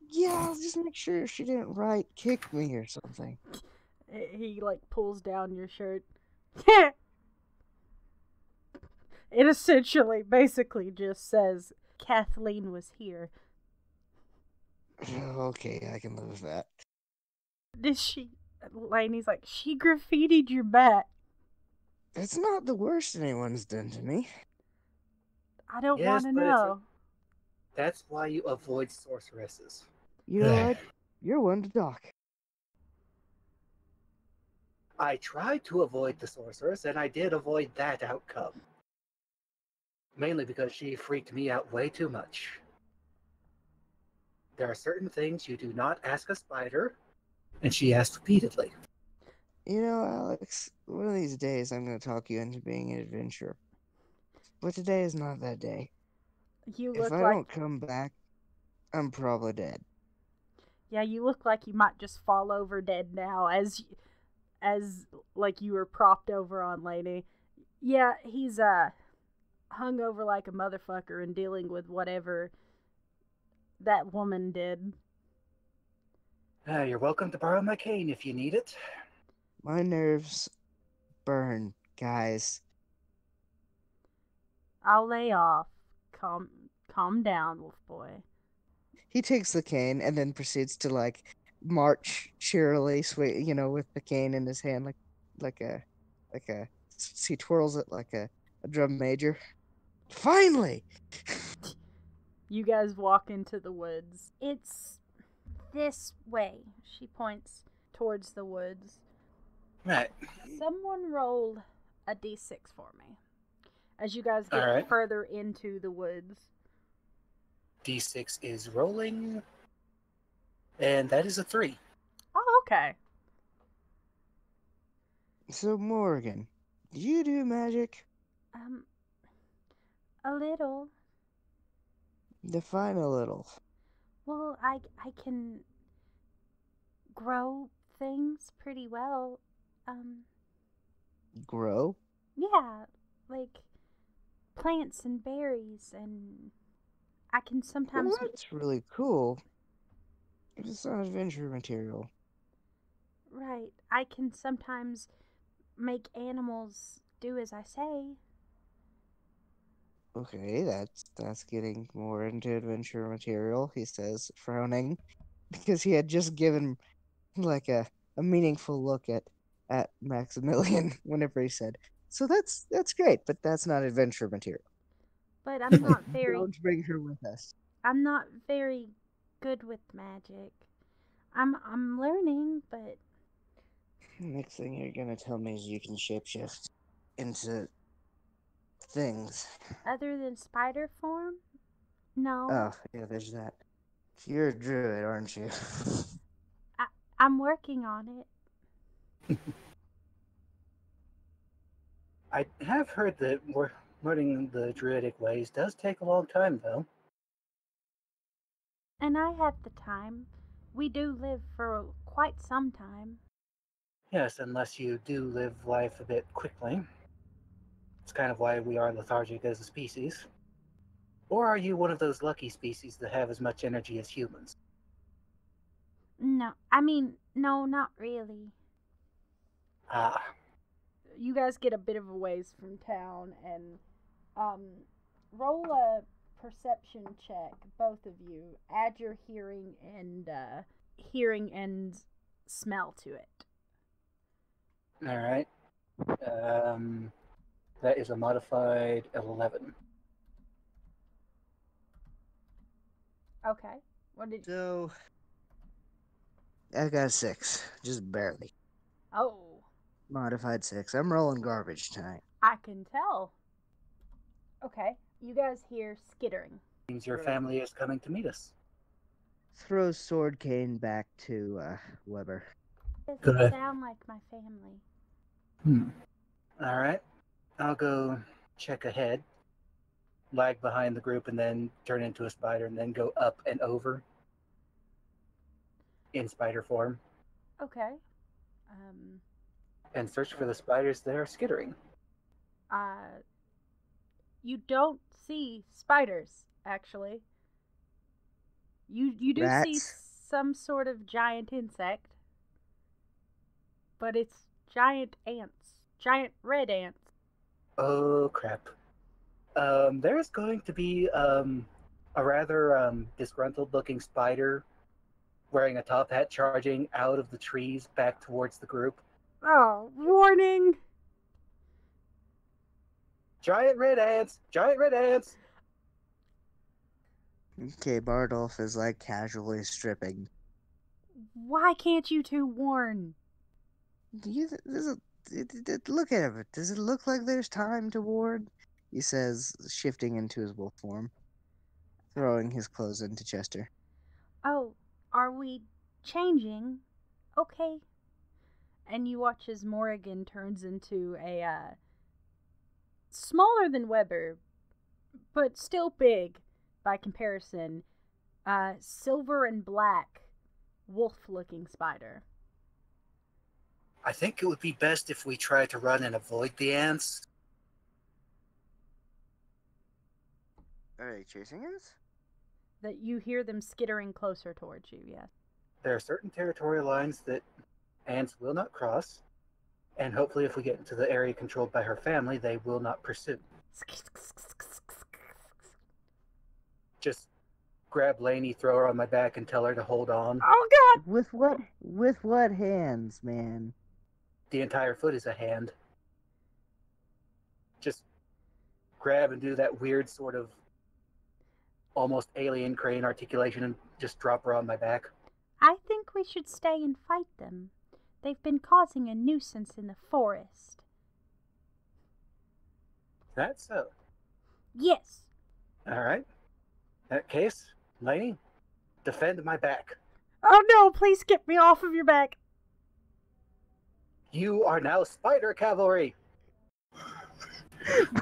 Yeah, I'll just make sure she didn't kick me or something. He, pulls down your shirt. It essentially, basically just says, Kathleen was here. Okay, I can live with that. Did she... Lainey's like, she graffitied your back. It's not the worst anyone's done to me. I don't want to know. That's why you avoid sorceresses. You know what? You're one to talk. I tried to avoid the sorceress, and I did avoid that outcome. Mainly because she freaked me out way too much. There are certain things you do not ask a spider, and she asked repeatedly. You know, Alex, one of these days I'm going to talk you into being an adventurer. But today is not that day. If I don't come back, I'm probably dead. Yeah, you look like you might just fall over dead now as like you were propped over on Laney. Yeah, he's hung over like a motherfucker and dealing with whatever that woman did. You're welcome to borrow my cane if you need it. My nerves burn, guys. I'll lay off. Calm down, Wolf Boy. He takes the cane and then proceeds to like march cheerily, with the cane in his hand, like a he twirls it like a drum major. Finally. You guys walk into the woods. It's this way. She points towards the woods. Right. Someone roll a d6 for me as you guys get Alright. further into the woods. D6 is rolling. And that is a 3. Oh, okay. So Morgan, do you do magic? A little. Define a little. Well, I can grow things pretty well. Grow? Yeah, like plants and berries, and I can sometimes. Well, that's really cool. It's not adventure material. Right, I can sometimes make animals do as I say. Okay, that's getting more into adventure material, he says, frowning, because he had just given like a meaningful look at Maximilian whenever he said, so that's great, but that's not adventure material. But I'm not very. Don't bring her with us. I'm not very good with magic. I'm learning, but Next thing you're gonna tell me is you can shapeshift into things. other than spider form, no. Oh, yeah, there's that. You're a druid, aren't you? I'm working on it. I have heard that learning the druidic ways does take a long time, though. And I have the time. We do live for quite some time. Yes, unless you do live life a bit quickly. It's kind of why we are lethargic as a species. Or are you one of those lucky species that have as much energy as humans? No, I mean, no, not really. Ah, You guys get a bit of a ways from town, and roll a perception check, both of you. Add your hearing and smell to it. alright. That is a modified 11. Okay. What did you? So, I got a 6, just barely. Oh, Modified 6. I'm rolling garbage tonight. I can tell. Okay. You guys hear skittering. Means your family is coming to meet us. Throws sword cane back to Weber. Doesn't Good. sound like my family. Alright. I'll go check ahead, lag behind the group, and then turn into a spider, and then go up and over in spider form, Okay. and search for the spiders that are skittering. You don't see spiders, actually. You do see Rats? some sort of giant insect, but it's giant ants, giant red ants. Oh crap. There's going to be a rather disgruntled looking spider wearing a top hat charging out of the trees back towards the group. Oh, warning! Giant red ants! Giant red ants! Okay, Bardolph is like casually stripping. Why can't you two warn? Look at him. Does it look like there's time to ward? He says, shifting into his wolf form, throwing his clothes into Chester. Oh, are we changing? Okay. And you watch as Morrigan turns into a, smaller than Weber, but still big by comparison, silver and black wolf-looking spider. I think it would be best if we try to run and avoid the ants. Are they chasing us? That you hear them skittering closer towards you, yes. There are certain territorial lines that ants will not cross, and hopefully if we get into the area controlled by her family, they will not pursue. Just grab Lainey, throw her on my back, and tell her to hold on. Oh, God! With what hands, man? The entire foot is a hand. Just grab and do that weird sort of almost alien crane articulation and just drop her on my back. I think we should stay and fight them. They've been causing a nuisance in the forest. That's so. Yes. All right. In that case, Lainey, defend my back. Oh no, please get me off of your back. You are now spider cavalry.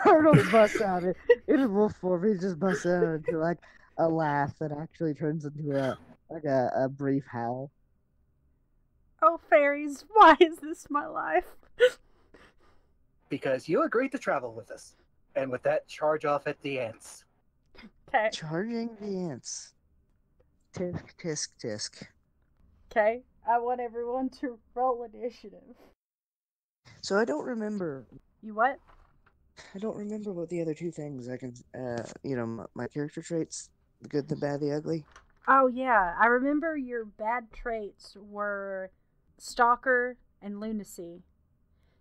Bartle busts out in wolf form. He just busts out into like a laugh that actually turns into a brief howl. Oh, fairies, why is this my life? Because you agreed to travel with us. And with that, charge off at the ants. Okay. Charging the ants. Tisk, tisk, tisk. Okay. I want everyone to roll initiative. So I don't remember. You what? I don't remember what the other two things I can. My character traits: the good, the bad, the ugly. Oh, yeah. I remember your bad traits were stalker and lunacy.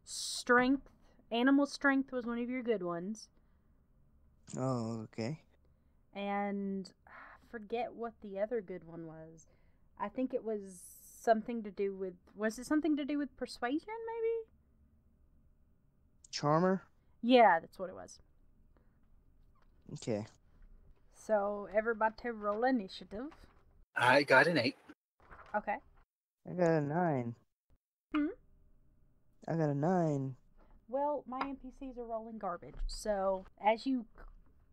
Strength. Animal strength was one of your good ones. Oh, okay. And I forget what the other good one was. I think it was something to do with... Was it something to do with persuasion, maybe? Charmer. Yeah, that's what it was. Okay. So, everybody roll initiative. I got an 8. Okay. I got a 9. I got a 9. Well, my NPCs are rolling garbage. So, as you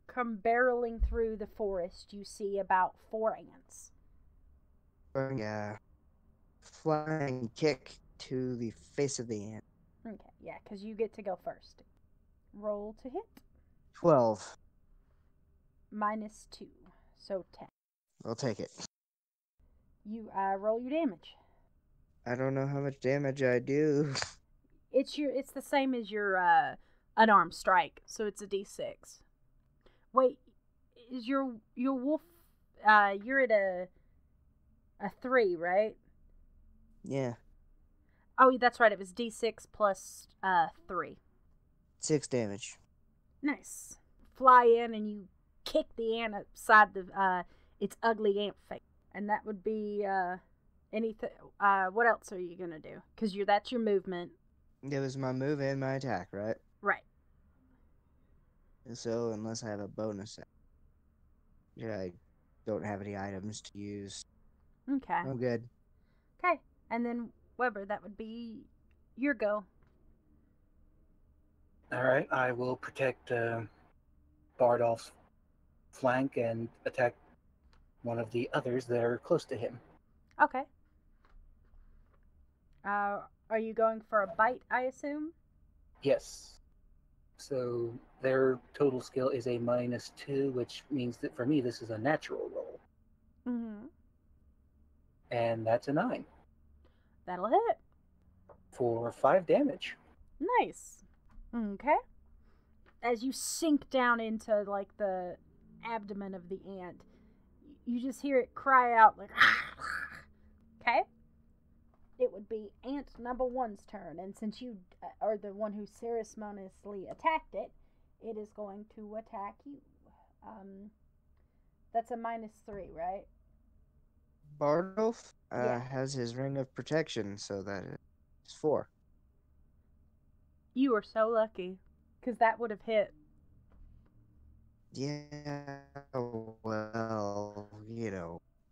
come barreling through the forest, you see about 4 ants. Yeah. Flying kick to the face of the ant. Okay, yeah, because you get to go first. Roll to hit. 12. -2, so 10. I'll take it. You roll your damage. I don't know how much damage I do. It's the same as your unarmed strike, so it's a d6. Wait, is your wolf? You're at a 3, right? Yeah. Oh, that's right. It was d6 plus 3. 6 damage. Nice. Fly in and you kick the ant upside the its ugly ant face, and that would be anything. What else are you gonna do? Because that's your movement. It was my move and my attack, right? Right. So unless I have a bonus, I don't have any items to use. Okay. I'm good. Okay, and then Weber, that would be your go. All right, I will protect Bardolph's flank and attack one of the others that are close to him. Okay. Are you going for a bite, I assume? Yes. So their total skill is a -2, which means that for me this is a natural roll. Mm-hmm. And that's a 9. That'll hit. For 5 damage. Nice. Okay. As you sink down into, like, the abdomen of the ant, you just hear it cry out, like, okay? It would be ant number 1's turn, and since you are the one who ceremoniously attacked it, it is going to attack you. That's a -3, right? Bardolph Yeah. has his ring of protection, so that is 4. You are so lucky, because that would have hit. Yeah, well,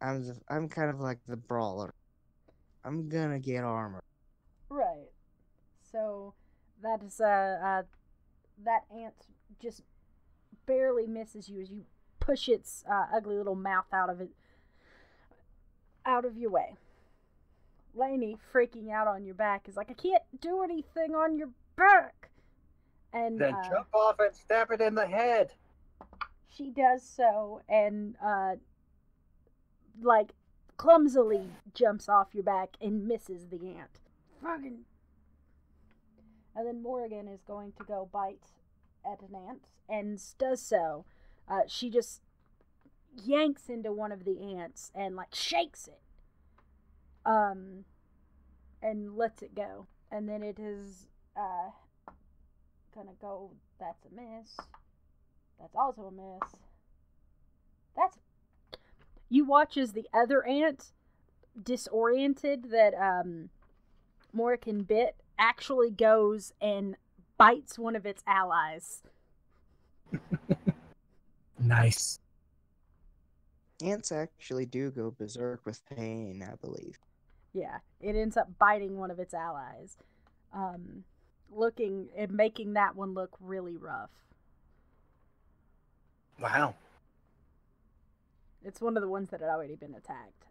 I'm kind of like the brawler. I'm gonna get armor. Right. So that is that ant just barely misses you as you push its ugly little mouth out of your way. Lainey, freaking out on your back, is like, I can't do anything on your back. And Then jump off and stab it in the head. she does so, and like clumsily jumps off your back and misses the ant. Fucking. And then Morrigan is going to go bite at an ant and does so. She just yanks into one of the ants and like shakes it. And lets it go. And then it is gonna go. That's a miss. That's also a miss. That's. You watch as the other ant, disoriented that Morrigan bit, actually goes and bites one of its allies. Nice. Ants actually do go berserk with pain, I believe. Yeah, it ends up biting one of its allies, looking and making that one look really rough. Wow. It's one of the ones that had already been attacked.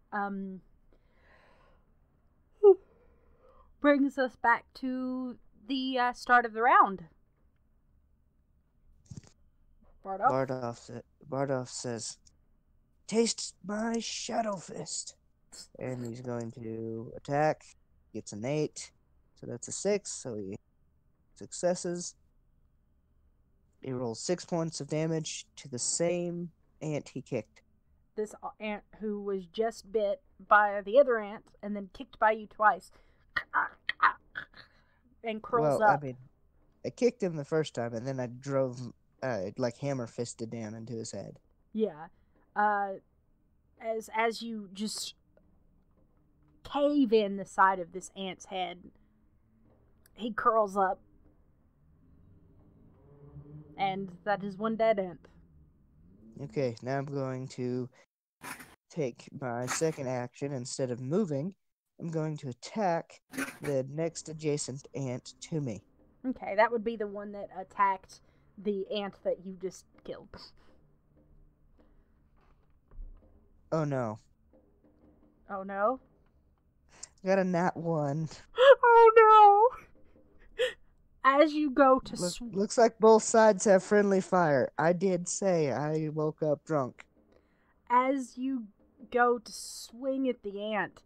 Brings us back to the start of the round. Bardolph says, "Taste my Shadow Fist." And he's going to attack. Gets an 8. So that's a 6. So he successes. He rolls 6 points of damage to the same ant he kicked. This ant who was just bit by the other ant and then kicked by you twice. And curls up. I mean, I kicked him the first time and then I drove, like hammer fisted down into his head. Yeah. As you just cave in the side of this ant's head, he curls up. And that is one dead ant. Okay, now I'm going to take my second action. Instead of moving, I'm going to attack the next adjacent ant to me. Okay, that would be the one that attacked the ant that you just killed. Oh no. Oh no? Got a nat 1. Oh no! As you go to Looks like both sides have friendly fire. I did say I woke up drunk. As you go to swing at the ant,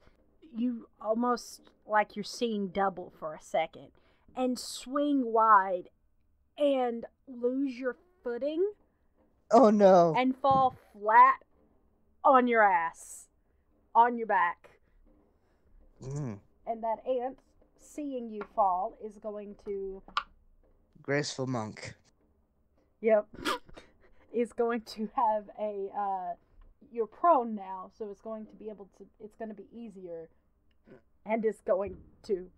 you almost like you're seeing double for a second, and swing wide, and lose your footing. Oh no! And fall flat on your ass, on your back. Mm. And that ant, seeing you fall, is going to... Graceful monk. Yep. Is going to have a... You're prone now, so it's going to be able to... It's going to be easier. And it's going to...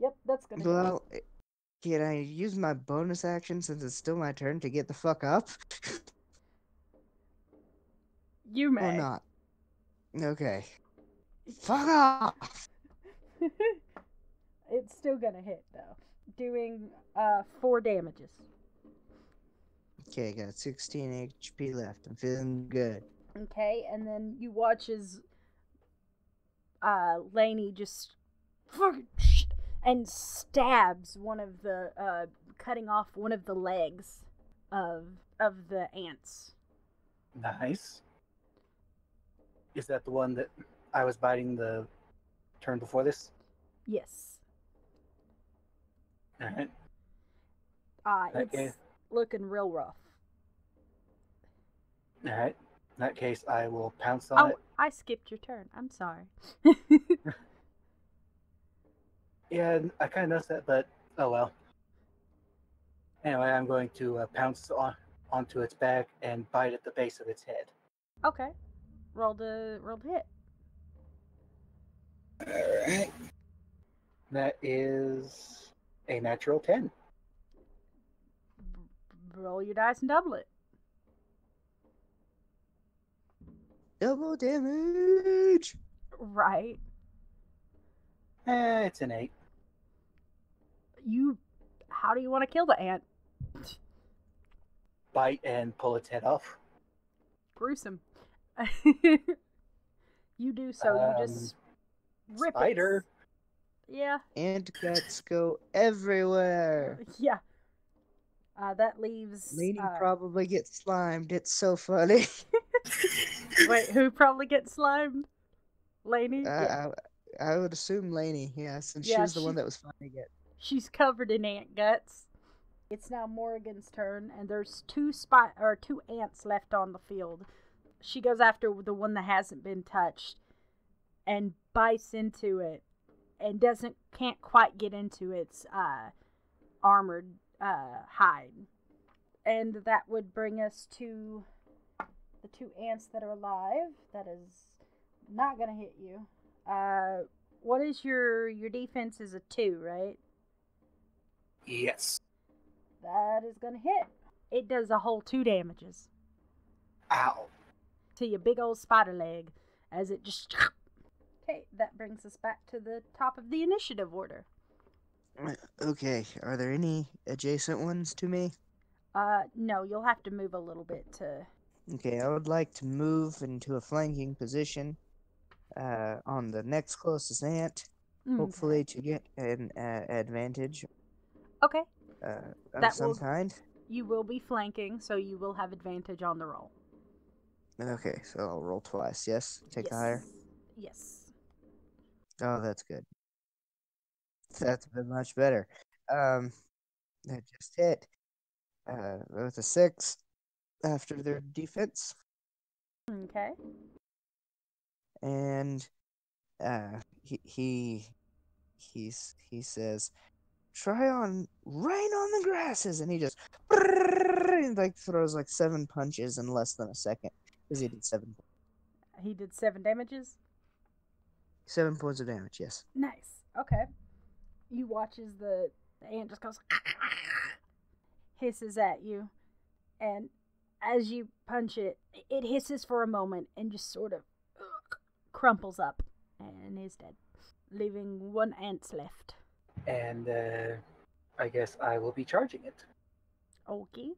Yep, that's going to... Well, can I use my bonus action since it's still my turn to get the fuck up? You may. Or not? Okay. Fuck off! It's still gonna hit, though. Doing 4 damages. Okay, got 16 HP left. I'm feeling good. Okay, and then you watch as Lainey just and stabs one of the cutting off one of the legs of the ants. Nice. Is that the one that I was biting the turn before this? Yes. Alright. It's looking real rough. Alright. In that case, I will pounce on it. I skipped your turn. I'm sorry. Yeah, I kind of noticed that, but oh well. Anyway, I'm going to pounce onto its back and bite at the base of its head. Okay. Roll the hit. Alright. That is a natural 10. Roll your dice and double it. Double damage! Right. It's an 8. How do you want to kill the ant? Bite and pull its head off. Gruesome. You do so. rip Spider. Yeah. Ant guts go everywhere. Yeah. That leaves. Lainey probably gets slimed. It's so funny. Wait, who probably gets slimed? Lainey? I would assume Lainey, yeah, since she Yeah, was the one that was finding it. She's covered in ant guts. It's now Morrigan's turn, and there's two ants left on the field. She goes after the one that hasn't been touched, and bites into it, and can't quite get into its armored hide. And that would bring us to the two ants that are alive. That is not gonna hit you. What is your defense? Is a 2, right? Yes. That is gonna hit. It does a whole 2 damages Ow. to your big old spider leg as it just. Okay, that brings us back to the top of the initiative order. Okay, are there any adjacent ones to me? No, you'll have to move a little bit to. Okay, I would like to move into a flanking position on the next closest ant, hopefully to get an advantage Okay. of some kind. You will be flanking, so you will have advantage on the roll. Okay, so I'll roll twice, yes? Take the higher? Yes. Oh, that's good. That's been much better. That just hit with a 6 after their defense. Okay. And he says, try on rain on the grasses, and he just like throws like 7 punches in less than a second because he did 7. He did 7 damages. 7 points of damage, yes. Nice. Okay. You watch as the ant just goes hisses at you, and as you punch it, it hisses for a moment and just sort of crumples up and is dead, leaving 1 ant left. And I guess I will be charging it. Okay.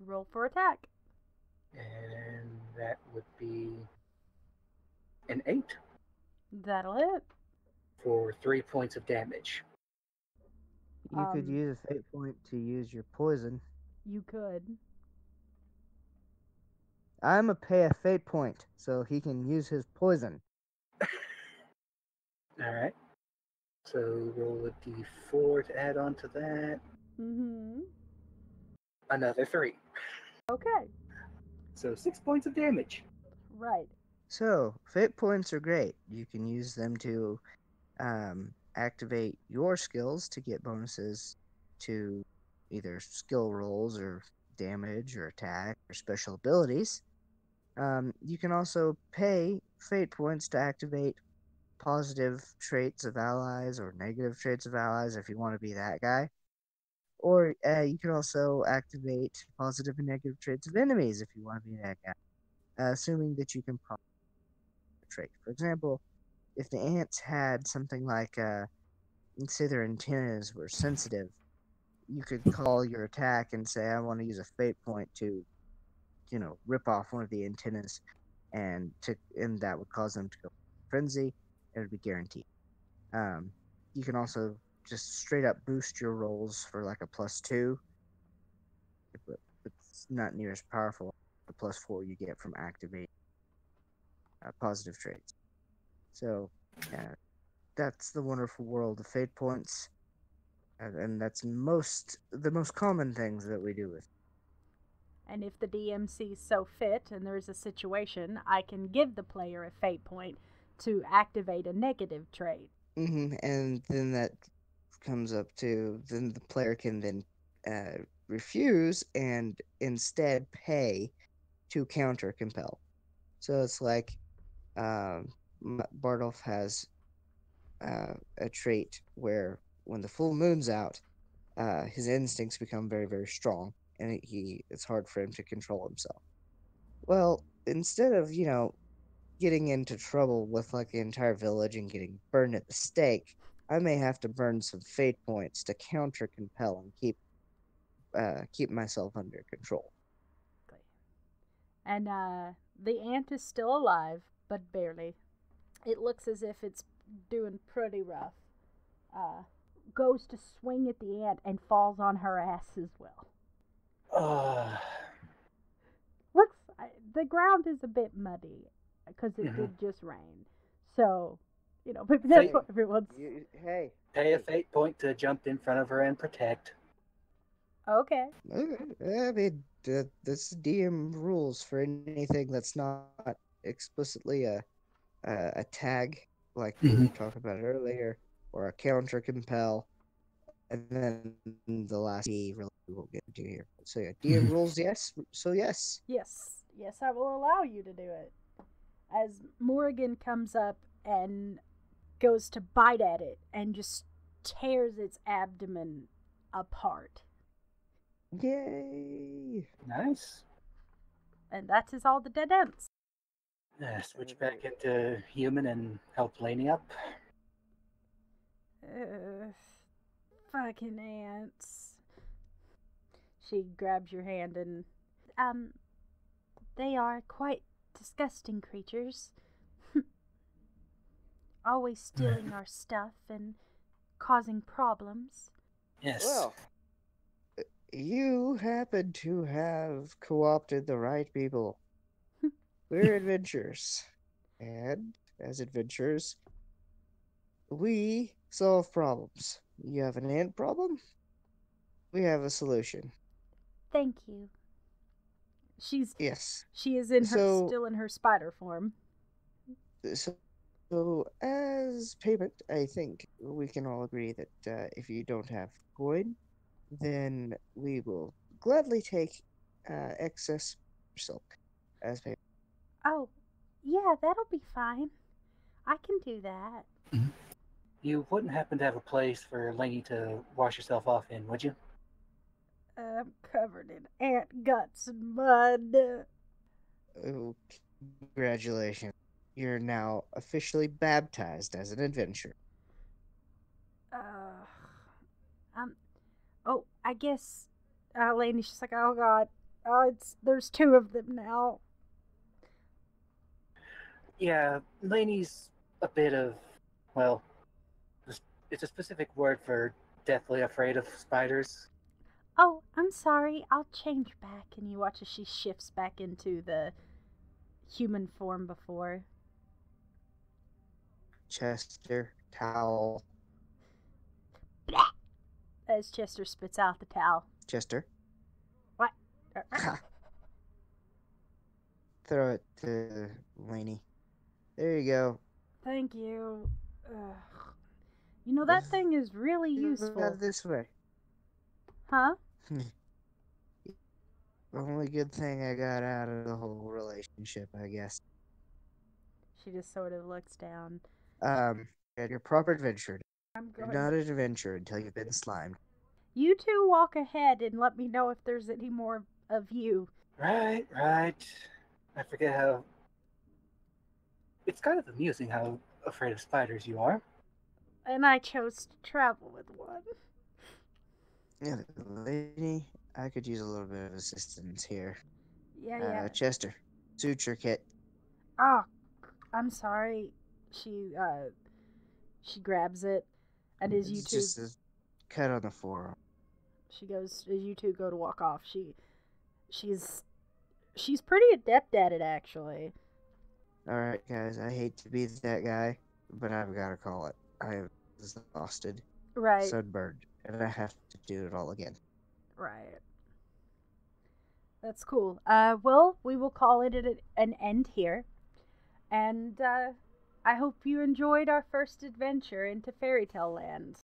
Roll for attack. And that would be an 8 That'll hit. for 3 points of damage. You could use a fate point to use your poison. You could. I'm a pay a fate point, so he can use his poison. Alright. So roll a d4 to add on to that. Mm-hmm. Another 3. Okay. So 6 points of damage. Right. So, fate points are great. You can use them to activate your skills to get bonuses to either skill rolls or damage or attack or special abilities. You can also pay fate points to activate positive traits of allies or negative traits of allies if you want to be that guy. Or you can also activate positive and negative traits of enemies if you want to be that guy, assuming that you can a trait. For example, if the ants had something like, say their antennas were sensitive, you could call your attack and say, I want to use a fate point to, rip off one of the antennas, and that would cause them to go frenzy. It would be guaranteed. You can also just straight up boost your rolls for like a +2, but it's not near as powerful the +4 you get from activating positive traits. So, that's the wonderful world of fate points, and that's the most common things that we do with. And if the DM sees so fit and there's a situation, I can give the player a fate point to activate a negative trait. And then that comes up to, then the player can then refuse and instead pay to counter compel. So it's like Bardolph has a trait where when the full moon's out, his instincts become very, very strong, and it's hard for him to control himself. Well, instead of, getting into trouble with like the entire village and getting burned at the stake, I may have to burn some fate points to counter compel and keep myself under control. And the ant is still alive, but barely. It looks as if it's doing pretty rough, goes to swing at the ant and falls on her ass as well. The ground is a bit muddy because it did just rain. So, maybe that's what everyone's... Hey. Pay a fate point to jump in front of her and protect. Okay. I mean, this DM rules for anything that's not explicitly a tag, like we were talking about earlier, or a counter compel, and then the last we will get to here. So yeah, DM rules, yes. So yes. Yes, I will allow you to do it. As Morrigan comes up and goes to bite at it and just tears its abdomen apart. Yay! Nice. And that is all the dead ends. Switch back into human and help Lainey up. Fucking ants. She grabs your hand and... They are quite disgusting creatures. Always stealing our stuff and causing problems. Yes. Well, you happen to have co-opted the right people. We're adventurers. And as adventurers, we solve problems. You have an ant problem? We have a solution. Thank you. Yes. She is still in her spider form. So as payment, I think we can all agree that if you don't have coin, then we will gladly take excess silk as payment. Oh, yeah, that'll be fine. I can do that. You wouldn't happen to have a place for Lainey to wash herself off in, would you? I'm covered in ant guts and mud. Oh, congratulations. You're now officially baptized as an adventurer. I guess, Lainey's just like, oh god, there's two of them now. Yeah, Lainey's a bit of, well, it's a specific word for deathly afraid of spiders. Oh, I'm sorry, I'll change back. And you watch as she shifts back into the human form before. Chester, towel. As Chester spits out the towel. Chester? What? Throw it to Lainey. There you go. Thank you. That thing is really useful. This way. Huh? The only good thing I got out of the whole relationship, I guess. She just sort of looks down. You're a proper adventurer. You're not an adventurer until you've been slimed. You two walk ahead and let me know if there's any more of you. Right. I forget how... It's kind of amusing how afraid of spiders you are. And I chose to travel with one. Yeah, Lady, I could use a little bit of assistance here. Yeah. Chester, suture kit. Oh, I'm sorry. She grabs it, and as you two... Just a cut on the forearm. She goes, as you two go to walk off, she's pretty adept at it, actually. Alright, guys, I hate to be that guy, but I've got to call it. I am exhausted, right, sunburned, and I have to do it all again. Right. That's cool. Well, we will call it an end here. And I hope you enjoyed our first adventure into Fairy Tale Land.